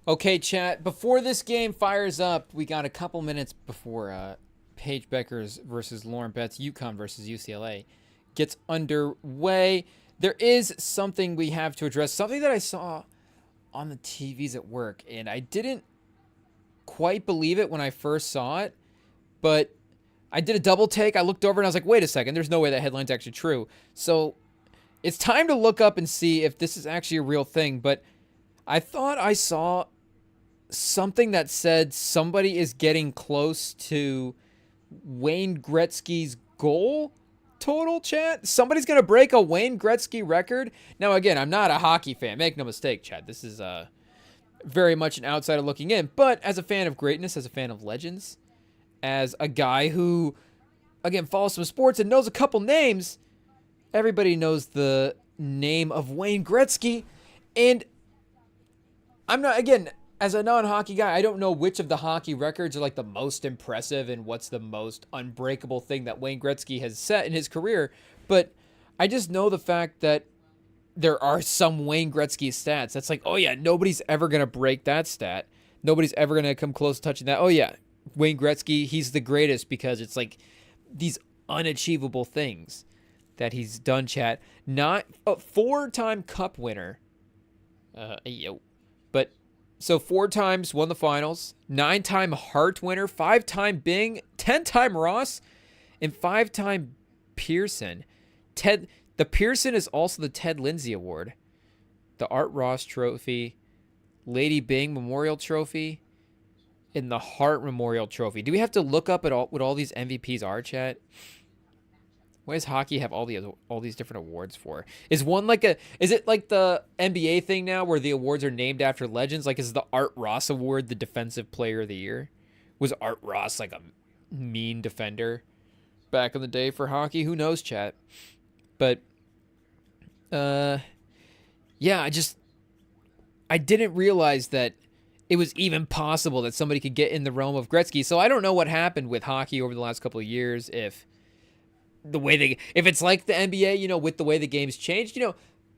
Okay, chat. Before this game fires up, we got a couple minutes before Paige Bueckers versus Lauren Betts, UConn versus UCLA gets underway. There is something we have to address, something that I saw on the TVs at work, and I didn't quite believe it when I first saw it, but I did a double take. I looked over and I was like, wait a second, there's no way that headline's actually true. So it's time to look up and see if this is actually a real thing, but I thought I saw something that said somebody is getting close to Wayne Gretzky's goal total, chat. Somebody's going to break a Wayne Gretzky record. Now, again, I'm not a hockey fan. Make no mistake, chat. This is very much an outsider looking in. But as a fan of greatness, as a fan of legends, as a guy who, again, follows some sports and knows a couple names, everybody knows the name of Wayne Gretzky. And I'm not, again, as a non-hockey guy, I don't know which of the hockey records are like the most impressive and what's the most unbreakable thing that Wayne Gretzky has set in his career, but I just know the fact that there are some Wayne Gretzky stats that's like, oh yeah, nobody's ever going to break that stat. Nobody's ever going to come close to touching that. Oh yeah, Wayne Gretzky, he's the greatest because it's like these unachievable things that he's done, chat. Not a 4-time cup winner. But so 4 times won the finals, 9-time Hart winner, 5-time Bing, 10-time Ross, and 5-time Pearson. The Pearson is also the Ted Lindsay Award, the Art Ross Trophy, Lady Bing Memorial Trophy, and the Hart Memorial Trophy. Do we have to look up at what all these MVPs are, chat? Why does hockey have all these different awards for? Is it like the NBA thing now where the awards are named after legends? Like, is the Art Ross Award the Defensive Player of the Year? Was Art Ross like a mean defender back in the day for hockey? Who knows, chat? But, yeah, I didn't realize that it was even possible that somebody could get in the realm of Gretzky. So I don't know what happened with hockey over the last couple of years, if it's like the NBA, with the way the game's changed,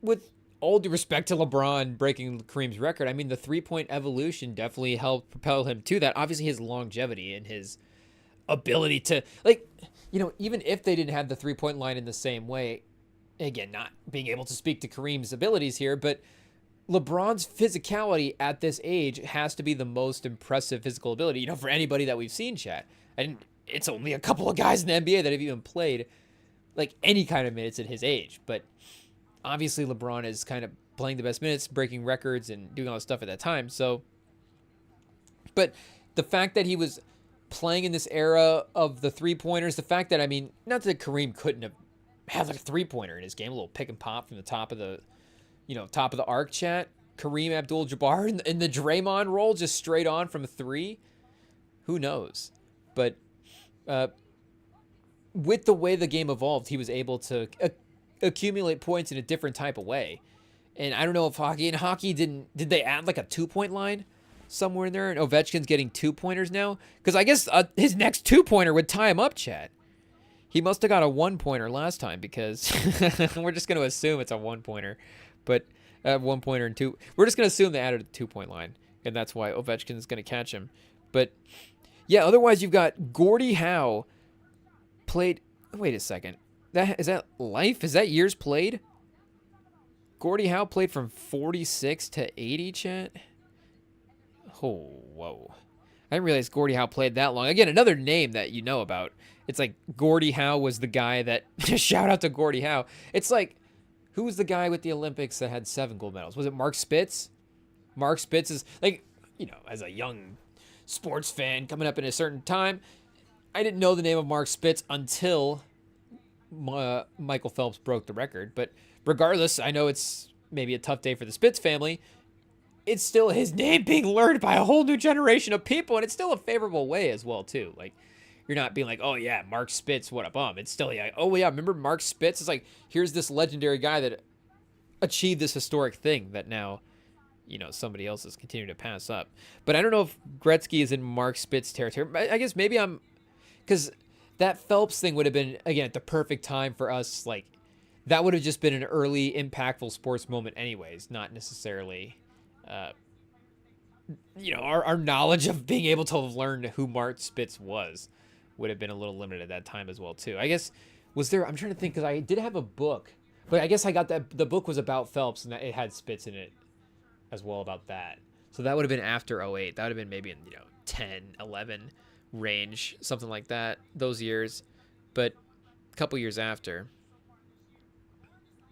with all due respect to LeBron breaking Kareem's record, I mean, the 3-point evolution definitely helped propel him to that. Obviously, his longevity and his ability to, even if they didn't have the 3-point line in the same way, again, not being able to speak to Kareem's abilities here, but LeBron's physicality at this age has to be the most impressive physical ability, for anybody that we've seen, chat. It's only a couple of guys in the NBA that have even played like any kind of minutes at his age. But obviously LeBron is kind of playing the best minutes, breaking records and doing all this stuff at that time. So, but the fact that he was playing in this era of the 3-pointers, the fact that, not that Kareem couldn't have had like a 3-pointer in his game, a little pick and pop from the top of the arc, chat. Kareem Abdul-Jabbar in the Draymond role, just straight on from 3. Who knows? But with the way the game evolved, he was able to accumulate points in a different type of way. And I don't know if hockey did they add like a 2-point line somewhere in there? And Ovechkin's getting 2-pointers now? Because I guess his next 2-pointer would tie him up, chat. He must have got a 1-pointer last time, because we're just going to assume it's a 1-pointer. But 1-pointer and 2. We're just going to assume they added a 2-point line. And that's why Ovechkin's going to catch him. But yeah, otherwise you've got Gordie Howe played. Wait a second. Is that life? Is that years played? Gordie Howe played from 46 to 80, chat. Oh, whoa. I didn't realize Gordie Howe played that long. Again, another name that you know about. It's like Gordie Howe was the guy that, shout out to Gordie Howe. It's like, who was the guy with the Olympics that had 7 gold medals? Was it Mark Spitz? Mark Spitz is like, as a young sports fan coming up in a certain time, I didn't know the name of Mark Spitz until Michael Phelps broke the record. But regardless, I know it's maybe a tough day for the Spitz family. It's still his name being learned by a whole new generation of people, and it's still a favorable way as well, too. Like, you're not being like, oh yeah, Mark Spitz, what a bum. It's still like, oh yeah, remember Mark Spitz? It's like, here's this legendary guy that achieved this historic thing that now, somebody else is continuing to pass up. But I don't know if Gretzky is in Mark Spitz territory. I guess maybe because that Phelps thing would have been, again, at the perfect time for us. Like, that would have just been an early impactful sports moment anyways, not necessarily our knowledge of being able to learn who Mark Spitz was would have been a little limited at that time as well too. I guess I'm trying to think because I did have a book, but I guess I got that the book was about Phelps and it had Spitz in it as well about that. So that would have been after '08. That would have been maybe in 10, 11 range, something like that, those years, but a couple years after.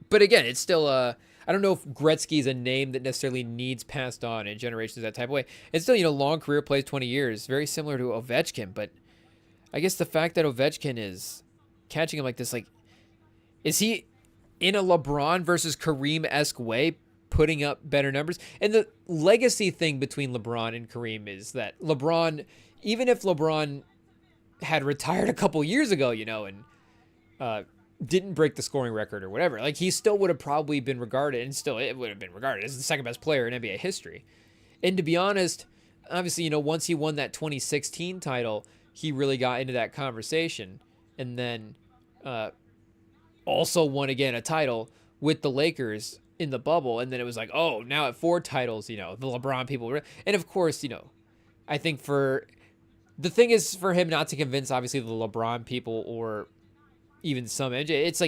But again, it's still I don't know if Gretzky is a name that necessarily needs passed on in generations that type of way. It's still, long career, plays 20 years, very similar to Ovechkin. But I guess the fact that Ovechkin is catching him like this, is he in a LeBron versus Kareem-esque way putting up better numbers? And the legacy thing between LeBron and Kareem is that LeBron, even if LeBron had retired a couple years ago, and didn't break the scoring record or whatever, he still would have probably been regarded, and still it would have been regarded as the second best player in NBA history. And to be honest, obviously, once he won that 2016 title, he really got into that conversation, and then also won again a title with the Lakers in the bubble, and then it was like, oh, now at 4 titles, the LeBron people, and of course, I think the thing is for him not to convince obviously the LeBron people or even some MJ, it's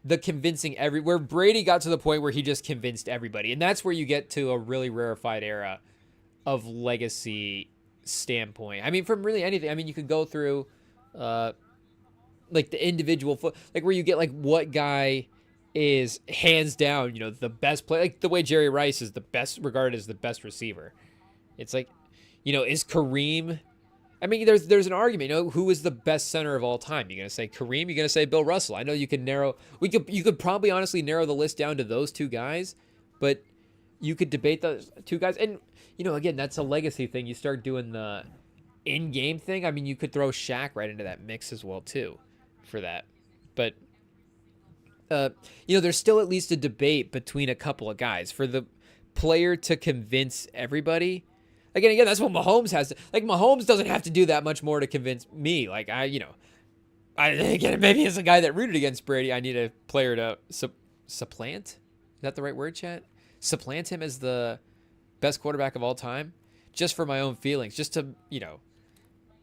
the convincing where Brady got to the point where he just convinced everybody, and that's where you get to a really rarefied era of legacy standpoint. I mean, from really anything. I mean, you could go through the individual where you get what guy is hands down the best player, the way Jerry Rice is the best regarded as the best receiver. It's is Kareem. I mean, there's an argument. Who is the best center of all time? You're gonna say Kareem. You're gonna say Bill Russell. I know you can you could probably honestly narrow the list down to those 2 guys, but you could debate those 2 guys. And again, that's a legacy thing. You start doing the in-game thing. I mean, you could throw Shaq right into that mix as well too, for that. But there's still at least a debate between a couple of guys for the player to convince everybody. Again, that's what Mahomes has to. Mahomes doesn't have to do that much more to convince me. Again, maybe as a guy that rooted against Brady, I need a player to supplant. Is that the right word, chat? Supplant him as the best quarterback of all time, just for my own feelings, just to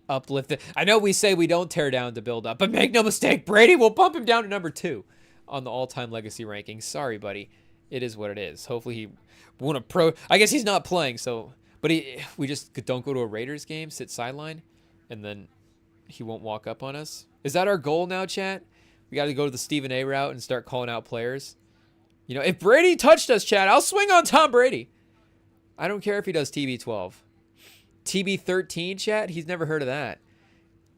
uplift it. I know we say we don't tear down to build up, but make no mistake, Brady will bump him down to number 2 on the all-time legacy rankings. Sorry, buddy, it is what it is. Hopefully he won't I guess he's not playing, so. But we just don't go to a Raiders game, sit sideline, and then he won't walk up on us. Is that our goal now, chat? We got to go to the Stephen A route and start calling out players. If Brady touched us, chat, I'll swing on Tom Brady. I don't care if he does TB12. TB13, chat? He's never heard of that.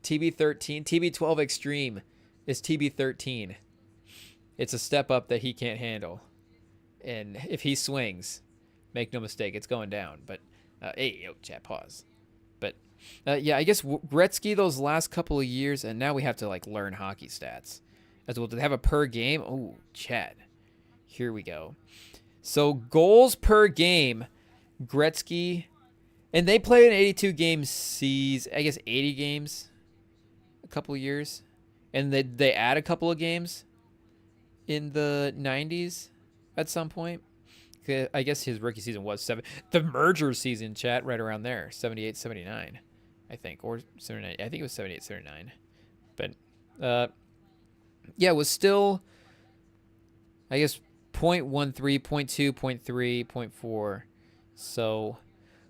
TB13, TB12 Extreme is TB13. It's a step up that he can't handle. And if he swings, make no mistake, it's going down. But hey, chat, pause. But yeah, I guess Gretzky those last couple of years, and now we have to learn hockey stats as well. Do they have a per game? Oh, chat. Here we go. So goals per game, Gretzky, and they played an 82 game season. I guess 80 games, a couple of years, and they add a couple of games in the 90s at some point. I guess his rookie season was 7. The merger season, chat, right around there, 78, 79, I think, or 79. I think it was 78, 79. But yeah, it was still, I guess, 0.13, 0.2, 0.3, 0.4. So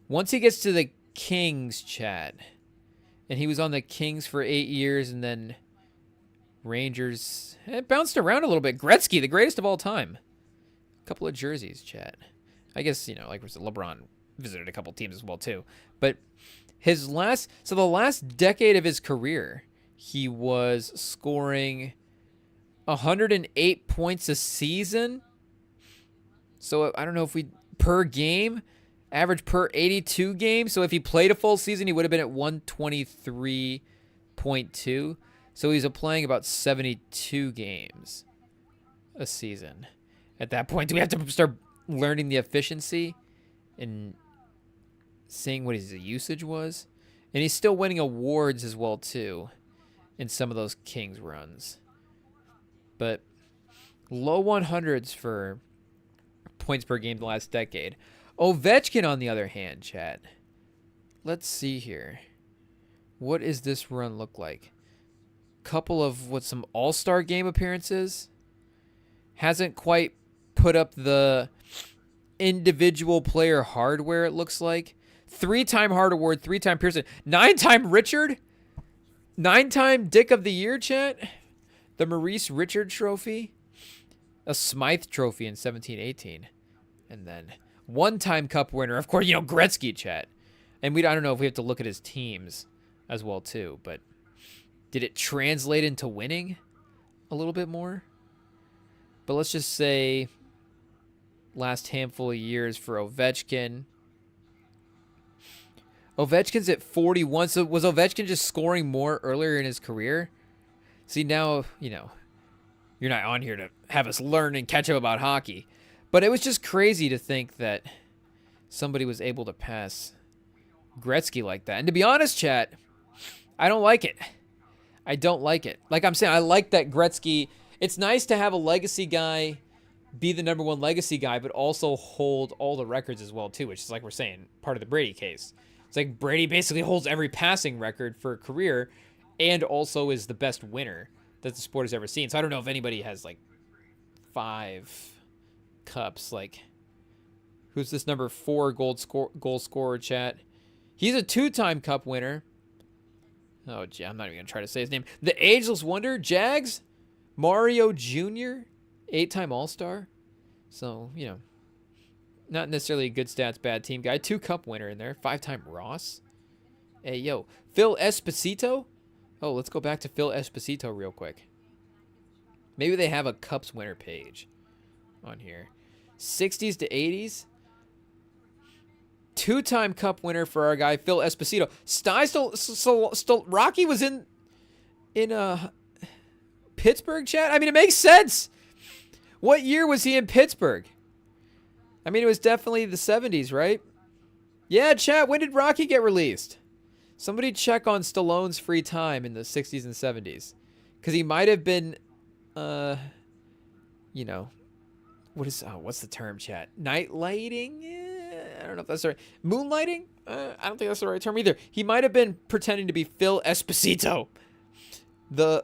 once he gets to the Kings, chat, and he was on the Kings for 8 years, and then Rangers, it bounced around a little bit. Gretzky, the greatest of all time. Couple of jerseys, chat. I guess, LeBron visited a couple teams as well too. But the last decade of his career, he was scoring 108 points a season. So I don't know if per game, average per 82 games. So if he played a full season, he would have been at 123.2. So he's playing about 72 games a season. At that point, do we have to start learning the efficiency and seeing what his usage was? And he's still winning awards as well, too, in some of those Kings runs. But low 100s for points per game the last decade. Ovechkin, on the other hand, chat. Let's see here. What does this run look like? Couple of some All-Star game appearances. Hasn't quite put up the individual player hardware, it looks like. 3-time Hart Award, 3-time Pearson, 9-time Richard, 9-time Dick of the Year, chat. The Maurice Richard Trophy. A Smythe Trophy in 17-18. And then 1-time Cup winner. Of course, Gretzky, chat. And I don't know if we have to look at his teams as well, too. But did it translate into winning a little bit more? But let's just say last handful of years for Ovechkin. Ovechkin's at 41. So was Ovechkin just scoring more earlier in his career? See, now, you're not on here to have us learn and catch up about hockey. But it was just crazy to think that somebody was able to pass Gretzky like that. And to be honest, chat, I don't like it. I don't like it. Like I'm saying, I like that Gretzky. It's nice to have a legacy guy be the number one legacy guy, but also hold all the records as well, too, which is, like we're saying, part of the Brady case. It's like Brady basically holds every passing record for a career and also is the best winner that the sport has ever seen. So I don't know if anybody has, 5 cups. Who's this number 4 goal scorer, chat? He's a 2-time cup winner. Oh, gee, I'm not even going to try to say his name. The Ageless Wonder, Jags, Mario Jr., 8-time All-Star. So, not necessarily a good stats, bad team guy. 2-cup winner in there. 5-time Ross. Hey, yo. Phil Esposito. Oh, let's go back to Phil Esposito real quick. Maybe they have a Cups winner page on here. 60s to 80s. 2-time Cup winner for our guy, Phil Esposito. Still Rocky was in Pittsburgh, chat? I mean, it makes sense. What year was he in Pittsburgh? I mean, it was definitely the 70s, right? Yeah, chat, when did Rocky get released? Somebody check on Stallone's free time in the 60s and 70s. Because he might have been, what's the term, chat? Night lighting? I don't know if that's right. Moonlighting? I don't think that's the right term either. He might have been pretending to be Phil Esposito, the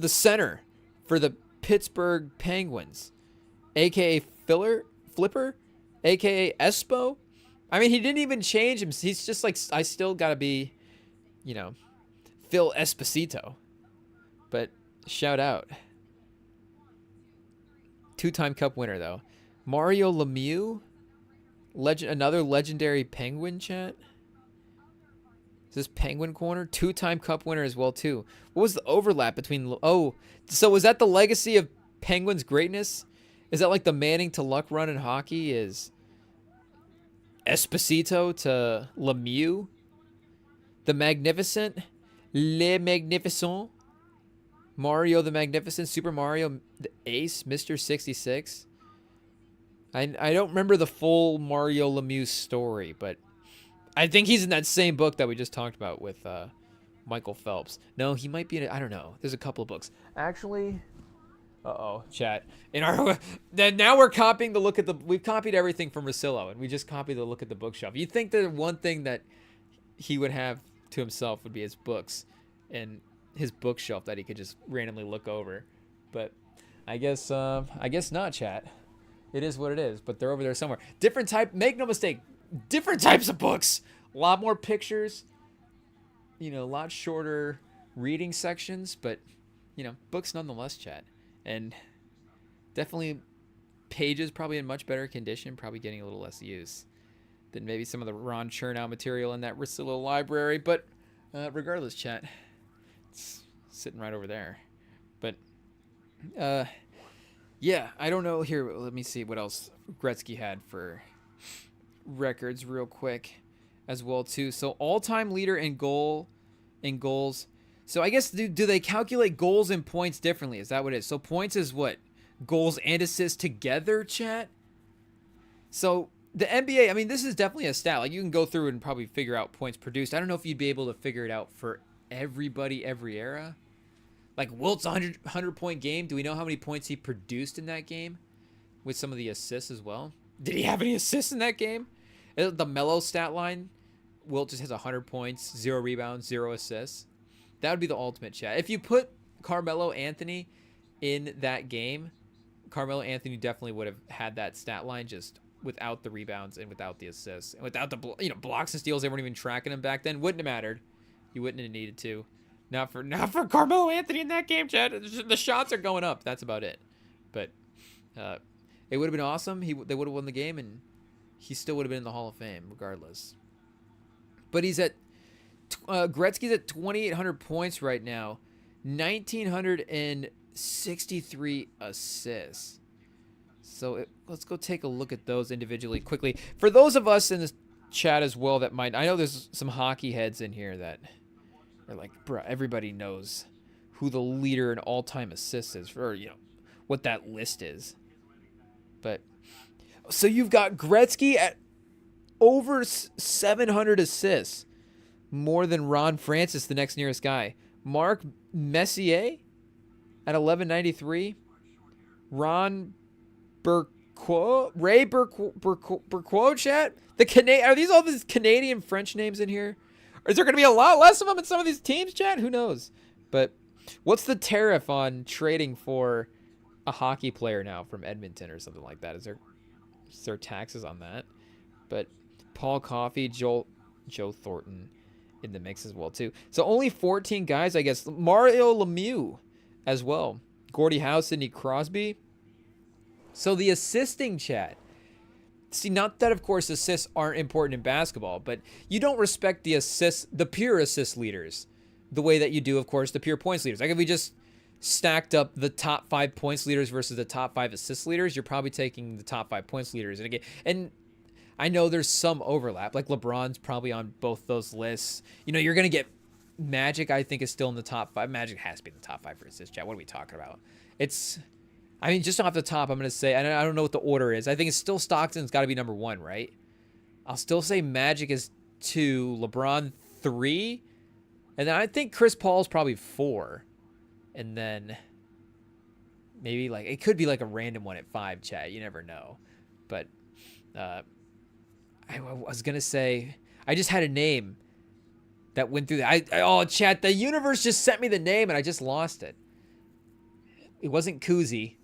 center for the Pittsburgh Penguins, a.k.a. Flipper, a.k.a. Espo. I mean, he didn't even change him. He's just like, I still got to be, Phil Esposito. But shout out. 2-time Cup winner, though. Mario Lemieux, another legendary Penguin, chat. Is this Penguin Corner? 2-time Cup winner as well, too. What was the overlap between... Oh, so was that the legacy of Penguins' greatness? Is that like the Manning to Luck run in hockey is Esposito to Lemieux? The Magnificent? Le Magnificent? Mario the Magnificent? Super Mario the Ace? Mr. 66? I don't remember the full Mario Lemieux story, but I think he's in that same book that we just talked about with Michael Phelps. No, he might be in it. I don't know. There's a couple of books. Actually, chat. Then now we're copying the look at we've copied everything from Rosillo, and we just copied the look at the bookshelf. You'd think that one thing that he would have to himself would be his books and his bookshelf that he could just randomly look over. But I guess not, chat. It is what it is, but they're over there somewhere. Different type, make no mistake, different types of books. A lot more pictures, a lot shorter reading sections, but, books nonetheless, chat. And definitely pages probably in much better condition, probably getting a little less use than maybe some of the Ron Chernow material in that Rosillo library. But regardless, chat, it's sitting right over there. But, yeah, I don't know. Here, let me see what else Gretzky had for records real quick as well, too. So all-time leader in goals. So I guess, do they calculate goals and points differently? Is that what it is? So points is what? Goals and assists together, chat? So the NBA, I mean, this is definitely a stat. Like, you can go through and probably figure out points produced. I don't know if you'd be able to figure it out for everybody, every era. Like Wilt's 100-point game. Do we know how many points he produced in that game? With some of the assists as well. Did he have any assists in that game? The Melo stat line, Wilt just has 100 points, 0 rebounds, 0 assists. That would be the ultimate, chat. If you put Carmelo Anthony in that game, Carmelo Anthony definitely would have had that stat line just without the rebounds and without the assists and without the blocks and steals. They weren't even tracking him back then. Wouldn't have mattered. You wouldn't have needed to. Not for Carmelo Anthony in that game, Chad. The shots are going up. That's about it. But it would have been awesome. They would have won the game, and he still would have been in the Hall of Fame regardless. But he's at Gretzky's at 2,800 points right now, 1,963 assists. So let's go take a look at those individually quickly. For those of us in this chat as well that might, I know there's some hockey heads in here that are like, bruh, everybody knows who the leader in all-time assists is, or what that list is. But so you've got Gretzky at over 700 assists, more than Ron Francis, the next nearest guy. Mark Messier at 1193. Ron Ray Burquois, chat. Are these all these Canadian French names in here? Or is there going to be a lot less of them in some of these teams, chat? Who knows? But what's the tariff on trading for a hockey player now from Edmonton or something like that? Is there taxes on that? But Paul Coffey, Joe Thornton in the mix as well too. So only 14 guys, I guess. Mario Lemieux as well. Gordie Howe, Sidney Crosby. So the assisting, chat. See, not that of course assists aren't important in basketball, but you don't respect the pure assist leaders the way that you do, of course, the pure points leaders. Like if we just stacked up the top 5 points leaders versus the top 5 assist leaders, you're probably taking the top 5 points leaders. And I know there's some overlap. Like LeBron's probably on both those lists. You're going to get Magic, I think, is still in the top 5. Magic has to be in the top 5 for assist, chat. What are we talking about? Just off the top, I'm going to say, I don't know what the order is. I think it's still Stockton's got to be number 1, right? I'll still say Magic is 2, LeBron 3, and then I think Chris Paul's probably 4. And then maybe it could be like a random one at 5, chat. You never know. But I was going to say, I just had a name that went through that. Chat, the universe just sent me the name and I just lost it. It wasn't Kuzi.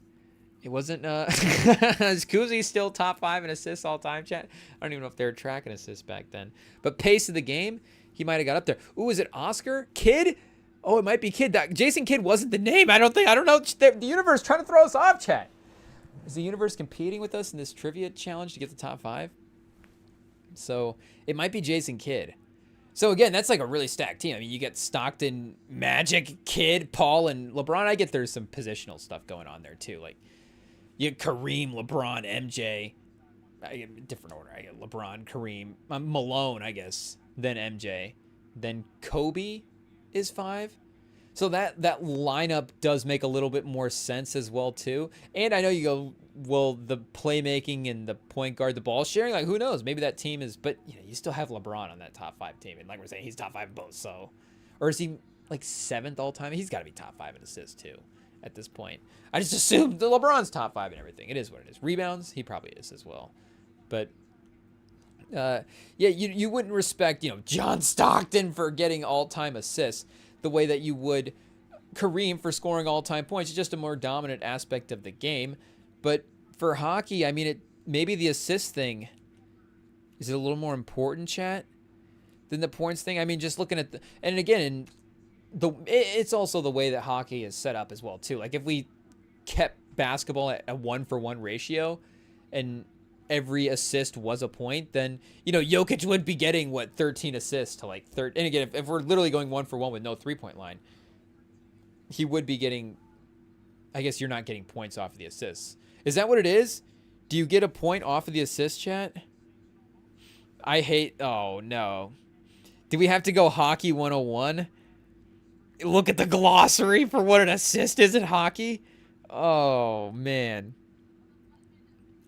It wasn't, is Kuzi still top 5 in assists all time, chat? I don't even know if they were tracking assists back then. But pace of the game, he might have got up there. Ooh, is it Oscar? Kidd? Oh, it might be Kidd. Jason Kidd wasn't the name. I don't know. The universe trying to throw us off, chat. Is the universe competing with us in this trivia challenge to get the top 5? So it might be Jason Kidd. So again, that's like a really stacked team. I mean, you get Stockton, Magic, Kidd, Paul, and LeBron. I get there's some positional stuff going on there too. Like you get Kareem, LeBron, MJ. I get different order. I get LeBron, Kareem, Malone, I guess, then MJ, then Kobe is 5. So that lineup does make a little bit more sense as well too. And I know you go, well, the playmaking and the point guard, the ball sharing, like who knows? Maybe that team is, but you still have LeBron on that top 5 team, and like we're saying, he's top 5 in both. So, or is he like 7th all time? He's got to be top 5 in assists too. At this point, I just assumed the LeBron's top 5 in everything. It is what it is. Rebounds, he probably is as well. But you wouldn't respect John Stockton for getting all-time assists the way that you would Kareem for scoring all-time points. It's just a more dominant aspect of the game. But for hockey, I mean, maybe the assist thing is a little more important, chat, than the points thing. I mean, just looking at it's also the way that hockey is set up as well too. Like if we kept basketball at a 1-for-1 ratio, and every assist was a point, then Jokic would be getting 13 assists to like 30. And again, if we're literally going 1-for-1 with no 3-point line, he would be getting. I guess you're not getting points off of the assists. Is that what it is? Do you get a point off of the assist, chat? Oh no. Do we have to go hockey 101? Look at the glossary for what an assist is in hockey. Oh man.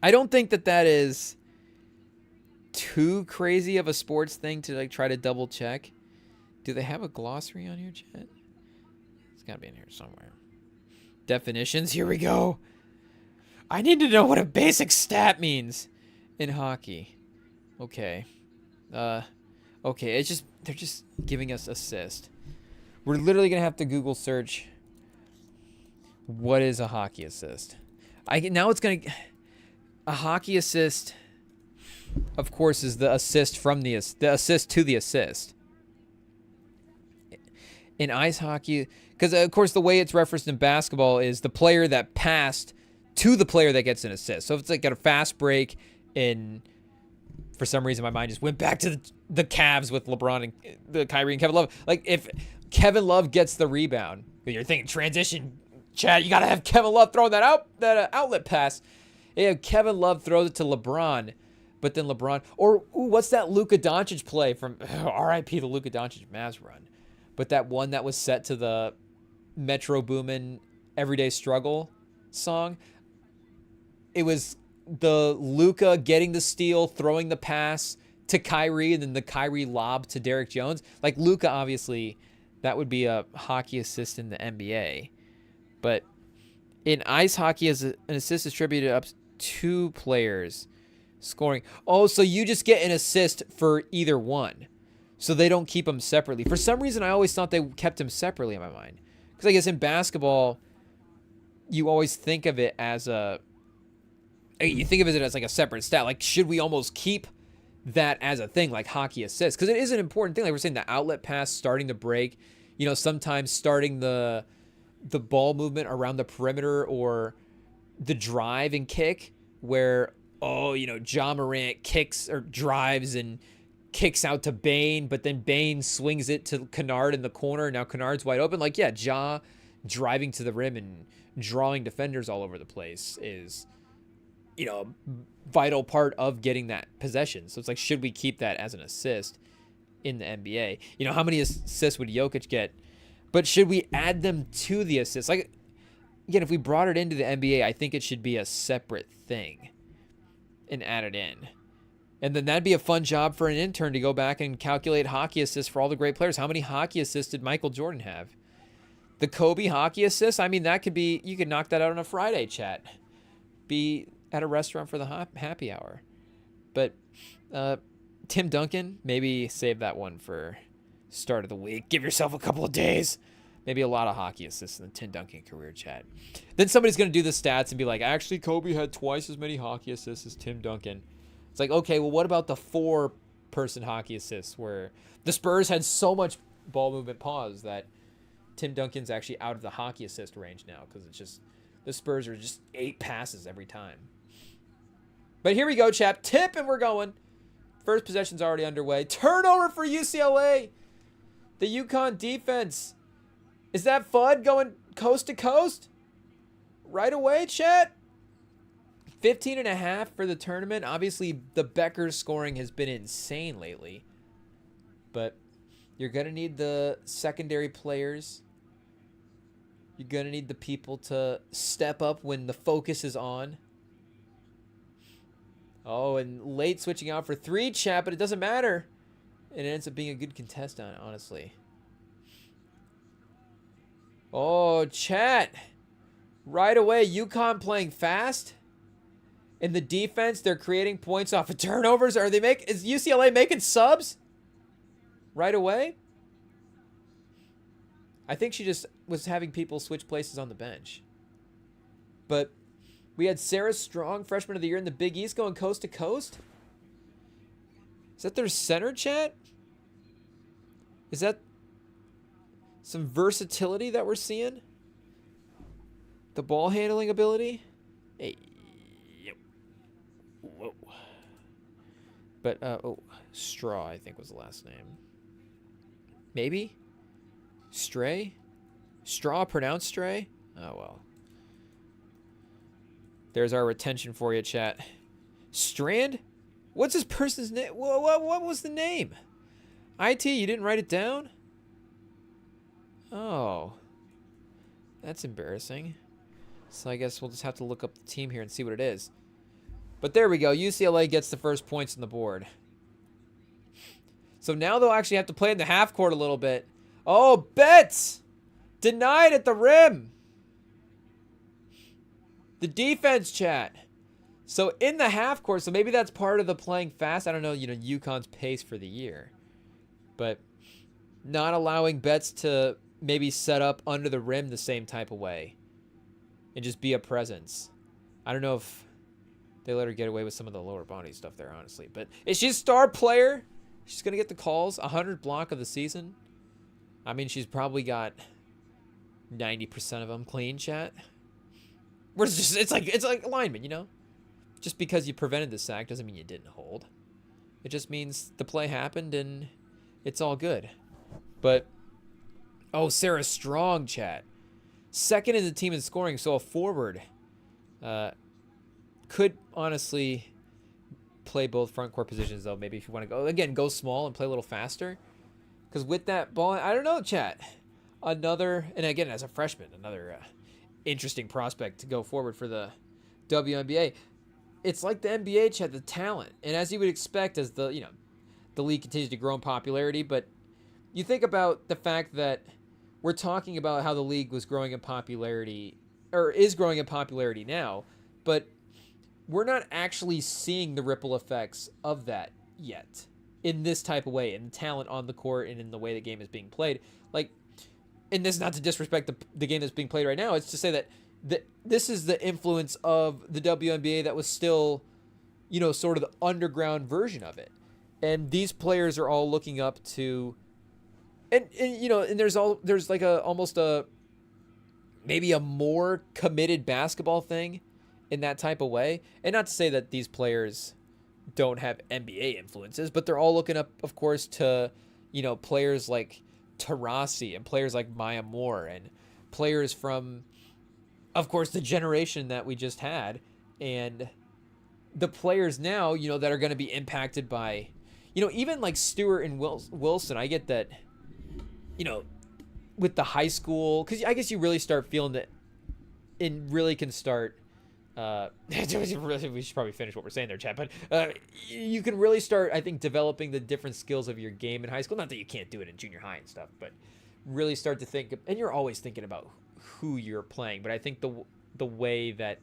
I don't think that is too crazy of a sports thing to like try to double check. Do they have a glossary on here, chat? It's got to be in here somewhere. Definitions, here we go. I need to know what a basic stat means in hockey. Okay. Okay, it's just they're just giving us assist. We're literally gonna have to Google search what is a hockey assist. Now it's gonna a hockey assist. Of course, is the assist from the assist to the assist. In ice hockey, because of course the way it's referenced in basketball is the player that passed to the player that gets an assist. So if it's like a fast break in, for some reason my mind just went back to the Cavs with LeBron and the Kyrie and Kevin Love. Like if Kevin Love gets the rebound, you're thinking transition, Chad. You gotta have Kevin Love throwing that outlet pass. Yeah, Kevin Love throws it to LeBron, but then LeBron what's that Luka Doncic play from R.I.P. the Luka Doncic Mavs run? But that one that was set to the Metro Boomin Everyday Struggle song, it was the Luka getting the steal, throwing the pass to Kyrie, and then the Kyrie lob to Derek Jones. Like Luka, obviously, that would be a hockey assist in the NBA. But in ice hockey, as an assist distributed up to players scoring. Oh, so you just get an assist for either one. So they don't keep them separately. For some reason, I always thought they kept them separately in my mind. Because I guess in basketball, you always think of it as you think of it as like a separate stat. Like, should we almost keep that as a thing, like hockey assists? Because it is an important thing. Like we're saying, the outlet pass, starting the break, sometimes starting the ball movement around the perimeter, or the drive and kick where, Ja Morant kicks or drives and kicks out to Bane, but then Bane swings it to Kennard in the corner. Now Kennard's wide open. Like, yeah, Ja driving to the rim and drawing defenders all over the place is, a vital part of getting that possession. So it's like, should we keep that as an assist in the NBA? How many assists would Jokic get? But should we add them to the assists? Like, again, if we brought it into the NBA, I think it should be a separate thing and add it in. And then that'd be a fun job for an intern to go back and calculate hockey assists for all the great players. How many hockey assists did Michael Jordan have? The Kobe hockey assists? I mean, that could be, you could knock that out on a Friday chat. Be at a restaurant for the happy hour. But Tim Duncan, maybe save that one for start of the week. Give yourself a couple of days. Maybe a lot of hockey assists in the Tim Duncan career chat. Then somebody's going to do the stats and be like, actually, Kobe had twice as many hockey assists as Tim Duncan. It's like, okay, well, what about the 4-person hockey assists where the Spurs had so much ball movement pause that Tim Duncan's actually out of the hockey assist range now because it's just the Spurs are just 8 passes every time. But here we go, chap. Tip, and we're going. First possession's already underway. Turnover for UCLA. The UConn defense. Is that Fudd going coast to coast? Right away, chat. 15.5 for the tournament. Obviously, the Bueckers scoring has been insane lately. But you're going to need the secondary players. You're going to need the people to step up when the focus is on. Oh, and late switching out for 3, chat, but it doesn't matter. It ends up being a good contest, honestly. Oh, chat. Right away, UConn playing fast. In the defense, they're creating points off of turnovers. Is UCLA making subs? Right away? I think she just was having people switch places on the bench. But we had Sarah Strong, freshman of the year in the Big East, going coast to coast. Is that their center, chat? Is that some versatility that we're seeing? The ball handling ability? Hey. Whoa. But, Straw, I think was the last name. Maybe? Stray? Straw pronounced Stray? Oh, well. There's our retention for you, chat. Strand? What's this person's name? What was the name? IT, you didn't write it down? Oh. That's embarrassing. So I guess we'll just have to look up the team here and see what it is. But there we go. UCLA gets the first points on the board. So now they'll actually have to play in the half court a little bit. Oh, Betts! Denied at the rim. The defense, chat. So in the half court, so maybe that's part of the playing fast. I don't know, UConn's pace for the year. But not allowing Betts to maybe set up under the rim the same type of way and just be a presence. I don't know if they let her get away with some of the lower body stuff there, honestly. But is she a star player? She's going to get the calls. 100 block of the season. I mean, she's probably got 90% of them clean, chat. It's like alignment, Just because you prevented the sack doesn't mean you didn't hold. It just means the play happened and it's all good. But, Sarah Strong, chat. Second in the team in scoring, so a forward could honestly play both front court positions, though. Maybe if you want to go small and play a little faster. Because with that ball, I don't know, chat. And again, as a freshman, another interesting prospect to go forward for the WNBA. It's like the NBA, chat, the talent. And as you would expect, as the league continues to grow in popularity, but you think about the fact that we're talking about how the league was growing in popularity, or is growing in popularity now, but we're not actually seeing the ripple effects of that yet in this type of way, in talent on the court and in the way the game is being played. And this is not to disrespect the game that's being played right now. It's to say that this is the influence of the WNBA that was still, sort of the underground version of it. And these players are all looking up to, and there's like almost maybe a more committed basketball thing in that type of way. And not to say that these players don't have NBA influences, but they're all looking up, of course, to, players like Taurasi and players like Maya Moore and players from, of course, the generation that we just had, and the players now, that are going to be impacted by, even like Stewart and Wilson. I get that, with the high school, because I guess you really start feeling that, and really can start. We should probably finish what we're saying there, chat. But you can really start, I think, developing the different skills of your game in high school. Not that you can't do it in junior high and stuff, but really start to think. And you're always thinking about who you're playing. But I think the way that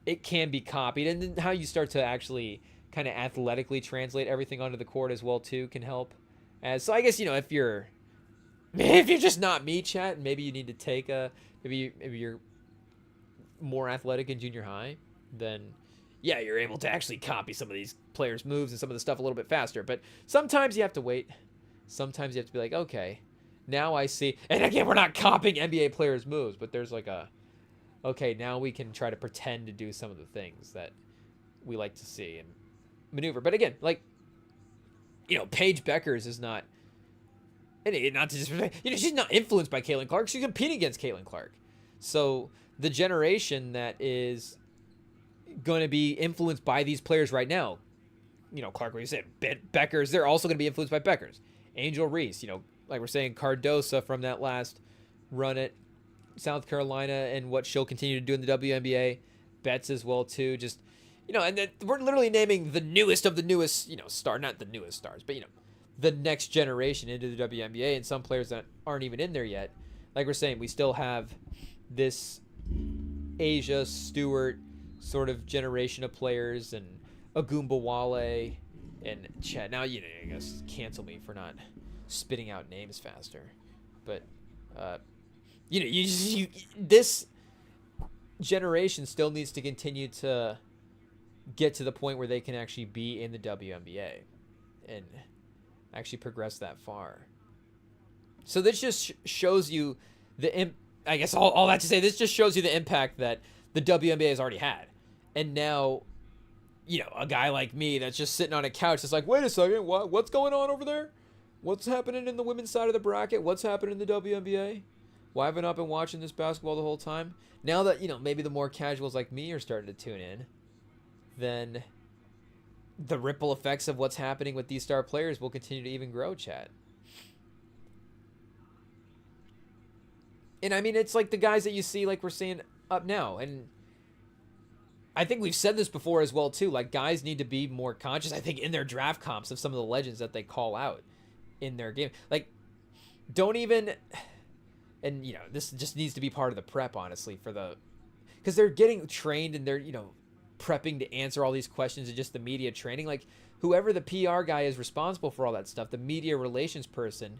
it can be copied, and then how you start to actually kind of athletically translate everything onto the court as well too, can help. So I guess if you're just not me, chat, and maybe you need to take maybe you're more athletic in junior high, then yeah, you're able to actually copy some of these players' moves and some of the stuff a little bit faster. But sometimes you have to wait. Sometimes you have to be like, okay, now I see. And again, we're not copying NBA players' moves, but there's like okay, now we can try to pretend to do some of the things that we like to see and maneuver. But again, Paige Bueckers is not, and not to just, she's not influenced by Caitlin Clark. She's competing against Caitlin Clark. So the generation that is going to be influenced by these players right now, Clark, what you said, Bueckers, they're also going to be influenced by Bueckers. Angel Reese, like we're saying, Cardosa from that last run at South Carolina and what she'll continue to do in the WNBA. Betts as well, too. Just, and then we're literally naming the newest of the newest, not the newest stars, but, the next generation into the WNBA, and some players that aren't even in there yet. Like we're saying, we still have this Asia Stewart sort of generation of players, and Agumbawale and Chet. Now, I guess cancel me for not spitting out names faster, but this generation still needs to continue to get to the point where they can actually be in the WNBA and actually progress that far. So this just shows you I guess all that to say, this just shows you the impact that the WNBA has already had. And now, a guy like me that's just sitting on a couch that's like, wait a second, what's going on over there? What's happening in the women's side of the bracket? What's happening in the WNBA? Why haven't I been watching this basketball the whole time? Now that, maybe the more casuals like me are starting to tune in, then the ripple effects of what's happening with these star players will continue to even grow, chat. And I mean, it's like the guys that you see, like we're seeing up now. And I think we've said this before as well, too. Like, guys need to be more conscious, I think, in their draft comps of some of the legends that they call out in their game. Like, don't even... And, this just needs to be part of the prep, honestly, because they're getting trained and they're, prepping to answer all these questions and just the media training. Like, whoever the PR guy is responsible for all that stuff, the media relations person,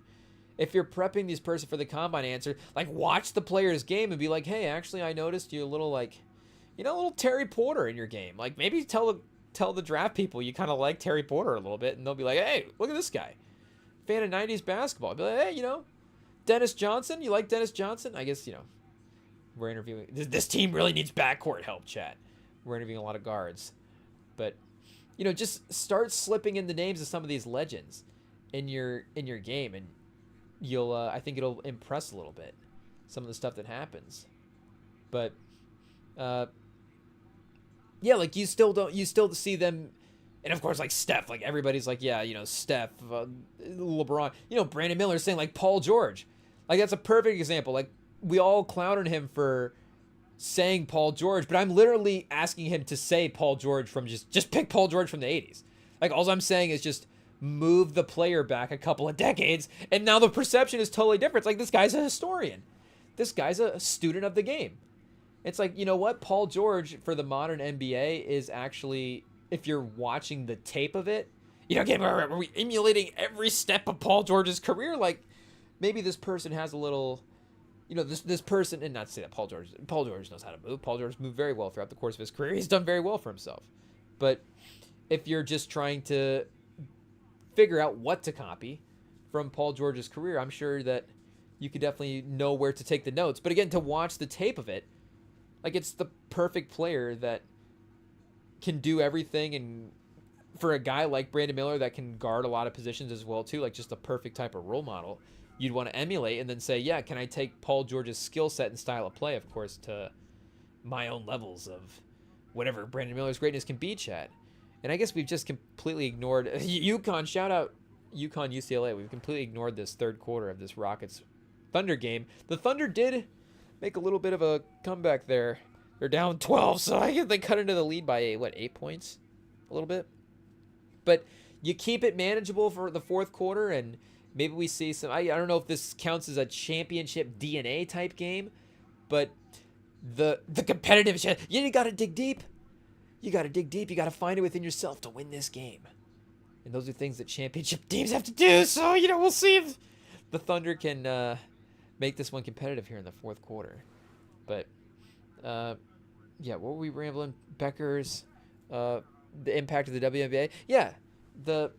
if you're prepping this person for the combine answer, like, watch the player's game and be like, hey, actually, I noticed you a little, like, a little Terry Porter in your game. Like, maybe tell the draft people you kind of like Terry Porter a little bit, and they'll be like, hey, look at this guy. Fan of 90s basketball. I'll be like, hey, Dennis Johnson? You like Dennis Johnson? I guess, we're interviewing. This team really needs backcourt help, chat. We're interviewing a lot of guards. But, just start slipping in the names of some of these legends in your game, and you'll, I think it'll impress a little bit, some of the stuff that happens. But, yeah, like, you still see them. And of course, like, Steph, like, everybody's like, yeah, Steph, LeBron, Brandon Miller saying, like, Paul George. Like, that's a perfect example. Like, we all clowned him for saying Paul George, but I'm literally asking him to say Paul George from just pick Paul George from the 80s. Like, all I'm saying is just move the player back a couple of decades, and now the perception is totally different. It's like, this guy's a historian. This guy's a student of the game. It's like, you know what? Paul George, for the modern NBA, is actually, if you're watching the tape of it, again, are we emulating every step of Paul George's career? Like, maybe this person has a little, this person, and not to say that Paul George knows how to move. Paul George moved very well throughout the course of his career. He's done very well for himself. But if you're just trying to figure out what to copy from Paul George's career, I'm sure that you could definitely know where to take the notes. But again, to watch the tape of it, like, it's the perfect player that can do everything, and for a guy like Brandon Miller that can guard a lot of positions as well too, like, just the perfect type of role model you'd want to emulate, and then say, yeah, can I take Paul George's skill set and style of play, of course, to my own levels of whatever Brandon Miller's greatness can be, Chad. And I guess we've just completely ignored UConn. Shout out UConn UCLA. We've completely ignored this third quarter of this Rockets Thunder game. The Thunder did make a little bit of a comeback there. They're down 12, so I guess they cut into the lead by 8 points, a little bit. But you keep it manageable for the fourth quarter, and maybe we see some. I don't know if this counts as a championship DNA type game, but the competitive. You got to dig deep. You got to dig deep. You got to find it within yourself to win this game. And those are things that championship teams have to do. So, we'll see if the Thunder can make this one competitive here in the fourth quarter. But, yeah, what were we rambling? Bueckers, the impact of the WNBA. Yeah, the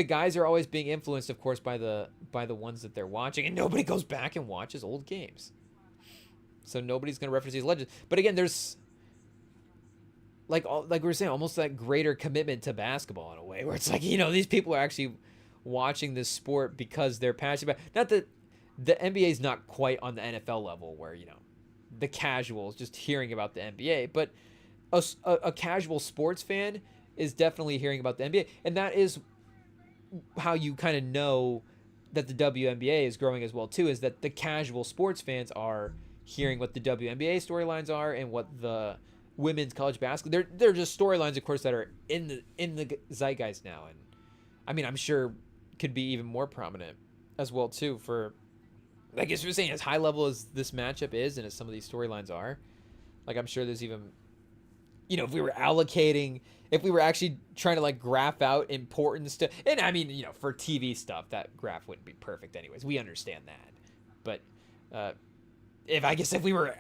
guys are always being influenced, of course, by the ones that they're watching, and nobody goes back and watches old games. So nobody's going to reference these legends. But again, there's, like we were saying, almost that greater commitment to basketball in a way, where it's like, these people are actually watching this sport because they're passionate about it. Not that the NBA is not quite on the NFL level where, the casuals just hearing about the NBA, but a casual sports fan is definitely hearing about the NBA, and that is how you kind of know that the WNBA is growing as well too, is that the casual sports fans are hearing what the WNBA storylines are and what the women's college basketball, they're just storylines, of course, that are in the zeitgeist now, and I mean, I'm sure could be even more prominent as well too, for, I guess we're saying, as high level as this matchup is and as some of these storylines are, like, I'm sure there's even, if we were actually trying to, like, graph out importance to, and I mean, for TV stuff, that graph wouldn't be perfect anyways. We understand that. But if we were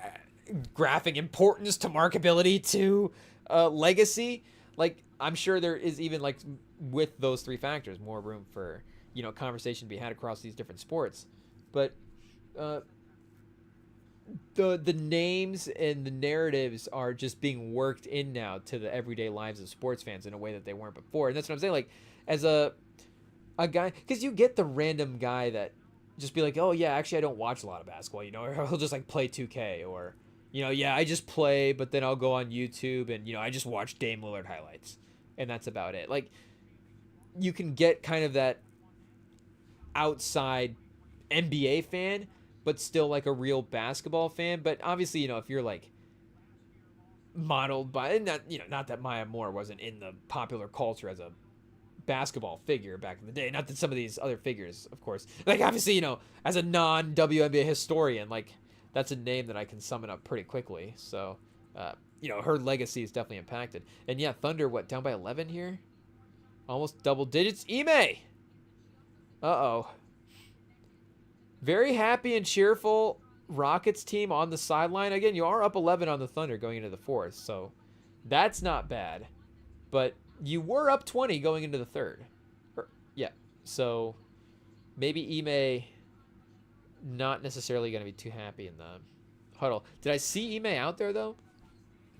graphing importance to markability to legacy, like, I'm sure there is, even, like, with those three factors, more room for, conversation to be had across these different sports. But the names and the narratives are just being worked in now to the everyday lives of sports fans in a way that they weren't before. And that's what I'm saying. Like, as a guy, because you get the random guy that just be like, oh yeah, actually I don't watch a lot of basketball, or he'll just, like, play 2K, or, yeah, I just play, but then I'll go on YouTube and, I just watch Dame Lillard highlights, and that's about it. Like, you can get kind of that outside NBA fan, but still, like, a real basketball fan. But obviously, if you're, like, modeled by, not that Maya Moore wasn't in the popular culture as a basketball figure back in the day, not that some of these other figures, of course, like, obviously, as a non-WNBA historian, like, that's a name that I can summon up pretty quickly. So her legacy is definitely impacted. And yeah, Thunder, down by 11 here? Almost double digits. Ime! Uh-oh. Very happy and cheerful Rockets team on the sideline. Again, you are up 11 on the Thunder going into the fourth, so that's not bad. But you were up 20 going into the third. So maybe Ime not necessarily going to be too happy in the huddle. Did I see Ime out there, though?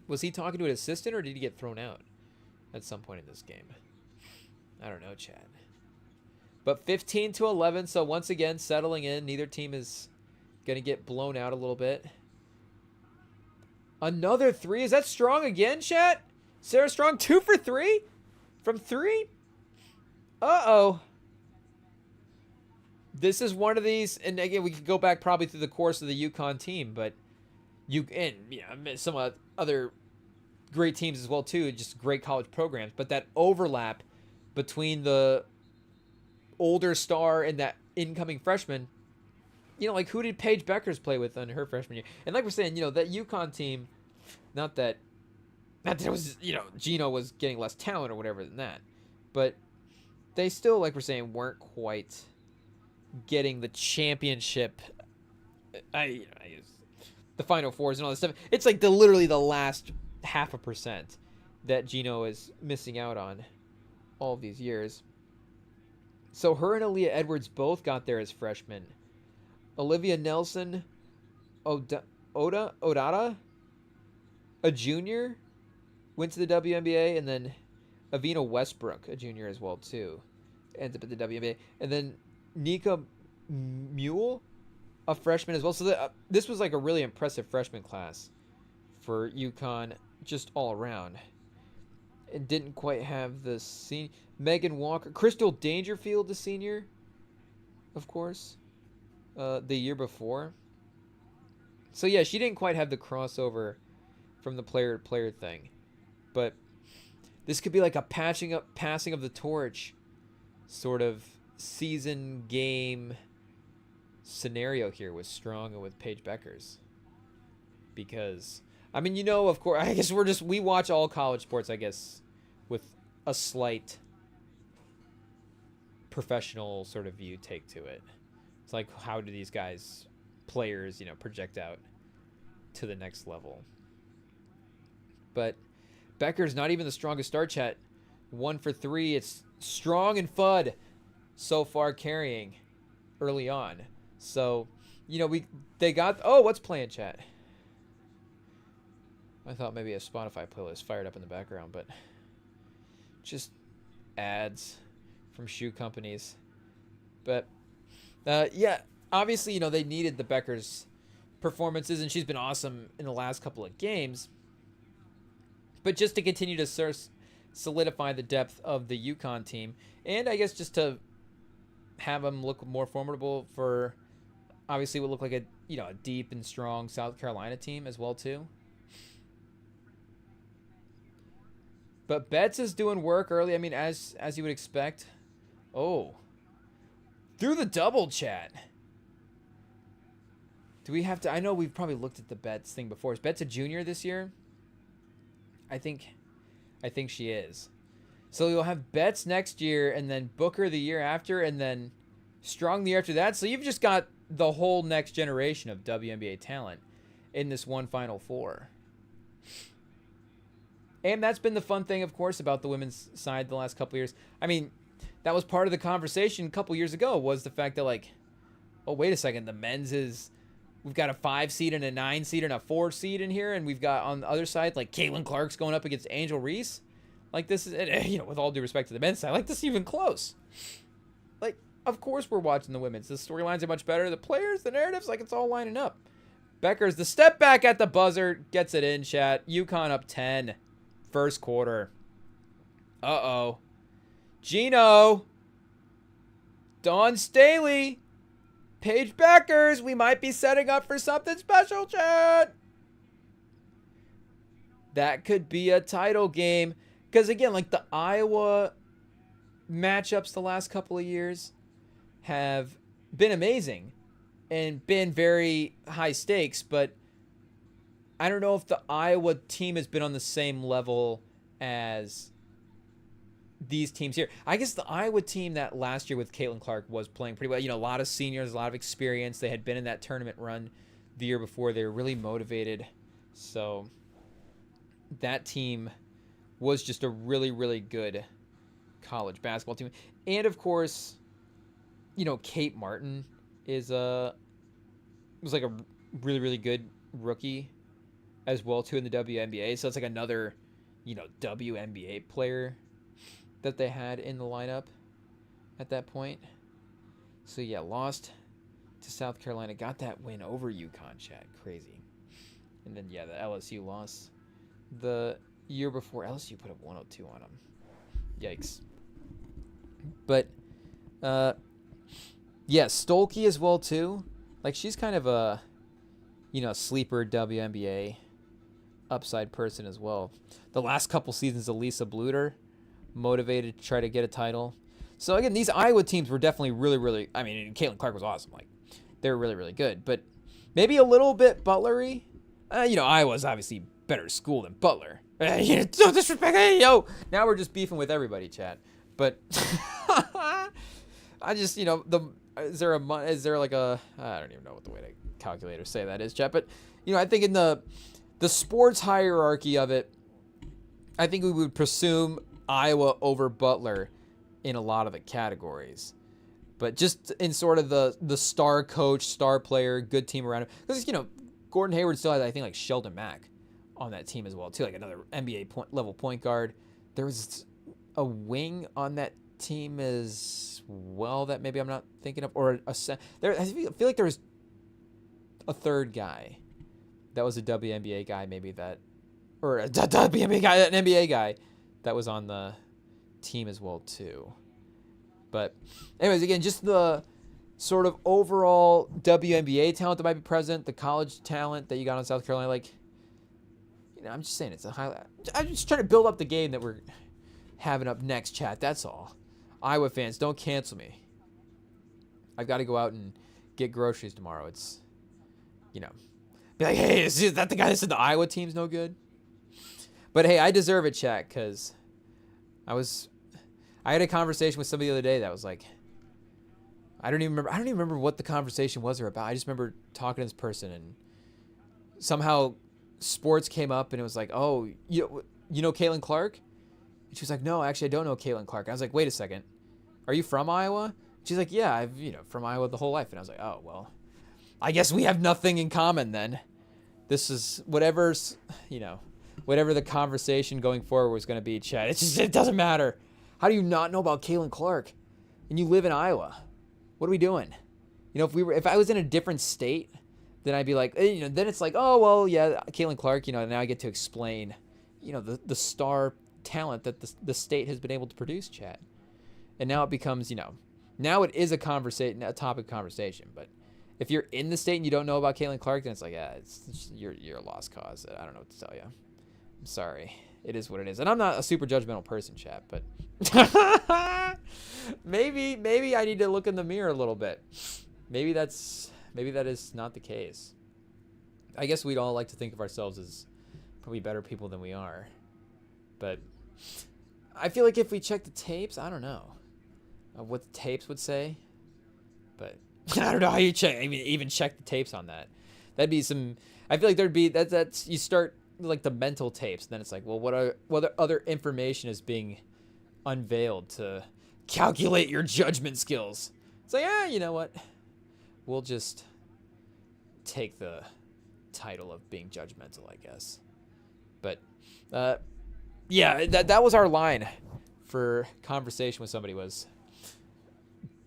Was he talking to an assistant, or did he get thrown out at some point in this game? I don't know, Chad. But 15-11, so once again, settling in. Neither team is going to get blown out a little bit. Another three. Is that Strong again, chat? Sarah Strong, 2 for 3? From 3? Uh-oh. This is one of these, and again, we could go back probably through the course of the UConn team, but some other great teams as well, too, just great college programs. But that overlap between the older star and that incoming freshman, like who did Paige Bueckers play with in her freshman year? And like we're saying, that UConn team, not that it was, Gino was getting less talent or whatever than that, but they still, like we're saying, weren't quite getting the championship, the Final Fours and all this stuff. It's like literally the last 0.5% that Gino is missing out on all of these years. So her and Aaliyah Edwards both got there as freshmen. Olivia Nelson Odata, a junior, went to the WNBA, and then Avina Westbrook, a junior as well, too, ended up at the WNBA. And then Nika Mule, a freshman as well. So this was like a really impressive freshman class for UConn just all around. It didn't quite have the senior. Megan Walker. Crystal Dangerfield, the senior, of course, the year before. So, yeah, she didn't quite have the crossover from the player-to-player thing. But this could be like a passing of the torch sort of season game scenario here with Strong and with Paige Bueckers. Because, of course, I guess we watch all college sports, I guess, with a slight professional sort of view take to it. It's like, how do these players, project out to the next level? But Bueckers, not even the strongest start, chat. 1 for 3. It's Strong and Fudd so far carrying early on. So, they got, what's playing, chat? I thought maybe a Spotify playlist fired up in the background, but just ads from shoe companies. But obviously, they needed the Bueckers performances, and she's been awesome in the last couple of games. But just to continue to solidify the depth of the UConn team, and I guess just to have them look more formidable for, obviously, what looked like a deep and strong South Carolina team as well too. But Betts is doing work early. As you would expect. Oh. Through the double, chat. Do we have to... I know we've probably looked at the Betts thing before. Is Betts a junior this year? I think she is. So you'll have Betts next year, and then Booker the year after, and then Strong the year after that. So you've just got the whole next generation of WNBA talent in this one Final Four. And that's been the fun thing, of course, about the women's side the last couple of years. That was part of the conversation a couple years ago, was the fact that, wait a second, the men's is... We've got a 5 seed and a 9 seed and a 4 seed in here, and we've got on the other side, Caitlin Clark's going up against Angel Reese. This is, with all due respect to the men's side, this is even close. Of course we're watching the women's. The storylines are much better. The players, the narratives, it's all lining up. Bueckers, the step back at the buzzer, gets it in, chat. UConn up 10. First quarter. Uh-oh. Gino. Dawn Staley. Paige Bueckers. We might be setting up for something special, chat. That could be a title game. Because, again, the Iowa matchups the last couple of years have been amazing and been very high stakes, but I don't know if the Iowa team has been on the same level as these teams here. I guess the Iowa team that last year with Caitlin Clark was playing pretty well. You know, a lot of seniors, a lot of experience. They had been in that tournament run the year before. They were really motivated. So that team was just a really, really good college basketball team. And of course, you know, Kate Martin was like a really, really good rookie as well too in the WNBA. So it's like another, you know, WNBA player that they had in the lineup at that point. So yeah, lost to South Carolina, got that win over UConn, chat. Crazy. And then yeah, the LSU loss the year before. LSU put up 102 on them. Yikes. But yeah, Stolke as well too. Like, she's kind of a, you know, sleeper WNBA upside person as well. The last couple seasons, Elisa Bluter, motivated to try to get a title. So again, these Iowa teams were definitely really, really, I mean, Caitlin Clark was awesome. Like, they were really, really good. But maybe a little bit Butler-y. You know, Iowa's obviously better school than Butler. No disrespect. Hey, yo. Now we're just beefing with everybody, chat. But I just, you know, is there like a, I don't even know what the way to calculate or say that is, chat. But, you know, I think in the sports hierarchy of it, I think we would presume Iowa over Butler in a lot of the categories. But just in sort of the star coach, star player, good team around him. Because, you know, Gordon Hayward still has, I think, like Sheldon Mack on that team as well, too. Like another NBA level point guard. There was a wing on that team as well that maybe I'm not thinking of. Or I feel like there was a third guy that was a WNBA guy, maybe that. Or a WNBA guy, an NBA guy that was on the team as well, too. But anyways, again, just the sort of overall WNBA talent that might be present, the college talent that you got in South Carolina, like, you know, I'm just saying it's a highlight. I'm just trying to build up the game that we're having up next, chat. That's all. Iowa fans, don't cancel me. I've got to go out and get groceries tomorrow. It's, you know, be like, hey, is that the guy that said the Iowa team's no good? But hey, I deserve it, chat, because I had a conversation with somebody the other day that was like, I don't even remember what the conversation was about. I just remember talking to this person, and somehow sports came up, and it was like, oh, you know Caitlin Clark? And she was like, no, actually, I don't know Caitlin Clark. I was like, wait a second. Are you from Iowa? She's like, yeah, I've, you know, from Iowa the whole life. And I was like, oh, well, I guess we have nothing in common then. This is whatever's, you know, whatever the conversation going forward was going to be, chat. It doesn't matter. How do you not know about Caitlin Clark? And you live in Iowa. What are we doing? You know, if I was in a different state, then I'd be like, you know, then it's like, oh, well, yeah, Caitlin Clark, you know, now I get to explain, you know, the star talent that the state has been able to produce, chat. And now it becomes, you know, now it is a topic of conversation. But if you're in the state and you don't know about Caitlin Clark, then it's like, yeah, you're a lost cause. I don't know what to tell you. I'm sorry. It is what it is. And I'm not a super judgmental person, chat, but maybe I need to look in the mirror a little bit. Maybe that is not the case. I guess we'd all like to think of ourselves as probably better people than we are. But I feel like if we check the tapes, I don't know what the tapes would say. But I don't know how you check. I mean, even check the tapes on that. That'd be some. I feel like there'd be that's you start like the mental tapes. And then it's like, well, what other information is being unveiled to calculate your judgment skills? It's like, yeah, you know what? We'll just take the title of being judgmental, I guess. But yeah, that was our line for conversation with somebody was,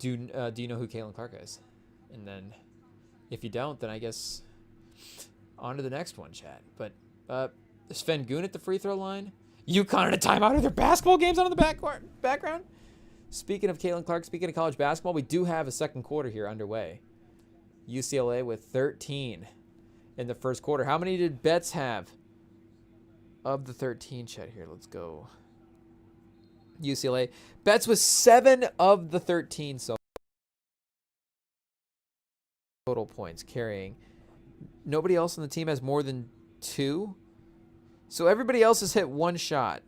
do you know who Caitlin Clark is? And then if you don't, then I guess on to the next one, chat. But Sven Goon at the free throw line. UConn in a timeout. Are there basketball games on in the background? Speaking of Caitlin Clark, speaking of college basketball, we do have a second quarter here underway. UCLA with 13 in the first quarter. How many did Betts have of the 13, chat? Here, let's go. UCLA. Betts was 7 of the 13 so total points carrying. Nobody else on the team has more than 2. So everybody else has hit 1 shot.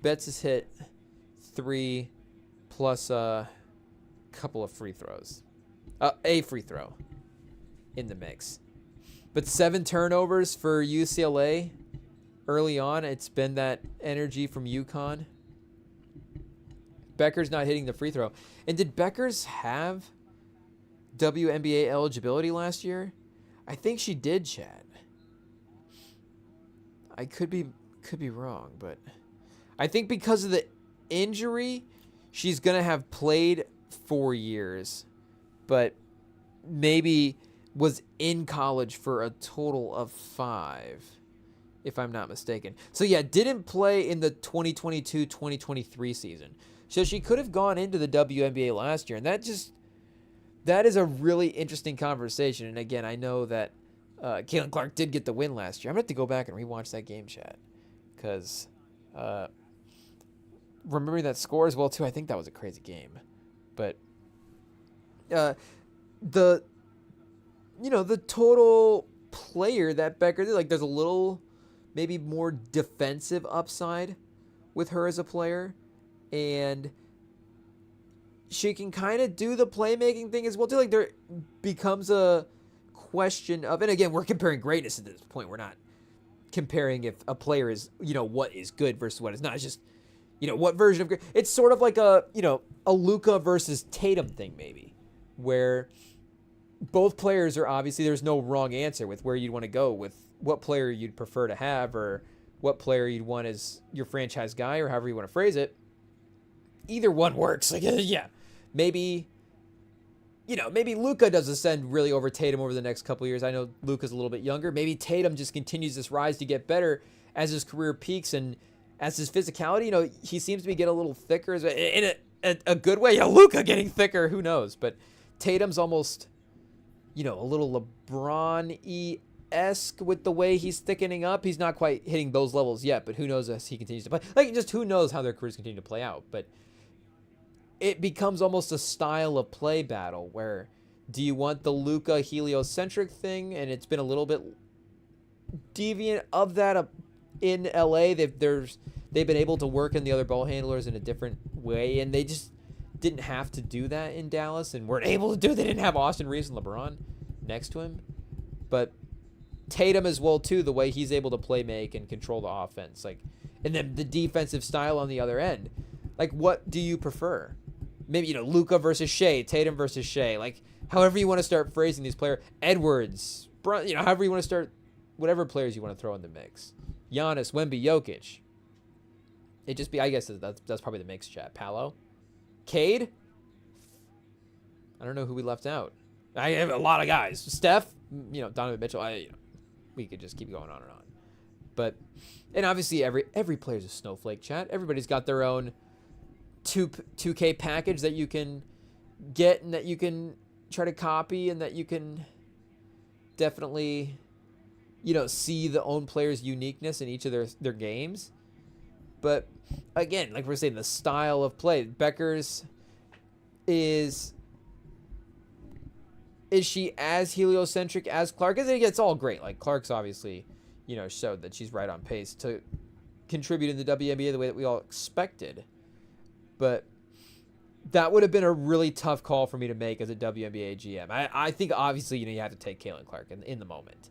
Betts has hit 3 plus a couple of free throws. A free throw in the mix. But 7 turnovers for UCLA early on. It's been that energy from UConn. Bueckers not hitting the free throw. And did Bueckers have WNBA eligibility last year? I think she did, Chad. I could be wrong, but I think because of the injury, she's going to have played 4 years, but maybe was in college for a total of 5, if I'm not mistaken. So yeah, didn't play in the 2022-2023 season. So she could have gone into the WNBA last year, and that is a really interesting conversation. And again, I know that Caitlin Clark did get the win last year. I'm going to have to go back and rewatch that game, chat, because remembering that score as well, too, I think that was a crazy game. But the total player that Bueckers did, like, there's a little maybe more defensive upside with her as a player. And she can kind of do the playmaking thing as well, too. Like, there becomes a question of, and again, we're comparing greatness at this point. We're not comparing if a player is, what is good versus what is not. It's just, what version of good. It's sort of like a Luka versus Tatum thing, maybe, where both players are obviously, there's no wrong answer with where you'd want to go with what player you'd prefer to have or what player you'd want as your franchise guy or however you want to phrase it. Either one works. Like, yeah, maybe Luka does ascend really over Tatum over the next couple of years. I know Luka's a little bit younger. Maybe Tatum just continues this rise to get better as his career peaks and as his physicality, he seems to be getting a little thicker in a good way. Yeah, Luka getting thicker, who knows? But Tatum's almost, a little LeBron-esque with the way he's thickening up. He's not quite hitting those levels yet, but who knows as he continues to play. Like, just who knows how their careers continue to play out. But it becomes almost a style of play battle where do you want the Luka heliocentric thing? And it's been a little bit deviant of that in LA. They've been able to work in the other ball handlers in a different way, and they just didn't have to do that in Dallas and weren't able to do it. They didn't have Austin Reeves and LeBron next to him. But Tatum as well, too, the way he's able to play make and control the offense. Like, and then the defensive style on the other end. Like, what do you prefer? Maybe, Luka versus Shea, Tatum versus Shea. Like, however you want to start phrasing these players. Edwards, however you want to start, whatever players you want to throw in the mix. Giannis, Wemby, Jokic. It just be, I guess that's probably the mix, chat. Paolo, Cade. I don't know who we left out. I have a lot of guys. Steph, Donovan Mitchell. We could just keep going on and on. But, and obviously every player's a snowflake, chat. Everybody's got their own 2K package that you can get and that you can try to copy and that you can definitely, see the own player's uniqueness in each of their games. But again, like we're saying, the style of play. Bueckers is she as heliocentric as Clark? Because it's all great. Like, Clark's obviously, showed that she's right on pace to contribute in the WNBA the way that we all expected. But that would have been a really tough call for me to make as a WNBA GM. I think obviously, you have to take Caitlin Clark in the moment.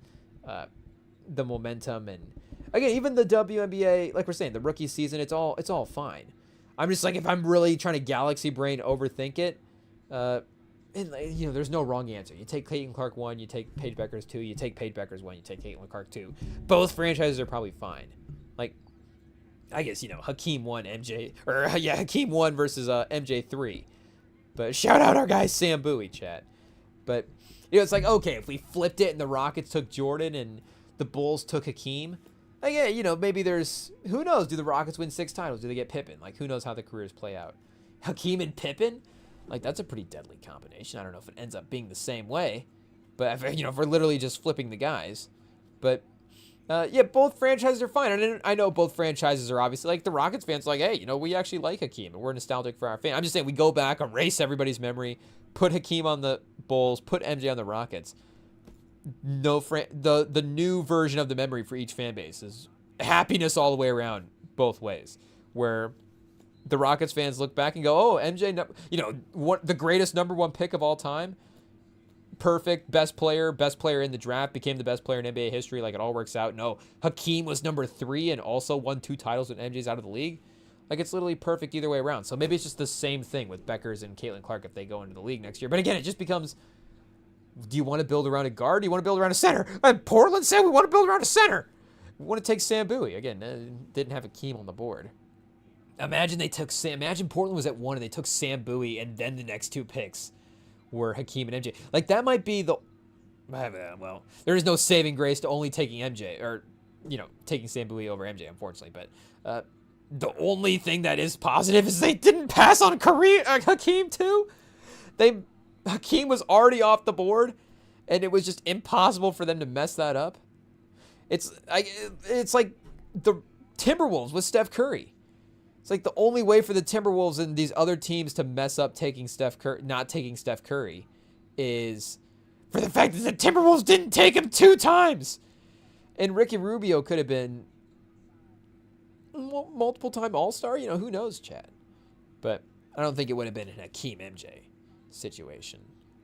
The momentum and again, even the WNBA, like we're saying, the rookie season, it's all fine. I'm just like, if I'm really trying to galaxy brain overthink it, and there's no wrong answer. You take Caitlin Clark 1, you take Paige Bueckers 2, you take Paige Bueckers 1, you take Caitlin Clark 2. Both franchises are probably fine. Like, I guess, Hakeem 1, Hakeem 1 versus MJ 3. But shout out our guy Sam Bowie, chat. But, it's like, okay, if we flipped it and the Rockets took Jordan and the Bulls took Hakeem, like, yeah, maybe there's, who knows, do the Rockets win 6 titles? Do they get Pippen? Like, who knows how the careers play out? Hakeem and Pippen? Like, that's a pretty deadly combination. I don't know if it ends up being the same way. But, if we're literally just flipping the guys. But, both franchises are fine. And I know both franchises are obviously, like, the Rockets fans are like, hey, we actually like Hakeem. And we're nostalgic for our fan. I'm just saying we go back, erase everybody's memory, put Hakeem on the Bulls, put MJ on the Rockets. the new version of the memory for each fan base is happiness all the way around, both ways, where the Rockets fans look back and go, oh, MJ, the greatest number 1 pick of all time, perfect, best player in the draft, became the best player in NBA history, like it all works out. No, Hakeem was number 3 and also won 2 titles when MJ's out of the league. Like, it's literally perfect either way around. So maybe it's just the same thing with Bueckers and Caitlin Clark if they go into the league next year. But again, it just becomes, do you want to build around a guard? Do you want to build around a center? And Portland said we want to build around a center. We want to take Sam Bowie. Again, didn't have Hakeem on the board. Imagine Portland was at 1 and they took Sam Bowie and then the next 2 picks were Hakeem and MJ. Like, that might be the, well, there is no saving grace to only taking MJ, or, taking Sam Bowie over MJ, unfortunately. But the only thing that is positive is they didn't pass on Hakeem too. Hakeem was already off the board, and it was just impossible for them to mess that up. It's like the Timberwolves with Steph Curry. It's like the only way for the Timberwolves and these other teams to mess up not taking Steph Curry is for the fact that the Timberwolves didn't take him 2 times. And Ricky Rubio could have been multiple-time All-Star. Who knows, Chad? But I don't think it would have been an Hakeem MJ situation.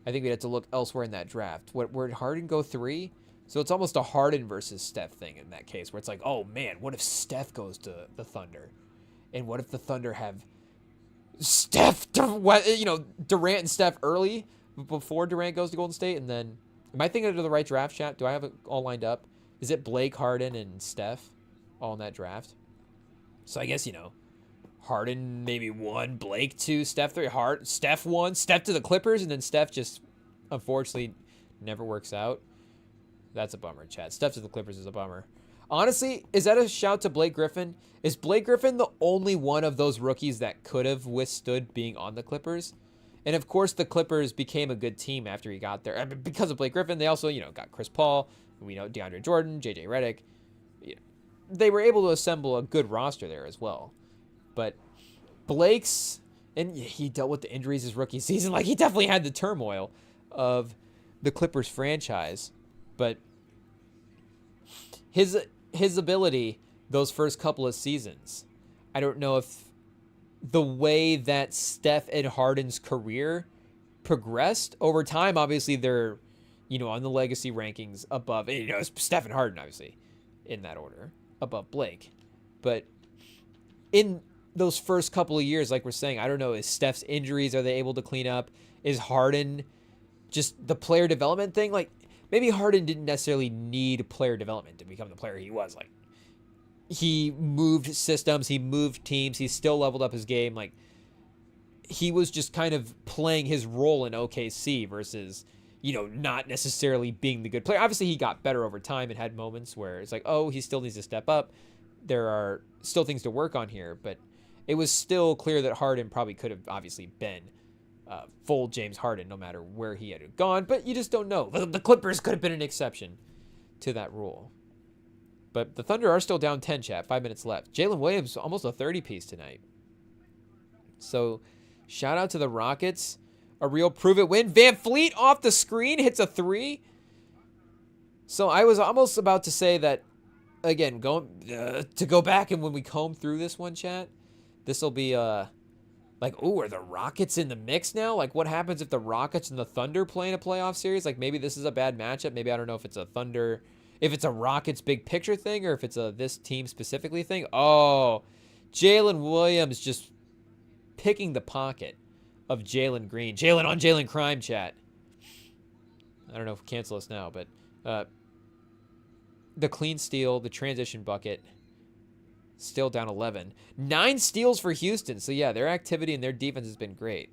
I think we'd have to look elsewhere in that draft. Where'd Harden go 3? So it's almost a Harden versus Steph thing in that case, where it's like, oh man, what if Steph goes to the Thunder? And what if the Thunder have Durant and Steph early before Durant goes to Golden State? And then, am I thinking of the right draft, chat? Do I have it all lined up? Is it Blake, Harden, and Steph all in that draft? So I guess, Harden maybe 1, Blake 2, Steph 3, Steph 1, Steph to the Clippers, and then Steph just, unfortunately, never works out. That's a bummer, Chad. Steph to the Clippers is a bummer. Honestly, is that a shout to Blake Griffin? Is Blake Griffin the only one of those rookies that could have withstood being on the Clippers? And of course, the Clippers became a good team after he got there. I mean, because of Blake Griffin, they also, got Chris Paul. We know DeAndre Jordan, JJ Redick. They were able to assemble a good roster there as well. But Blake's, and he dealt with the injuries his rookie season. Like, he definitely had the turmoil of the Clippers franchise. But his ability those first couple of seasons, I don't know if the way that Steph and Harden's career progressed over time, obviously they're, on the legacy rankings above, Steph and Harden, obviously, in that order, above Blake. But in those first couple of years, like we're saying, I don't know, is Steph's injuries, are they able to clean up? Is Harden just the player development thing? Like, maybe Harden didn't necessarily need player development to become the player he was. Like, he moved systems, he moved teams, he still leveled up his game. Like, he was just kind of playing his role in OKC versus, not necessarily being the good player. Obviously, he got better over time and had moments where it's like, oh, he still needs to step up. There are still things to work on here, but it was still clear that Harden probably could have obviously been full James Harden no matter where he had gone, but you just don't know. The Clippers could have been an exception to that rule. But the Thunder are still down 10, chat. 5 minutes left. Jalen Williams, almost a 30-piece tonight. So, shout out to the Rockets. A real prove-it win. Van Fleet off the screen hits a 3. So, I was almost about to say that, again, to go back and when we comb through this one, chat, this will be, are the Rockets in the mix now? Like, what happens if the Rockets and the Thunder play in a playoff series? Like, maybe this is a bad matchup. Maybe I don't know if it's a Thunder... If it's a Rockets big picture thing or if it's a this team specifically thing. Oh, Jalen Williams just picking the pocket of Jalen Green. Jalen on Jalen crime, chat. I don't know if cancel us now, but the clean steal, the transition bucket, still down 11. 9 steals for Houston. So, yeah, their activity and their defense has been great.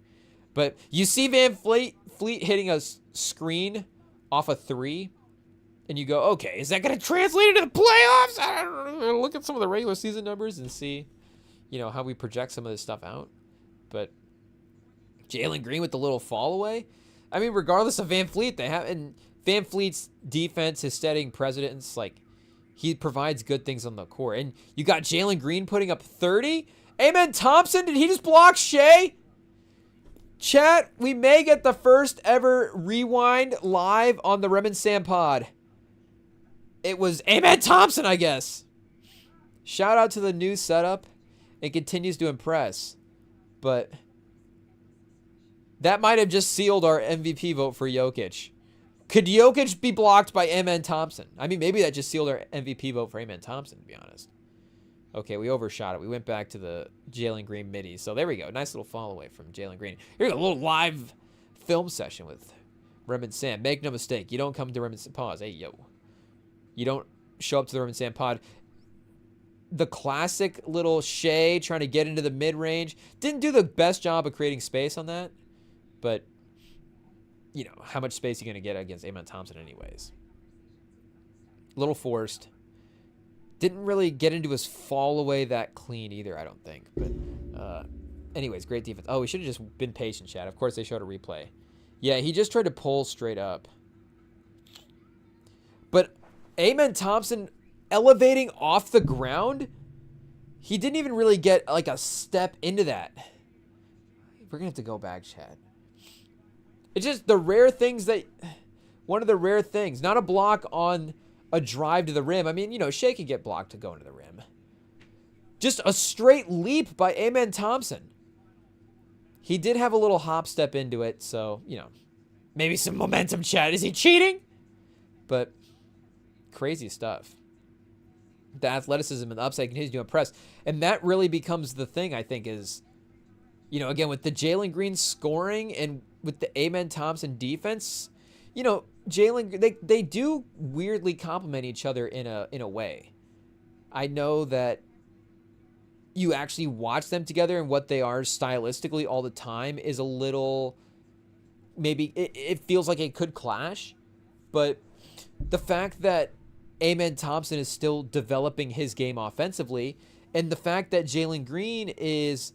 But you see Van Fleet hitting a screen off a 3. And you go, okay, is that going to translate into the playoffs? I don't know. Look at some of the regular season numbers and see, how we project some of this stuff out. But Jalen Green with the little fall away. I mean, regardless of Van Fleet, and Van Fleet's defense, his steadying precedence, like, he provides good things on the court. And you got Jalen Green putting up 30. Amen Thompson, did he just block Shea? Chat, we may get the first ever rewind live on the REMINGTOM pod. It was Amen Thompson, I guess. Shout out to the new setup. It continues to impress. But that might have just sealed our MVP vote for Jokic. Could Jokic be blocked by Amen Thompson? I mean, maybe that just sealed our MVP vote for Amen Thompson, to be honest. Okay, we overshot it. We went back to the Jalen Green midi. So there we go. Nice little fall away from Jalen Green. Here's a little live film session with REMINGTOM. Make no mistake. You don't come to REMINGTOM. Pause. Hey, yo. You don't show up to the REMINGTOM pod. The classic little Shea trying to get into the mid-range. Didn't do the best job of creating space on that. But, you know, how much space are you going to get against Amen Thompson anyways? A little forced. Didn't really get into his fall away that clean either, I don't think. But anyways, great defense. Oh, we should have just been patient, Chad. Of course, they showed a replay. Yeah, he just tried to pull straight up. But Amen Thompson elevating off the ground, he didn't even really get like a step into that. We're going to have to go back, Chad. It's just the rare things that... One of the rare things. Not a block on a drive to the rim. I mean, you know, Shea could get blocked to go into the rim. Just a straight leap by Amen Thompson. He did have a little hop step into it, so, you know, maybe some momentum, Chad. Is he cheating? But crazy stuff. The athleticism and the upside continues to impress. And that really becomes the thing, I think, is, you know, again, with the Jalen Green scoring and with the Amen Thompson defense, you know, Jalen, they do weirdly complement each other in a way. I know that you actually watch them together and what they are stylistically all the time is a little, maybe it feels like it could clash, but the fact that Amen Thompson is still developing his game offensively, and the fact that Jalen Green is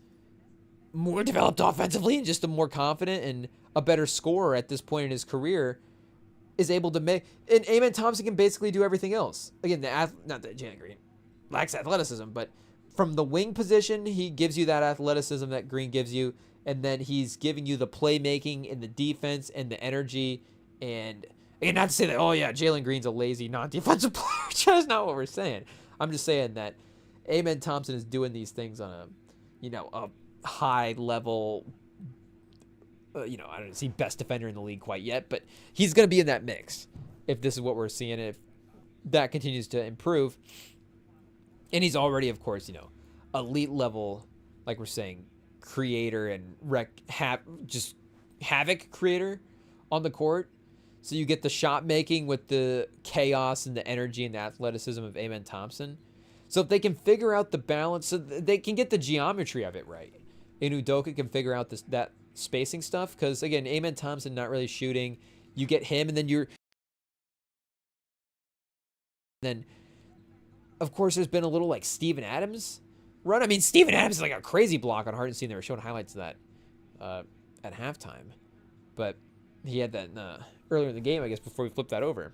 more developed offensively and just a more confident and a better scorer at this point in his career, is able to make, and Amen Thompson can basically do everything else. Again, not that Jalen Green lacks athleticism, but from the wing position, he gives you that athleticism that Green gives you, and then he's giving you the playmaking and the defense and the energy. And again, not to say that, oh yeah, Jalen Green's a lazy, non-defensive player. That's not what we're saying. I'm just saying that Amen Thompson is doing these things on a, you know, a high level. You know, I don't see best defender in the league quite yet, but he's going to be in that mix if this is what we're seeing, and if that continues to improve. And he's already, of course, you know, elite level, like we're saying, creator and just havoc creator on the court. So you get the shot making with the chaos and the energy and the athleticism of Amen Thompson. So if they can figure out the balance, so they can get the geometry of it right, and Udoka can figure out that spacing stuff, because again, Amen Thompson not really shooting. You get him, and then of course there's been a little like Steven Adams run. I mean, Steven Adams is like a crazy block on Hardenstein. They were showing highlights of that at halftime, but he had that earlier in the game, I guess, before we flipped that over.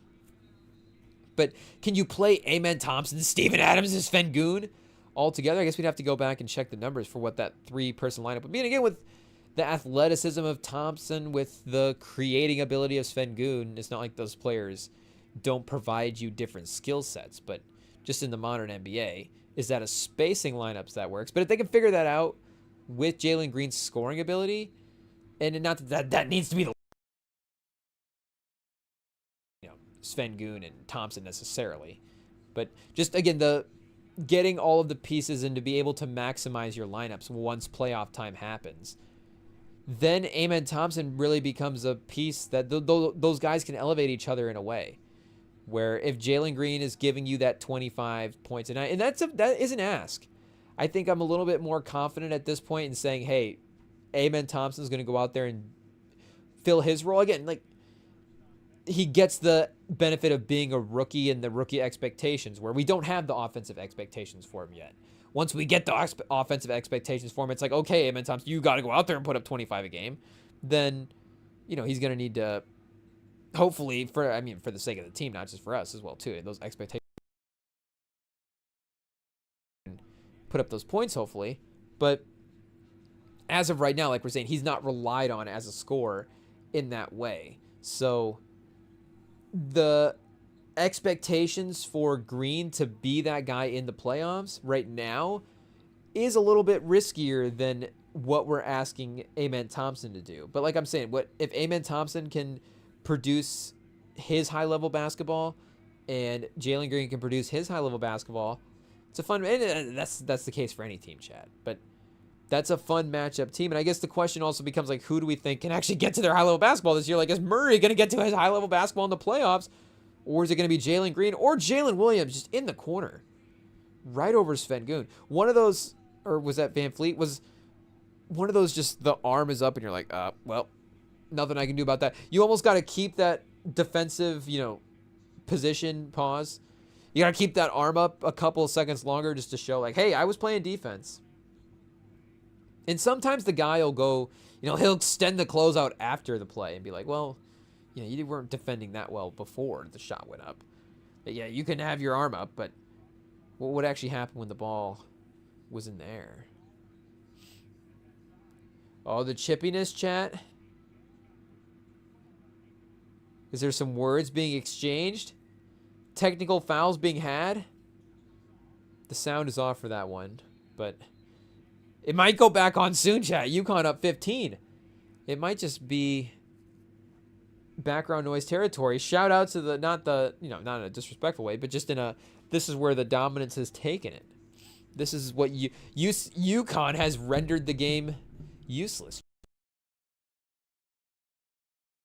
But can you play Amen Thompson, Steven Adams, and Sengun all together? I guess we'd have to go back and check the numbers for what that three-person lineup would be. And again, with the athleticism of Thompson, with the creating ability of Sengun, it's not like those players don't provide you different skill sets. But just in the modern NBA, is that a spacing lineups that works? But if they can figure that out with Jalen Green's scoring ability, and not that needs to be the, you know, Sengun and Thompson necessarily, but just again the getting all of the pieces and to be able to maximize your lineups once playoff time happens. Then Amen Thompson really becomes a piece that those guys can elevate each other in a way where if Jalen Green is giving you that 25 points a night, and that is an ask. I think I'm a little bit more confident at this point in saying, hey, Amen Thompson's going to go out there and fill his role. Again, like, he gets the benefit of being a rookie and the rookie expectations, where we don't have the offensive expectations for him yet. Once we get the offensive expectations for him, it's like, okay, Amen Thompson, you got to go out there and put up 25 a game. Then, you know, he's going to need to, hopefully, for the sake of the team, not just for us as well, too, and those expectations, put up those points, hopefully. But as of right now, like we're saying, he's not relied on as a scorer in that way. So the expectations for Green to be that guy in the playoffs right now is a little bit riskier than what we're asking Amen Thompson to do. But like I'm saying, what if Amen Thompson can produce his high-level basketball and Jalen Green can produce his high-level basketball, it's a fun, and that's the case for any team, Chad. But that's a fun matchup team. And I guess the question also becomes, like, who do we think can actually get to their high-level basketball this year? Like, is Murray going to get to his high-level basketball in the playoffs? Or is it going to be Jalen Green or Jalen Williams just in the corner right over Sven One of those, or was that Van Fleet? Was one of those just the arm is up and you're like, well, nothing I can do about that. You almost got to keep that defensive, position pause. You got to keep that arm up a couple of seconds longer just to show, like, hey, I was playing defense. And sometimes the guy will go, he'll extend the closeout after the play and be like, well, you weren't defending that well before the shot went up. But yeah, you can have your arm up, but what would actually happen when the ball was in the air? Oh, the chippiness, chat. Is there some words being exchanged? Technical fouls being had? The sound is off for that one, but it might go back on soon, chat. UConn up 15. It might just be background noise territory. Shout out to not in a disrespectful way, but just this is where the dominance has taken it. This is what UConn has rendered the game useless.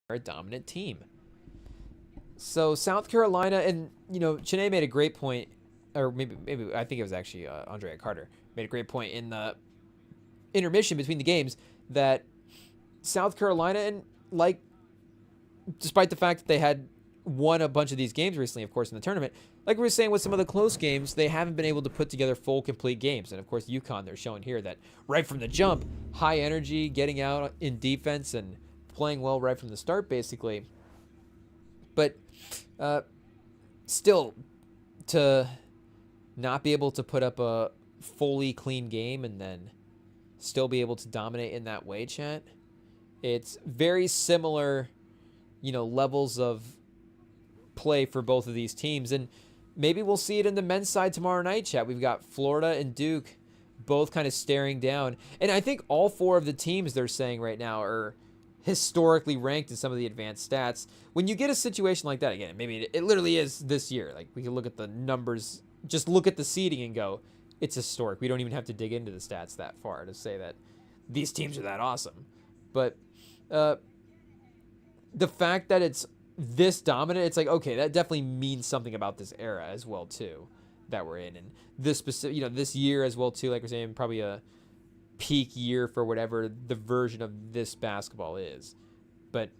They're a dominant team. So South Carolina, and Chene made a great point, or maybe I think it was actually Andrea Carter made a great point in the intermission between the games that South Carolina, and despite the fact that they had won a bunch of these games recently, of course, in the tournament, like we were saying with some of the close games, they haven't been able to put together full, complete games. And of course, UConn, they're showing here that right from the jump, high energy, getting out in defense and playing well right from the start, basically. But still, to not be able to put up a fully clean game and then still be able to dominate in that way, chat, it's very similar, levels of play for both of these teams. And maybe we'll see it in the men's side tomorrow night, chat. We've got Florida and Duke both kind of staring down. And I think all four of the teams they're saying right now are historically ranked in some of the advanced stats. When you get a situation like that, again, maybe it literally is this year. Like, we can look at the numbers, just look at the seeding and go, it's historic. We don't even have to dig into the stats that far to say that these teams are that awesome. But the fact that it's this dominant, it's like, okay, that definitely means something about this era as well too that we're in, and this specific, this year as well too. Like we're saying, probably a peak year for whatever the version of this basketball is. But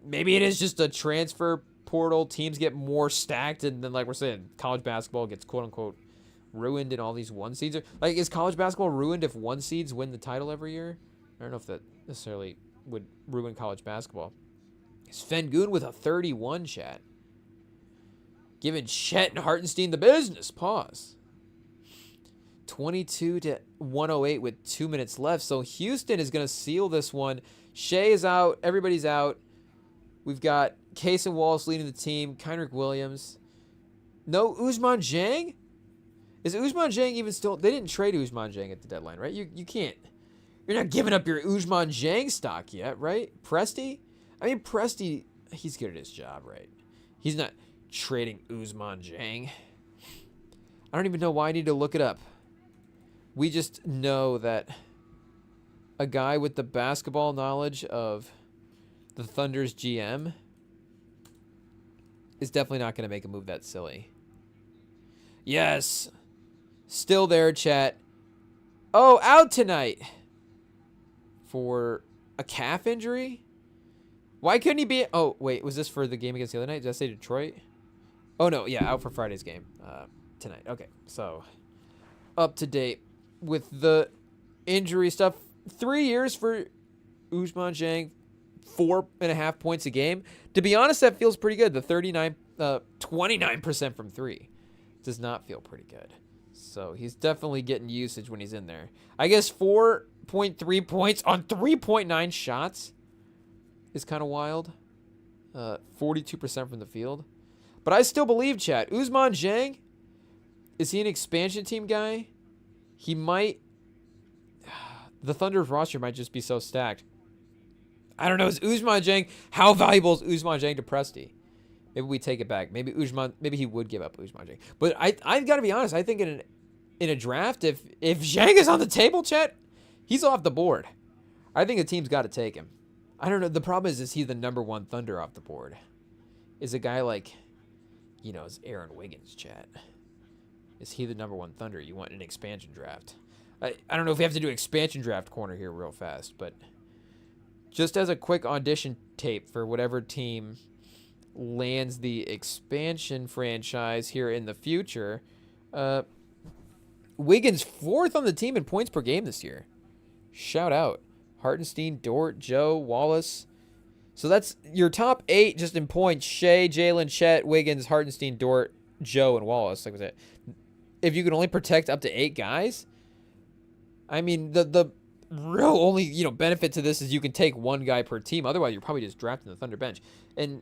maybe it is just a transfer portal. Teams get more stacked, and then, like we're saying, college basketball gets quote unquote ruined in all these one seeds. Like, is college basketball ruined if one seeds win the title every year? I don't know if that necessarily would ruin college basketball. Sven with a 31, chat. Giving Chet and Hartenstein the business. Pause. 22-108 with 2 minutes left. So Houston is going to seal this one. Shea is out. Everybody's out. We've got Case and Wallace leading the team. Kenrick Williams. No Ousmane Dieng? Is Ousmane Dieng even still? They didn't trade Ousmane Dieng at the deadline, right? You can't. You're not giving up your Ousmane Dieng stock yet, right? Presti? I mean, Presti, he's good at his job, right? He's not trading Ousmane Dieng. I don't even know why I need to look it up. We just know that a guy with the basketball knowledge of the Thunder's GM is definitely not going to make a move that silly. Yes. Still there, chat. Oh, out tonight. For a calf injury? Why couldn't he be... Oh, wait. Was this for the game against the other night? Did I say Detroit? Oh, no. Yeah, out for Friday's game tonight. Okay, so up to date with the injury stuff. 3 years for Ousmane Dieng, 4.5 points a game. To be honest, that feels pretty good. The 29% from three does not feel pretty good. So he's definitely getting usage when he's in there. I guess 4 13.3 points on 3.9 shots is kind of wild. 42% from the field. But I still believe, chat, Ousmane Dieng, is he an expansion team guy? He might. The Thunder's roster might just be so stacked. I don't know. Is Ousmane Dieng, how valuable is Ousmane Dieng to Presti? Maybe we take it back. Maybe he would give up Ousmane Dieng. But I've got to be honest. I think in a draft, if Dieng is on the table, chat, he's off the board. I think a team's got to take him. I don't know. The problem is he the number one Thunder off the board? Is a guy like, is Aaron Wiggins, chat? Is he the number one Thunder you want in an expansion draft? I don't know if we have to do expansion draft corner here real fast, but just as a quick audition tape for whatever team lands the expansion franchise here in the future, Wiggins 4th on the team in points per game this year. Shout out. Hartenstein, Dort, Joe, Wallace. So that's your top 8 just in points. Shea, Jalen, Chet, Wiggins, Hartenstein, Dort, Joe, and Wallace. Like I said, if you can only protect up to 8 guys, I mean, the real only, benefit to this is you can take one guy per team. Otherwise, you're probably just drafting the Thunder bench. And,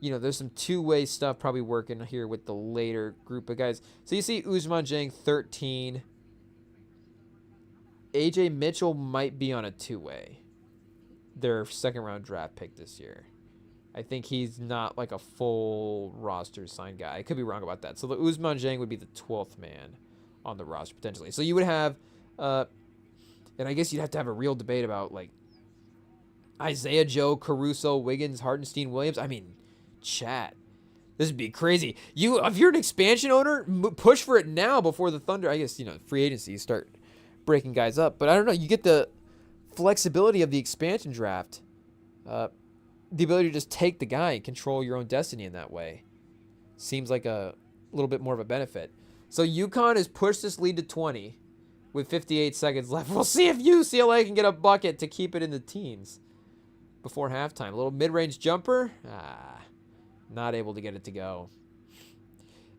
there's some two-way stuff probably working here with the later group of guys. So you see Ousmane Dieng, 13. AJ Mitchell might be on a two-way. Their second-round draft pick this year. I think he's not like a full roster signed guy. I could be wrong about that. So the Ousmane Dieng would be the 12th man on the roster potentially. So you would have, and I guess you'd have to have a real debate about like Isaiah Joe, Caruso, Wiggins, Hartenstein, Williams. I mean, chat. This would be crazy. If you're an expansion owner, push for it now before the Thunder. I guess free agency start breaking guys up. But I don't know. You get the flexibility of the expansion draft. The ability to just take the guy and control your own destiny in that way seems like a little bit more of a benefit. So UConn has pushed this lead to 20 with 58 seconds left. We'll see if UCLA can get a bucket to keep it in the teens before halftime. A little mid-range jumper. Not able to get it to go.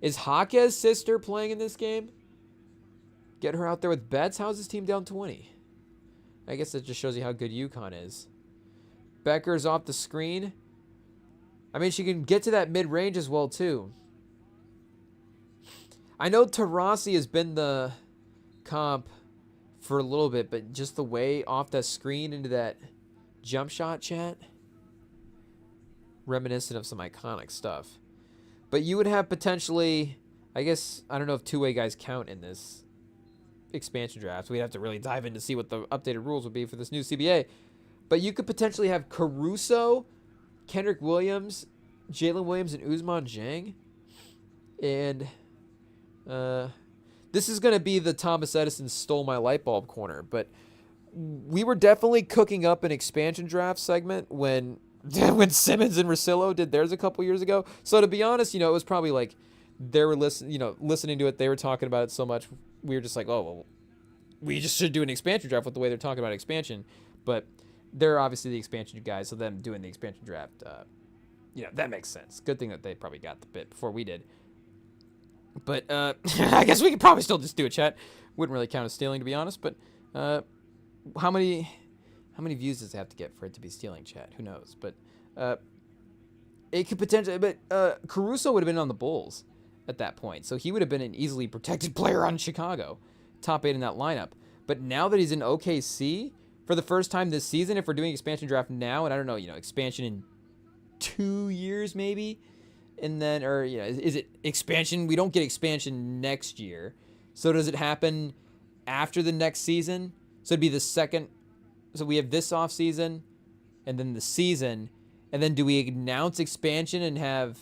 Is Jaquez's sister playing in this game? Get her out there with bets. How's this team down 20? I guess that just shows you how good UConn is. Bueckers off the screen. I mean, she can get to that mid-range as well, too. I know Taurasi has been the comp for a little bit, but just the way off that screen into that jump shot, chat, reminiscent of some iconic stuff. But you would have potentially, I guess, I don't know if two-way guys count in this expansion draft. We'd have to really dive in to see what the updated rules would be for this new CBA. But you could potentially have Caruso, Kendrick Williams, Jalen Williams, and Ousmane Dieng. And this is going to be the Thomas Edison stole my light bulb corner. But we were definitely cooking up an expansion draft segment when Simmons and Russillo did theirs a couple years ago. So to be honest, it was probably like they were listening to it. They were talking about it so much. We were just like, oh, well, we just should do an expansion draft with the way they're talking about expansion. But they're obviously the expansion guys, so them doing the expansion draft, that makes sense. Good thing that they probably got the bit before we did. But I guess we could probably still just do a chat. Wouldn't really count as stealing, to be honest. But how many views does it have to get for it to be stealing, chat? Who knows? But it could potentially. But Caruso would have been on the Bulls at that point, so he would have been an easily protected player on Chicago, top 8 in that lineup. But now that he's in OKC. For the first time this season, if we're doing expansion draft now, and I don't know, expansion in 2 years maybe, and then, is it expansion? We don't get expansion next year. So does it happen after the next season? So it'd be the second. So we have this off season, and then the season, and then do we announce expansion and have,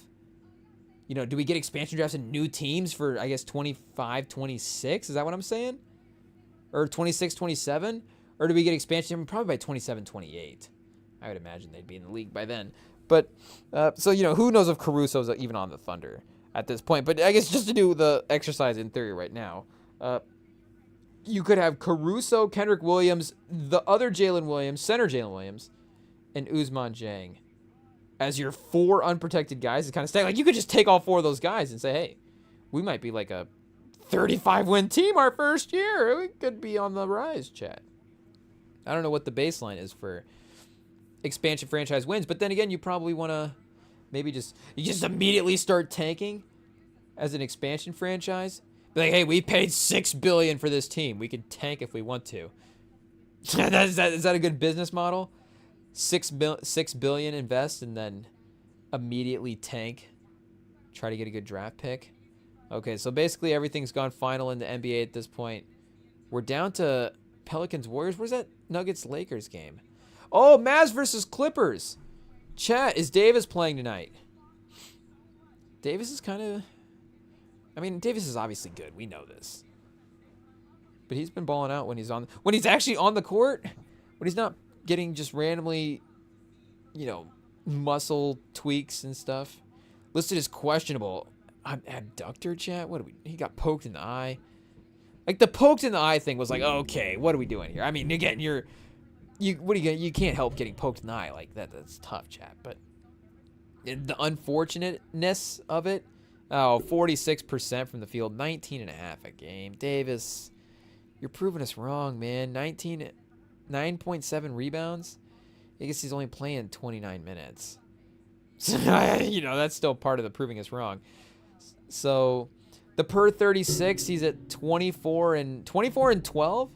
do we get expansion drafts and new teams for, I guess, 25, 26? Is that what I'm saying? Or 26, 27? Or do we get expansion probably by 27, 28? I would imagine they'd be in the league by then. But, so, who knows if Caruso's even on the Thunder at this point. But I guess just to do the exercise in theory right now, you could have Caruso, Kendrick Williams, the other Jalen Williams, center Jalen Williams, and Ousmane Dieng as your 4 unprotected guys to kind of stay. Like, you could just take all 4 of those guys and say, hey, we might be like a 35-win team our first year. We could be on the rise, chat. I don't know what the baseline is for expansion franchise wins, but then again, you probably want to maybe just immediately start tanking as an expansion franchise. Be like, hey, we paid $6 billion for this team. We can tank if we want to. Is that a good business model? $6 billion invest and then immediately tank. Try to get a good draft pick. Okay, so basically everything's gone final in the NBA at this point. We're down to Pelicans Warriors. Where's that Nuggets Lakers game? Oh, Mavs versus Clippers. Chat, is Davis playing tonight? Davis is kind of... I mean, Davis is obviously good. We know this. But he's been balling out when he's actually on the court. When he's not getting just randomly, muscle tweaks and stuff. Listed as questionable. Abductor, chat? He got poked in the eye. Like, the poked in the eye thing was like, okay, what are we doing here? I mean, again, you can't help getting poked in the eye like that. That's tough, chat. But the unfortunateness of it, 46% from the field, 19.5 a game. Davis, you're proving us wrong, man. 9.7 rebounds. I guess he's only playing 29 minutes. So, that's still part of the proving us wrong. So, the per 36, he's at 24 and 12.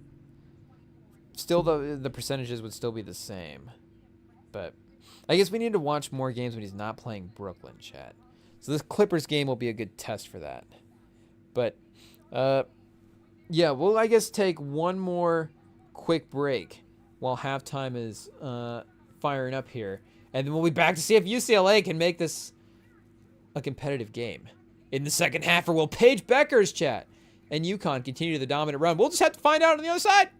Still, the percentages would still be the same. But I guess we need to watch more games when he's not playing Brooklyn, chat. So this Clippers game will be a good test for that. But, yeah, we'll, I guess, take one more quick break while halftime is firing up here. And then we'll be back to see if UCLA can make this a competitive game in the second half, or will Paige Bueckers, chat, and UConn continue the dominant run? We'll just have to find out on the other side.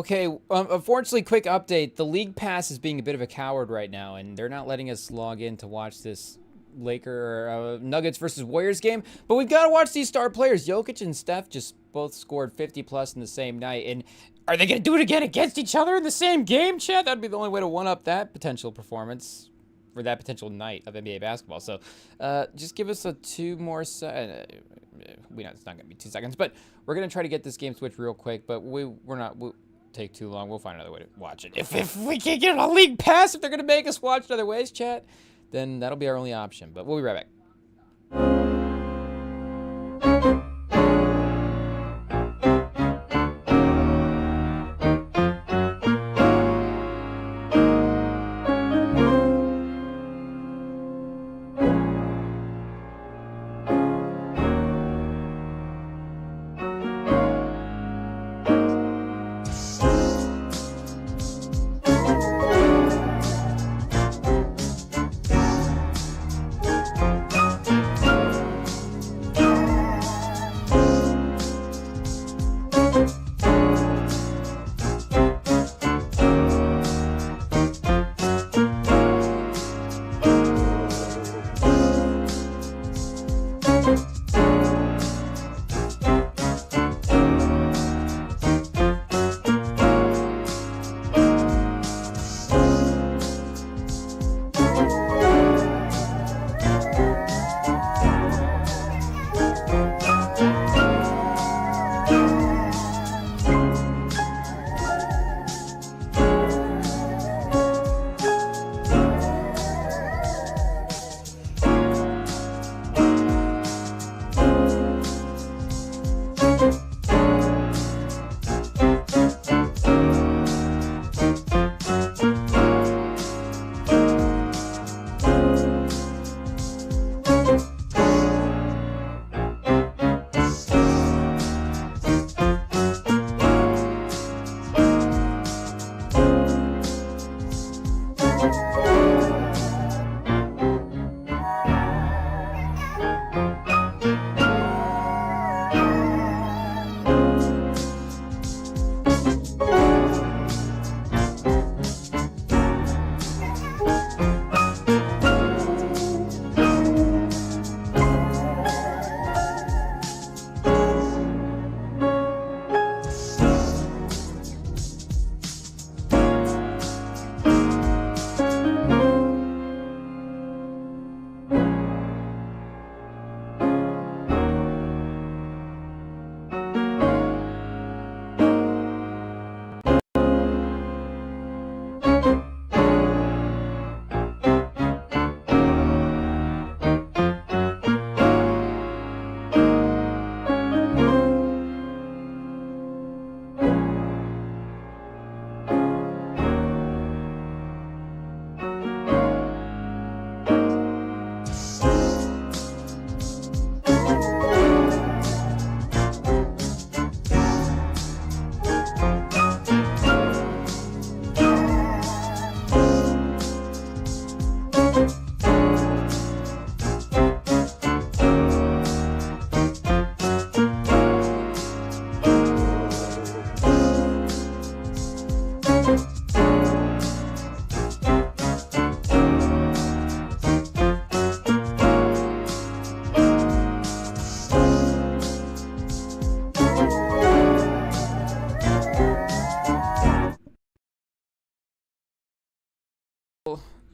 Okay, unfortunately, quick update. The League Pass is being a bit of a coward right now, and they're not letting us log in to watch this Nuggets versus Warriors game. But we've got to watch these star players. Jokic and Steph just both scored 50-plus in the same night. And are they going to do it again against each other in the same game, Chad? That'd be the only way to one-up that potential performance for that potential night of NBA basketball. So just give us a 2 more seconds. It's not going to be 2 seconds, but we're going to try to get this game switched real quick. But we'll take too long. We'll find another way to watch it. If we can't get a League Pass, if they're going to make us watch it other ways, chat, then that'll be our only option. But we'll be right back.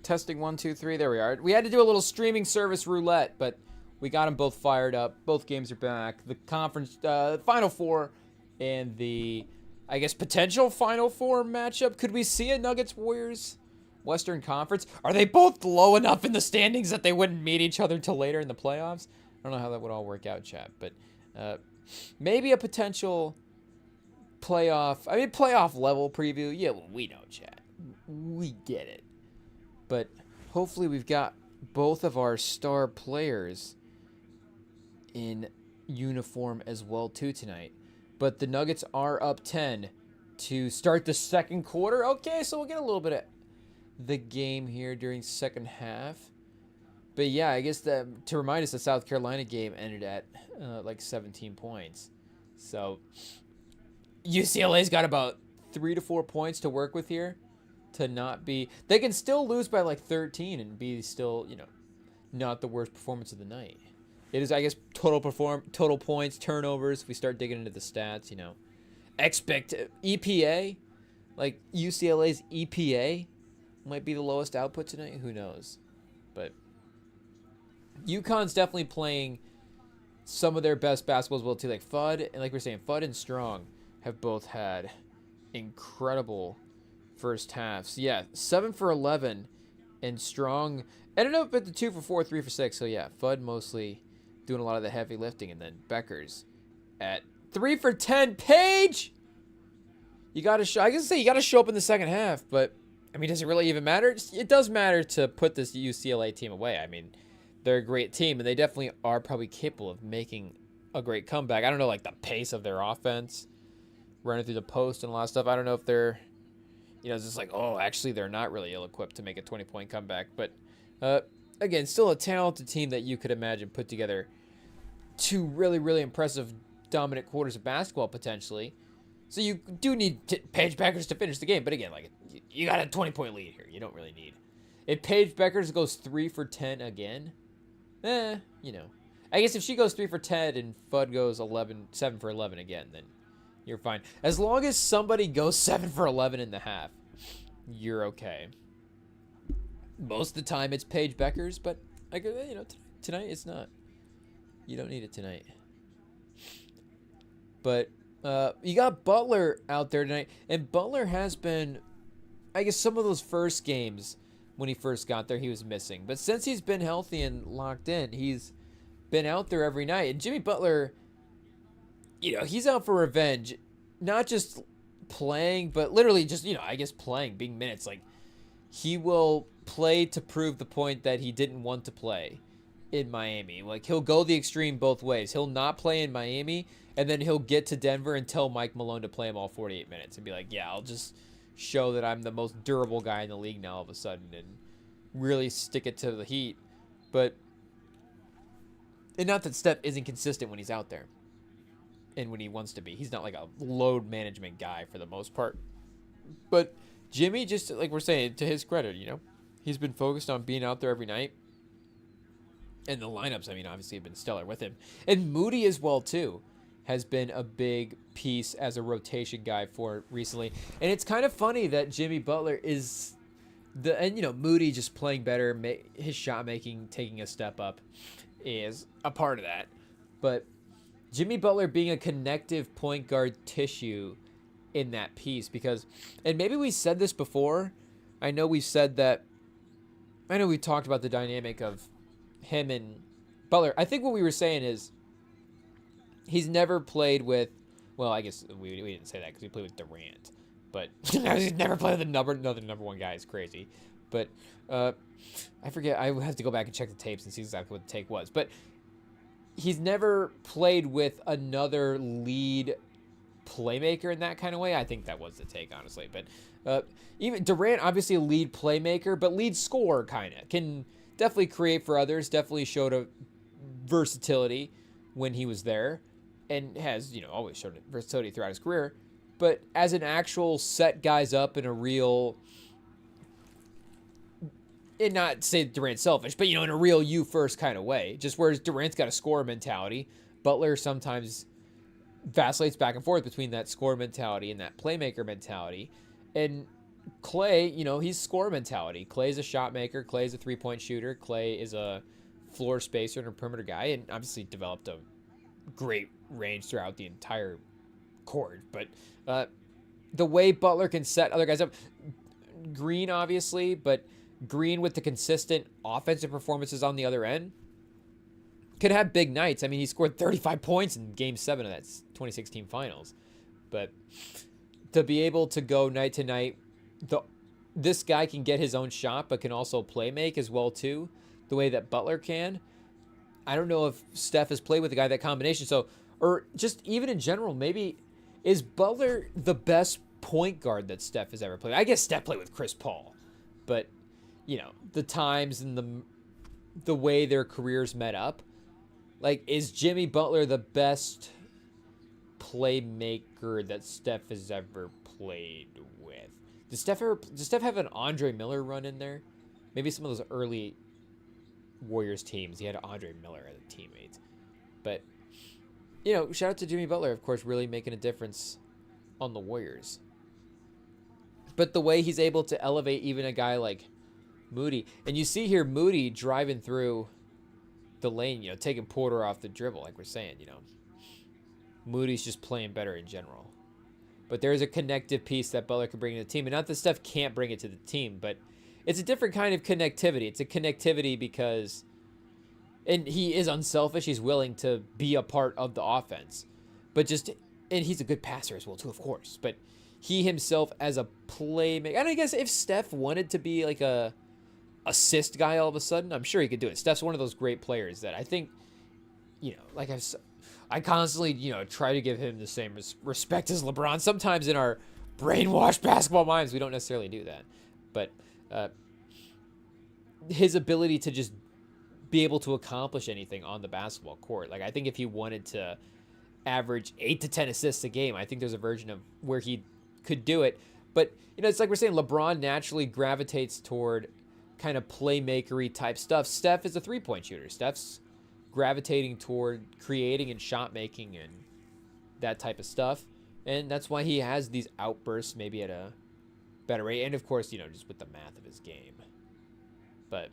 Testing 1, 2, 3. There we are. We had to do a little streaming service roulette, but we got them both fired up. Both games are back. The conference Final Four and the, I guess, potential Final Four matchup. Could we see a Nuggets Warriors Western Conference? Are they both low enough in the standings that they wouldn't meet each other till later in the playoffs? I don't know how that would all work out, chat, but maybe a potential playoff level preview. Yeah, well, we know, chat. We get it. But hopefully we've got both of our star players in uniform as well too tonight. But the Nuggets are up 10 to start the second quarter. Okay, so we'll get a little bit of the game here during second half. But yeah, I guess to remind us, the South Carolina game ended at like 17 points. So UCLA's got about 3 to 4 points to work with here to not be. They can still lose by like 13 and be still, not the worst performance of the night. It is, I guess, total points, turnovers. If we start digging into the stats, expect EPA, like UCLA's EPA might be the lowest output tonight. Who knows? But UConn's definitely playing some of their best basketball as well too. Like Fudd and like we're saying, Fudd and Strong have both had incredible first halves. Yeah, 7 for 11, and Strong ended up at the 2 for 4, 3 for 6. So yeah, Fudd mostly doing a lot of the heavy lifting, and then Bueckers at 3 for 10. Paige, you got to show. I guess say you got to show up in the second half, but I mean, does it really even matter? It does matter to put this UCLA team away. I mean, they're a great team, and they definitely are probably capable of making a great comeback. I don't know, like, the pace of their offense, running through the post and a lot of stuff. I don't know if they're, it's just like, oh, actually, they're not really ill-equipped to make a 20-point comeback. But, again, still a talented team that you could imagine put together 2 really, really impressive dominant quarters of basketball, potentially. So you do need Paige Bueckers to finish the game. But, again, like, you got a 20-point lead here. You don't really need. If Paige Bueckers goes 3 for 10 again, I guess if she goes 3 for 10 and Fudd goes 7 for 11 again, then you're fine. As long as somebody goes 7 for 11 in the half, you're okay. Most of the time it's Paige Bueckers, but tonight it's not. You don't need it tonight. But you got Butler out there tonight, and Butler has been, I guess, some of those first games when he first got there, he was missing. But since he's been healthy and locked in, he's been out there every night. And Jimmy Butler, he's out for revenge. Not just playing, but literally just, I guess playing, being minutes. Like, he will play to prove the point that he didn't want to play in Miami. Like, he'll go the extreme both ways. He'll not play in Miami, and then he'll get to Denver and tell Mike Malone to play him all 48 minutes and be like, yeah, I'll just show that I'm the most durable guy in the league now all of a sudden and really stick it to the Heat. But, and not that Steph isn't consistent when he's out there and when he wants to be. He's not like a load management guy for the most part. But Jimmy, just like we're saying, to his credit, he's been focused on being out there every night. And the lineups, obviously have been stellar with him. And Moody as well, too, has been a big piece as a rotation guy for it recently. And it's kind of funny that Jimmy Butler is Moody just playing better, his shot making taking a step up is a part of that. But Jimmy Butler being a connective point guard tissue in that piece, because, and maybe we said this before, I know we talked about the dynamic of him and Butler. I think what we were saying is he's never played with, well, I guess we didn't say that because we played with Durant, but he's never played with another number one guy. Is crazy. But I forget. I have to go back and check the tapes and see exactly what the take was. But he's never played with another lead playmaker in that kind of way. I think that was the take, honestly. But even Durant, obviously a lead playmaker, but lead scorer kind of. Can definitely create for others, definitely showed a versatility when he was there, and has, always showed versatility throughout his career. But as an actual set guys up in a real, and not say Durant's selfish, but, in a real you first kind of way, just whereas Durant's got a scorer mentality, Butler sometimes vacillates back and forth between that scorer mentality and that playmaker mentality. And Klay, he's scorer mentality. Klay's a shot maker. Klay's a three-point shooter. Klay is a floor spacer and a perimeter guy, and obviously developed a great range throughout the entire court. But the way Butler can set other guys up, Green obviously, but Green with the consistent offensive performances on the other end could have big nights. He scored 35 points in Game 7 of that 2016 Finals. But to be able to go night to night, this guy can get his own shot, but can also play make as well too, the way that Butler can. I don't know if Steph has played with a guy that combination. So, or just even in general, maybe is Butler the best point guard that Steph has ever played? I guess Steph played with Chris Paul, but the times and the way their careers met up. Like, is Jimmy Butler the best playmaker that Steph has ever played with. Does Steph have an Andre Miller run in there? Maybe some of those early Warriors teams, he had Andre Miller as a teammate. But, you know, shout out to Jimmy Butler, of course, really making a difference on the Warriors. But the way he's able to elevate even a guy like Moody. And you see here Moody driving through the lane, you know, taking Porter off the dribble, like we're saying, you know. Moody's just playing better in general. But there's a connective piece that Butler can bring to the team. And not that Steph can't bring it to the team, but it's a different kind of connectivity. It's a connectivity because, and he is unselfish. He's willing to be a part of the offense. But just, and he's a good passer as well, too, of course. But he himself as a playmaker. And I guess if Steph wanted to be like a assist guy all of a sudden, I'm sure he could do it. Steph's one of those great players that I think, you know, like I constantly, you know, try to give him the same respect as LeBron. Sometimes in our brainwashed basketball minds, we don't necessarily do that. But his ability to just be able to accomplish anything on the basketball court. Like, I think if he wanted to average 8 to 10 assists a game, I think there's a version of where he could do it. But, you know, it's like we're saying, LeBron naturally gravitates toward kind of playmakery type stuff. Steph is a three-point shooter. Steph's gravitating toward creating and shot making and that type of stuff. And that's why he has these outbursts maybe at a better rate. And, of course, you know, just with the math of his game. But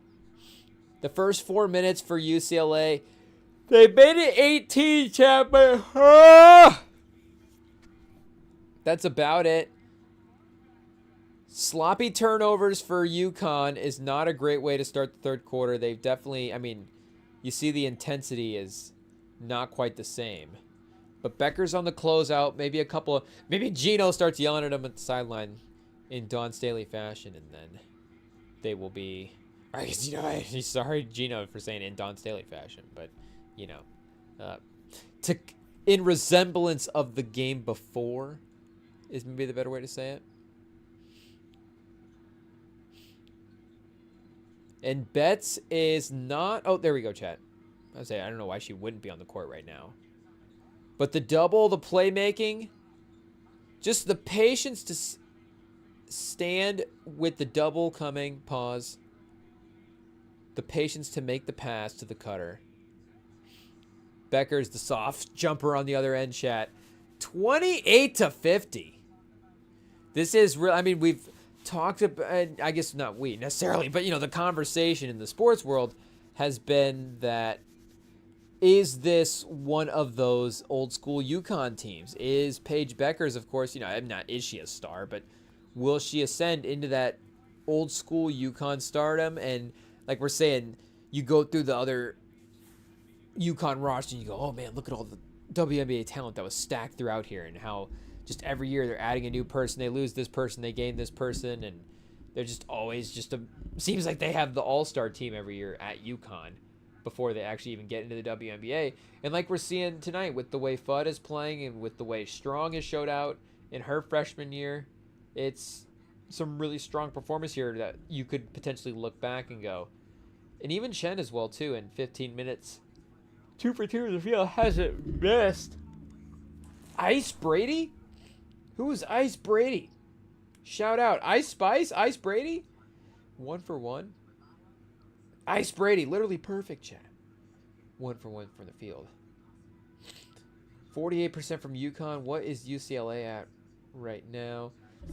the first 4 minutes for UCLA, they made it 18, chat, but that's about it. Sloppy turnovers for UConn is not a great way to start the third quarter. They've definitely, I mean, you see the intensity is not quite the same. But Bueckers on the closeout, maybe Gino starts yelling at him at the sideline in Dawn Staley fashion, and then they will be, I guess, you know, sorry, Gino, for saying in Dawn Staley fashion, but, you know, in resemblance of the game before is maybe the better way to say it. And Betts is not, oh, there we go, chat. I don't know why she wouldn't be on the court right now. But the double, the playmaking, just the patience to stand with the double coming, pause. The patience to make the pass to the cutter. Bueckers, the soft jumper on the other end, chat. 28 to 50. This is real. I mean, we've talked about, I guess not we necessarily, but, you know, the conversation in the sports world has been that, is this one of those old school UConn teams? Is Paige Bueckers, of course, you know, I'm not, is she a star, but will she ascend into that old school UConn stardom? And like we're saying, you go through the other UConn roster and you go, oh man, look at all the WNBA talent that was stacked throughout here, and how just every year they're adding a new person. They lose this person, they gain this person, and they're just always seems like they have the all-star team every year at UConn before they actually even get into the WNBA. And like we're seeing tonight with the way Fudd is playing and with the way Strong has showed out in her freshman year, it's some really strong performance here that you could potentially look back and go. And even Chen as well, too, in 15 minutes. 2 for 2 in the field, hasn't missed. Ice Brady? Who is Ice Brady? Shout out. Ice Spice? Ice Brady? 1 for 1. Ice Brady, literally perfect, chat. 1 for 1 from the field. 48% from UConn. What is UCLA at right now?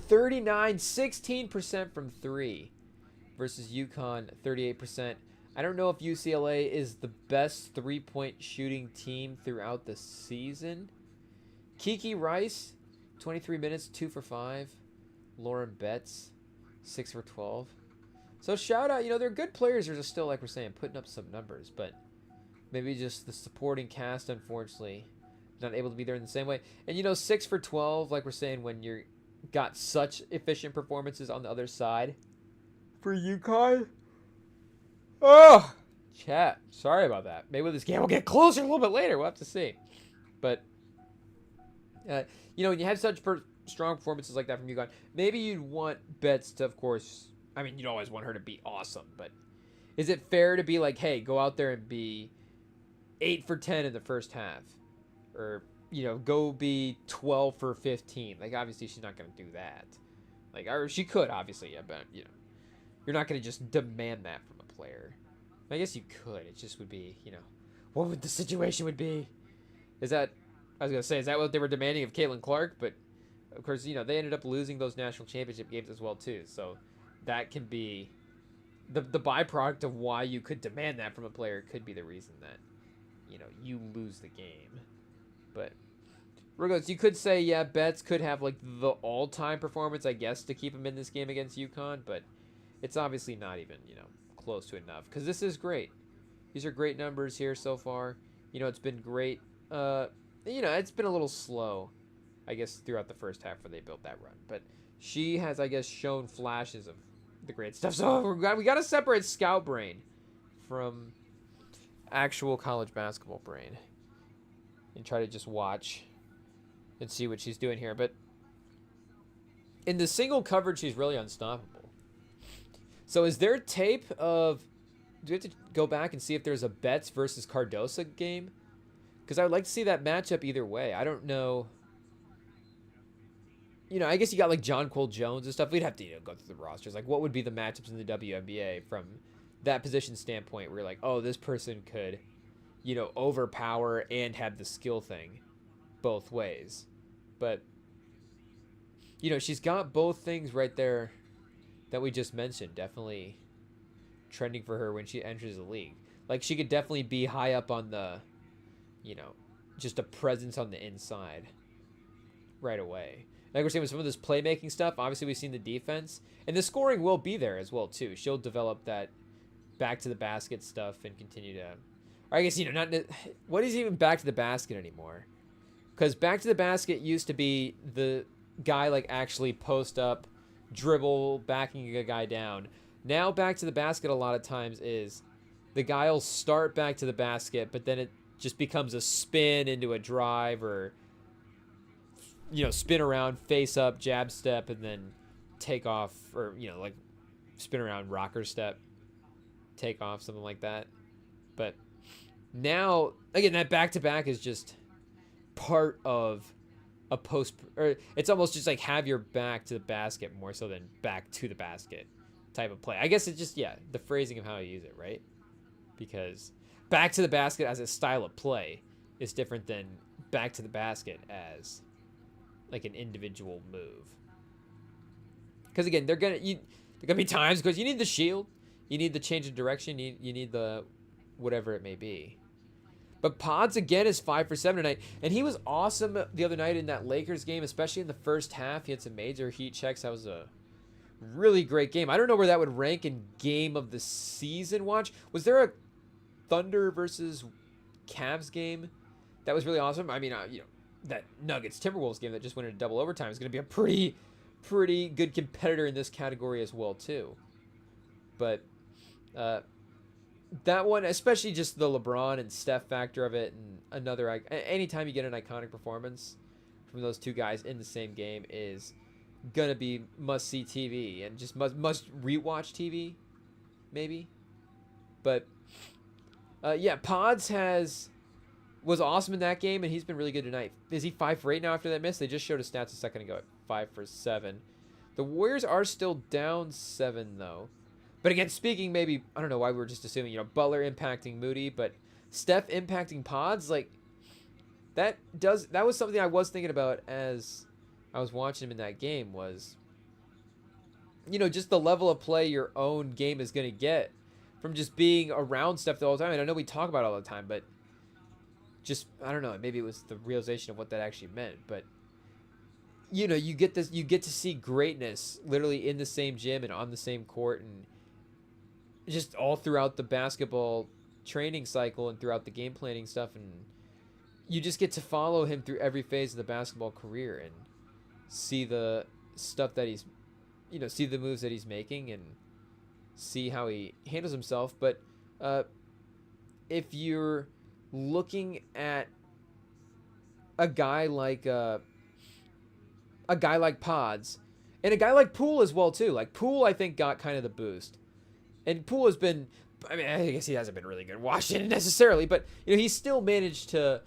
39, 16% from 3 versus UConn, 38%. I don't know if UCLA is the best three-point shooting team throughout the season. Kiki Rice, 23 minutes, 2 for 5. Lauren Betts, 6 for 12. So shout out, you know, they're good players. They're just still, like we're saying, putting up some numbers, but maybe just the supporting cast, unfortunately, not able to be there in the same way. And, you know, 6 for 12, like we're saying, when you're got such efficient performances on the other side for UConn. Oh, chat. Sorry about that. Maybe this game will get closer a little bit later. We'll have to see. But, you know, when you have such strong performances like that from UConn, maybe you'd want Betts to, of course, I mean, you'd always want her to be awesome, but is it fair to be like, hey, go out there and be 8 for 10 in the first half? Or, go be 12 for 15. Like, obviously, she's not going to do that. Like, or she could, obviously, yeah, but, you're not going to just demand that from a player. I guess you could. It just would be, what would the situation would be? Is that what they were demanding of Caitlin Clark? But, of course, they ended up losing those national championship games as well, too. So that can be the byproduct of why you could demand that from a player could be the reason that, you lose the game. But regardless, you could say, yeah, Betts could have, like, the all-time performance, I guess, to keep him in this game against UConn. But it's obviously not even, close to enough. Because this is great. These are great numbers here so far. It's been great. It's been a little slow, I guess, throughout the first half where they built that run. But she has, I guess, shown flashes of the great stuff. So we got to separate scout brain from actual college basketball brain and try to just watch and see what she's doing here. But in the single coverage, she's really unstoppable. So is there tape of... Do we have to go back and see if there's a Betts versus Cardosa game? Because I would like to see that matchup either way. I don't know. I guess you got like John Cole Jones and stuff. We'd have to go through the rosters. Like, what would be the matchups in the WNBA from that position standpoint where you're like, oh, this person could, overpower and have the skill thing both ways. But, she's got both things right there that we just mentioned. Definitely trending for her when she enters the league. Like, she could definitely be high up on the, just a presence on the inside right away. Like we're saying with some of this playmaking stuff, obviously we've seen the defense. And the scoring will be there as well, too. She'll develop that back to the basket stuff and continue to... Or I guess, what is even back to the basket anymore? Because back to the basket used to be the guy, like, actually post up, dribble, backing a guy down. Now back to the basket a lot of times is the guy will start back to the basket, but then it just becomes a spin into a drive or, spin around, face up, jab step, and then take off or, like spin around, rocker step, take off, something like that. But now, again, that back-to-back is just part of a post, or it's almost just like have your back to the basket more so than back to the basket type of play. I guess it's just, the phrasing of how you use it, right? Because back to the basket as a style of play is different than back to the basket as like an individual move. Because again, they're gonna be times because you need the shield, you need the change of direction, you need the whatever it may be. But Pods again is 5 for 7 tonight, and he was awesome the other night in that Lakers game, especially in the first half. He had some major heat checks. That was a really great game. I don't know where that would rank in game of the season watch. Was there a Thunder versus Cavs game that was really awesome? I mean, that Nuggets Timberwolves game that just went into double overtime is going to be a pretty good competitor in this category as well too. But that one, especially just the LeBron and Steph factor of it, and anytime you get an iconic performance from those two guys in the same game is gonna be must see TV and just must rewatch TV, maybe. But Pods was awesome in that game, and he's been really good tonight. Is he 5 for 8 now after that miss? They just showed his stats a second ago at 5 for 7. The Warriors are still down 7 though. But again, speaking, maybe I don't know why we were just assuming Butler impacting Moody, but Steph impacting Pods, like that was something I was thinking about as I was watching him in that game was, just the level of play your own game is going to get from just being around Steph the whole time. And I know we talk about it all the time, but just, I don't know, maybe it was the realization of what that actually meant. But, you get to see greatness literally in the same gym and on the same court and just all throughout the basketball training cycle and throughout the game planning stuff. And you just get to follow him through every phase of the basketball career and see the stuff that he's, see the moves that he's making and see how he handles himself. But if you're looking at a guy like Pods and a guy like Poole as well too, like Poole I think got kind of the boost, and Poole has been, I mean, I guess he hasn't been really good in Washington necessarily, but he's still managed to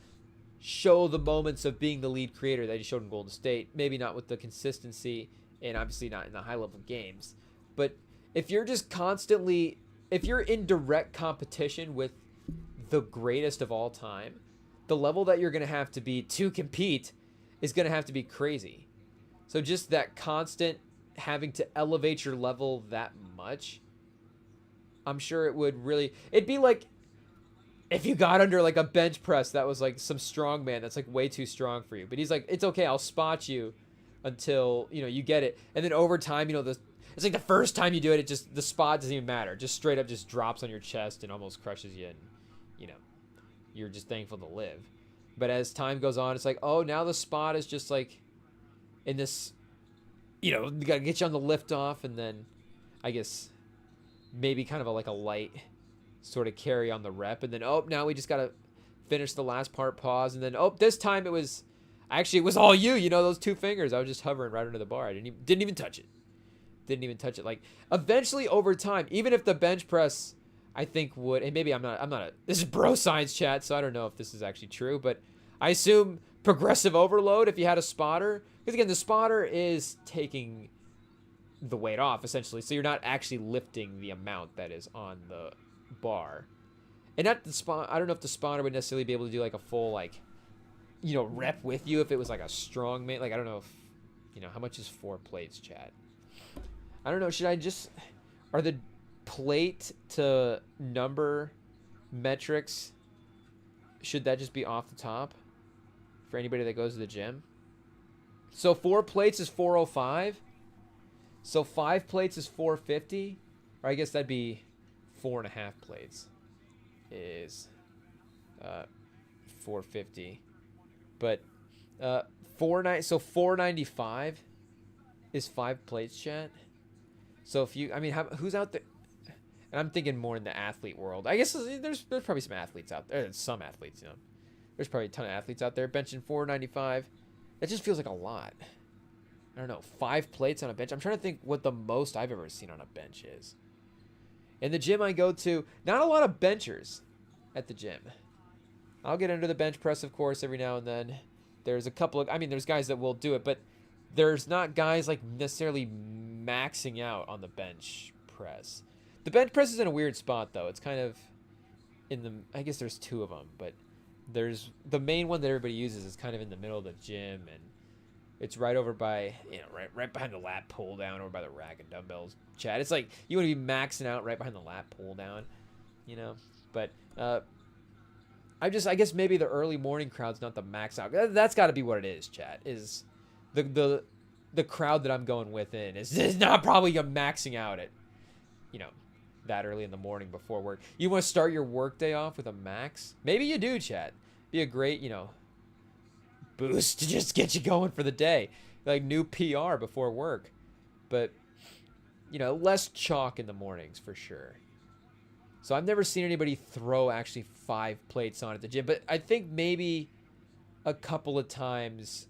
show the moments of being the lead creator that he showed in Golden State. Maybe not with the consistency, and obviously not in the high level games. But if you're just constantly, if you're in direct competition with the greatest of all time, the level that you're going to have to be to compete is going to have to be crazy. So just that constant having to elevate your level that much, I'm sure it would really, it'd be like if you got under like a bench press that was like some strong man that's like way too strong for you. But he's like, it's okay, I'll spot you until, you know, you get it. And then over time, you know, it's like the first time you do it, it just, the spot doesn't even matter. Just straight up just drops on your chest and almost crushes you. And, you know, you're just thankful to live. But as time goes on, it's like, oh, now the spot is just like in this, you know, you got to get you on the lift off. And then I guess maybe kind of like a light sort of carry on the rep. And then, oh, now we just got to finish the last part, pause. And then, oh, this time it was, actually, it was all you, you know, those 2 fingers. I was just hovering right under the bar. I didn't even touch it. Didn't even touch it. Like, eventually over time, even if the bench press, I think would, and maybe this is bro science chat, so I don't know if this is actually true, but I assume progressive overload if you had a spotter, because again, the spotter is taking the weight off essentially, so you're not actually lifting the amount that is on the bar. And not the spot, I don't know if the spotter would necessarily be able to do like a full, like, you know, rep with you if it was like a strong man. Like, I don't know if, you know, how much is 4 plates, chat? I don't know. Should I just, are the plate to number metrics, should that just be off the top for anybody that goes to the gym? So 4 plates is 405. So 5 plates is 450. Or I guess that'd be 4.5 plates is 450. But so 495 is 5 plates, chat. So if you, I mean, who's out there? And I'm thinking more in the athlete world. I guess there's probably some athletes out there. Some athletes, you know. There's probably a ton of athletes out there benching 495. That just feels like a lot. I don't know, 5 plates on a bench. I'm trying to think what the most I've ever seen on a bench is. In the gym I go to, not a lot of benchers at the gym. I'll get under the bench press, of course, every now and then. There's a couple of, I mean, there's guys that will do it, but there's not guys like necessarily maxing out on the bench press. The bench press is in a weird spot, though. It's kind of in the, I guess there's 2 of them, but there's the main one that everybody uses is kind of in the middle of the gym, and it's right over by, you know, right behind the lat pull down, over by the rack and dumbbells. Chat, it's like you want to be maxing out right behind the lat pull down, you know. But I guess maybe the early morning crowd's not the max out. That's got to be what it is. Chat is the crowd that I'm going within is not probably maxing out at, you know, that early in the morning before work. You want to start your work day off with a max? Maybe you do, chat. Be a great, you know, boost to just get you going for the day, like new PR before work. But, you know, less chalk in the mornings for sure. So I've never seen anybody throw actually 5 plates on at the gym, but I think maybe a couple of times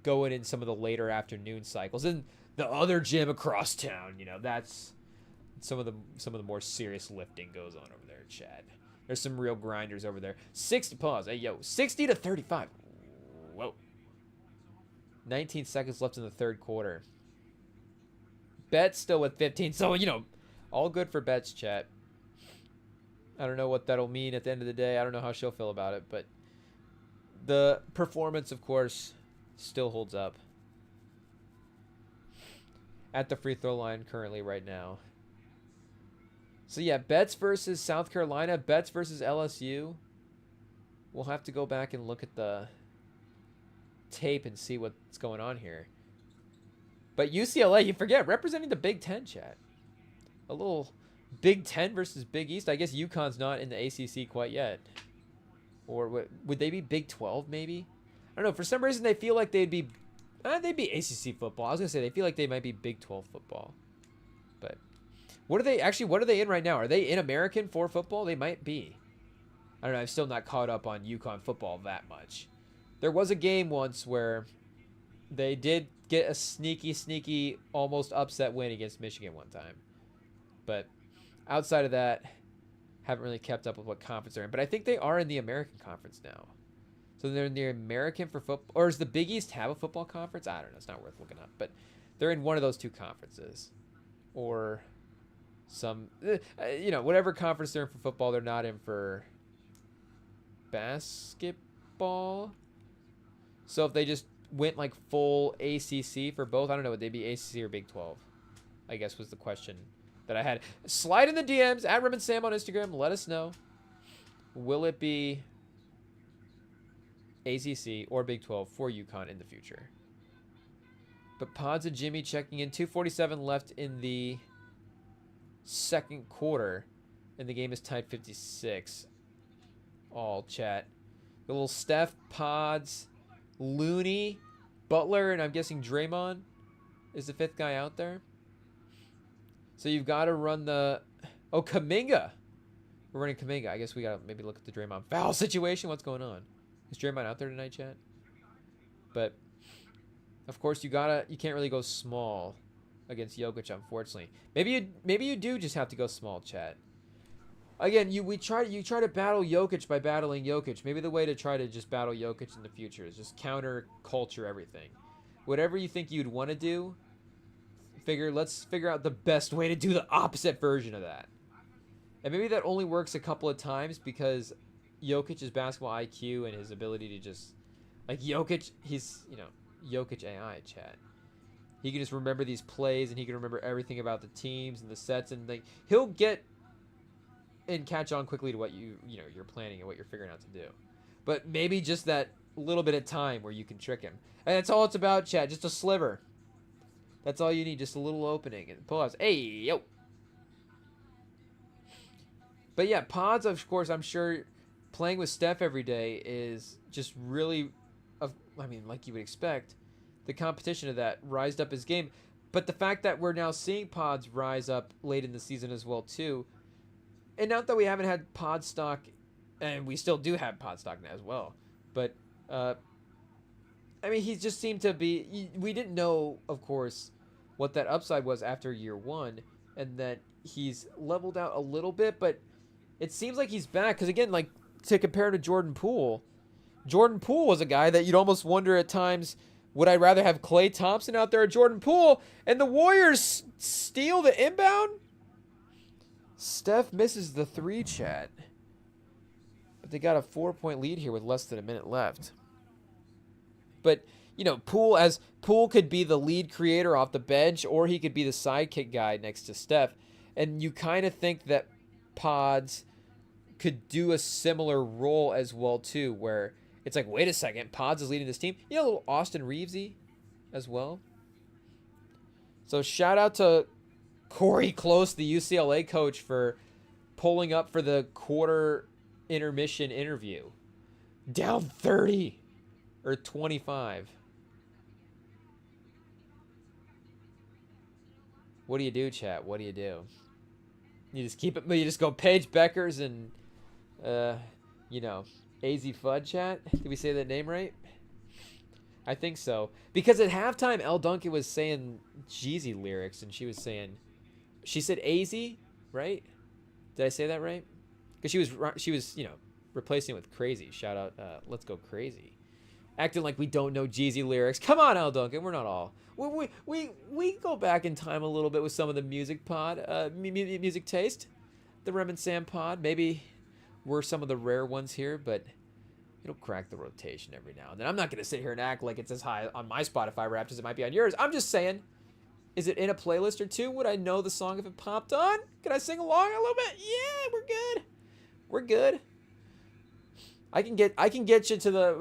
going in some of the later afternoon cycles. And the other gym across town, you know, that's some of the more serious lifting goes on over there, Chad. There's some real grinders over there. 60 pause. Hey, yo, 60 to 35. Whoa. 19 seconds left in the 3rd quarter. Bet's still with 15. So, you know, all good for Bet's, chat. I don't know what that'll mean at the end of the day. I don't know how she'll feel about it, but the performance, of course, still holds up. At the free throw line currently right now. So, yeah, Betts versus South Carolina. Betts versus LSU. We'll have to go back and look at the tape and see what's going on here. But UCLA, you forget, representing the Big Ten, chat. A little Big Ten versus Big East. I guess UConn's not in the ACC quite yet. Or would they be Big 12 maybe? I don't know. For some reason, they feel like they'd be ACC football. I was going to say they feel like they might be Big 12 football. But what are they in right now? Are they in American for football? They might be. I don't know. I'm still not caught up on UConn football that much. There was a game once where they did get a sneaky, almost upset win against Michigan one time. But outside of that, haven't really kept up with what conference they're in. But I think they are in the American Conference now. So they're in the American for football, or does the Big East have a football conference? I don't know. It's not worth looking up, but they're in one of those two conferences, or some, whatever conference they're in for football, they're not in for basketball. So if they just went like full ACC for both, I don't know, would they be ACC or Big 12? I guess was the question that I had. Slide in the DMs at REMINGTOM on Instagram. Let us know. Will it be ACC or Big 12 for UConn in the future? But Pods and Jimmy checking in. 2:47 left in the second quarter, and the game is tied 56. All chat. The little Steph, Pods, Looney, Butler, and I'm guessing Draymond is the fifth guy out there. So you've got to run the... Oh, Kuminga. We're running Kuminga. I guess we got to maybe look at the Draymond foul situation. What's going on? Is Draymond out there tonight, chat? But, of course, you can't really go small against Jokic, unfortunately. Maybe you do just have to go small, chat. Again, you try to battle Jokic by battling Jokic. Maybe the way to try to just battle Jokic in the future is just counter culture everything. Whatever you think you'd want to do, let's figure out the best way to do the opposite version of that. And maybe that only works a couple of times because Jokic's basketball IQ and his ability to just, like Jokic, he's, Jokic AI, chat. He can just remember these plays and he can remember everything about the teams and the sets, and like he'll get and catch on quickly to what you're planning and what you're figuring out to do. But maybe just that little bit of time where you can trick him. And that's all it's about, chat. Just a sliver. That's all you need. Just a little opening and pull outs. Hey, yo. But yeah, Pods, of course, I'm sure playing with Steph every day is just really, like you would expect, the competition of that rised up his game. But the fact that we're now seeing Pods rise up late in the season as well, too. And not that we haven't had Pod stock, and we still do have Pod stock now as well. But, he just seemed to be... We didn't know, of course, what that upside was after year one, and that he's leveled out a little bit, but it seems like he's back. Because, again, like, to compare to Jordan Poole was a guy that you'd almost wonder at times, would I rather have Klay Thompson out there or Jordan Poole? And the Warriors steal the inbound? Steph misses the 3, chat. But they got a 4-point lead here with less than a minute left. But, Poole could be the lead creator off the bench, or he could be the sidekick guy next to Steph. And you kind of think that Pods could do a similar role as well, too, where it's like, wait a second, Pods is leading this team. A little Austin Reevesy as well. So shout out to Corey Close, the UCLA coach, for pulling up for the quarter intermission interview. Down 30 or 25. What do you do, chat? What do you do? You just keep it, you just go Paige, Bueckers, and, AZ Fudd, chat? Did we say that name right? I think so. Because at halftime, Elle Duncan was saying Jeezy lyrics, and she said AZ, right? Did I say that right? Because she was, replacing it with Crazy. Shout out, Let's Go Crazy. Acting like we don't know Jeezy lyrics. Come on, Elle Duncan, we're not all. We go back in time a little bit with some of the music music taste. The Rem and Sam pod. Maybe we're some of the rare ones here, but it'll crack the rotation every now and then. I'm not going to sit here and act like it's as high on my Spotify Wrapped as it might be on yours. I'm just saying, is it in a playlist or two? Would I know the song if it popped on? Could I sing along a little bit? Yeah, we're good. We're good. I can get you to the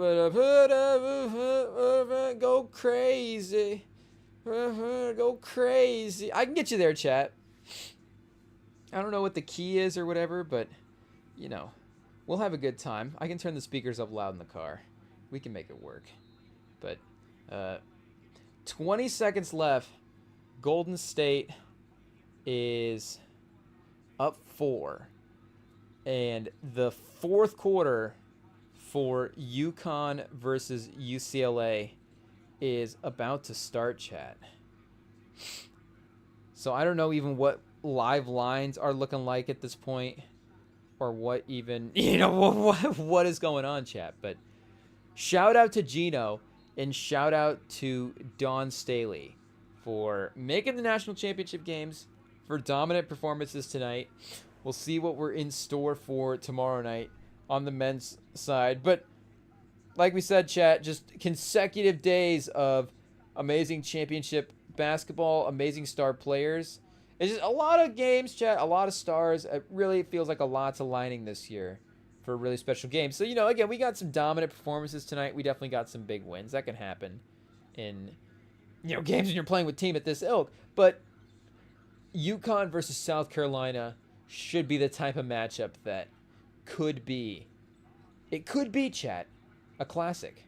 go crazy. Go crazy. I can get you there, chat. I don't know what the key is or whatever, but we'll have a good time. I can turn the speakers up loud in the car. We can make it work. But 20 seconds left. Golden State is up 4. And the fourth quarter for UConn versus UCLA is about to start, chat. So I don't know even what live lines are looking like at this point, or what even, what is going on, chat. But shout out to Gino and shout out to Dawn Staley for making the national championship games, for dominant performances tonight. We'll see what we're in store for tomorrow night on the men's side. But like we said, chat, just consecutive days of amazing championship basketball, amazing star players. It's just a lot of games, chat, a lot of stars. It really feels like a lot's aligning this year for a really special game. So, again, we got some dominant performances tonight. We definitely got some big wins. That can happen in, games when you're playing with team at this ilk. But UConn versus South Carolina should be the type of matchup that could be, chat, a classic.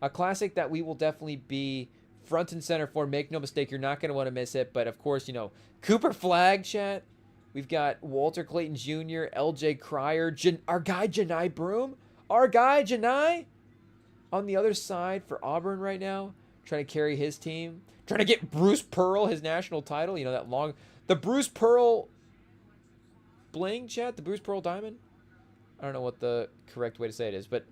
A classic that we will definitely be front and center for. Make no mistake, you're not going to want to miss it. But, of course, Cooper Flagg, chat. We've got Walter Clayton Jr., LJ Cryer, our guy Janai Broom. Our guy Janai on the other side for Auburn right now, trying to carry his team. Trying to get Bruce Pearl his national title. The Bruce Pearl bling, chat, the Bruce Pearl diamond. I don't know what the correct way to say it is, but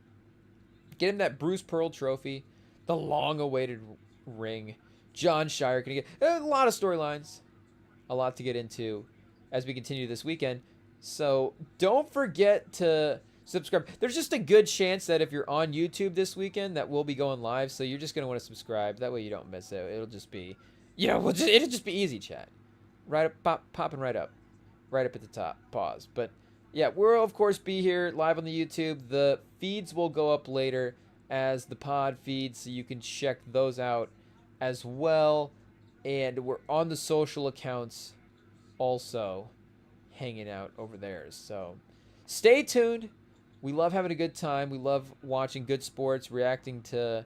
get him that Bruce Pearl trophy, the long-awaited ring. John Shire going to get a lot of storylines, a lot to get into as we continue this weekend. So don't forget to subscribe. There's just a good chance that if you're on YouTube this weekend that we'll be going live, so you're just going to want to subscribe. That way you don't miss it. It'll just be, it'll just be easy, chat. Right up, popping right up at the top. Pause. But yeah, we'll of course be here live on the YouTube. The feeds will go up later as the pod feeds, so you can check those out as well. And we're on the social accounts also hanging out over there. So stay tuned. We love having a good time. We love watching good sports, reacting to,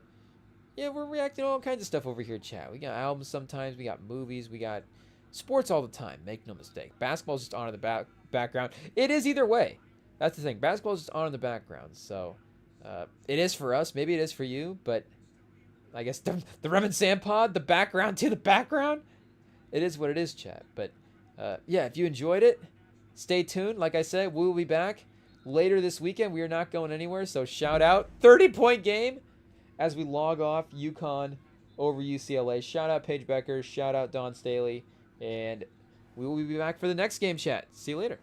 we're reacting to all kinds of stuff over here, chat. We got albums sometimes. We got movies. We got sports all the time. Make no mistake. Basketball's just on in the background. It is either way. That's the thing. Basketball's just on in the background. So it is for us. Maybe it is for you. But I guess the Rem and Sam pod, the background to the background, it is what it is, chat. But if you enjoyed it, stay tuned. Like I said, we will be back later this weekend. We are not going anywhere. So shout out 30-point game as we log off UConn over UCLA. Shout out Paige Bueckers. Shout out Dawn Staley. And we will be back for the next game, chat. See you later.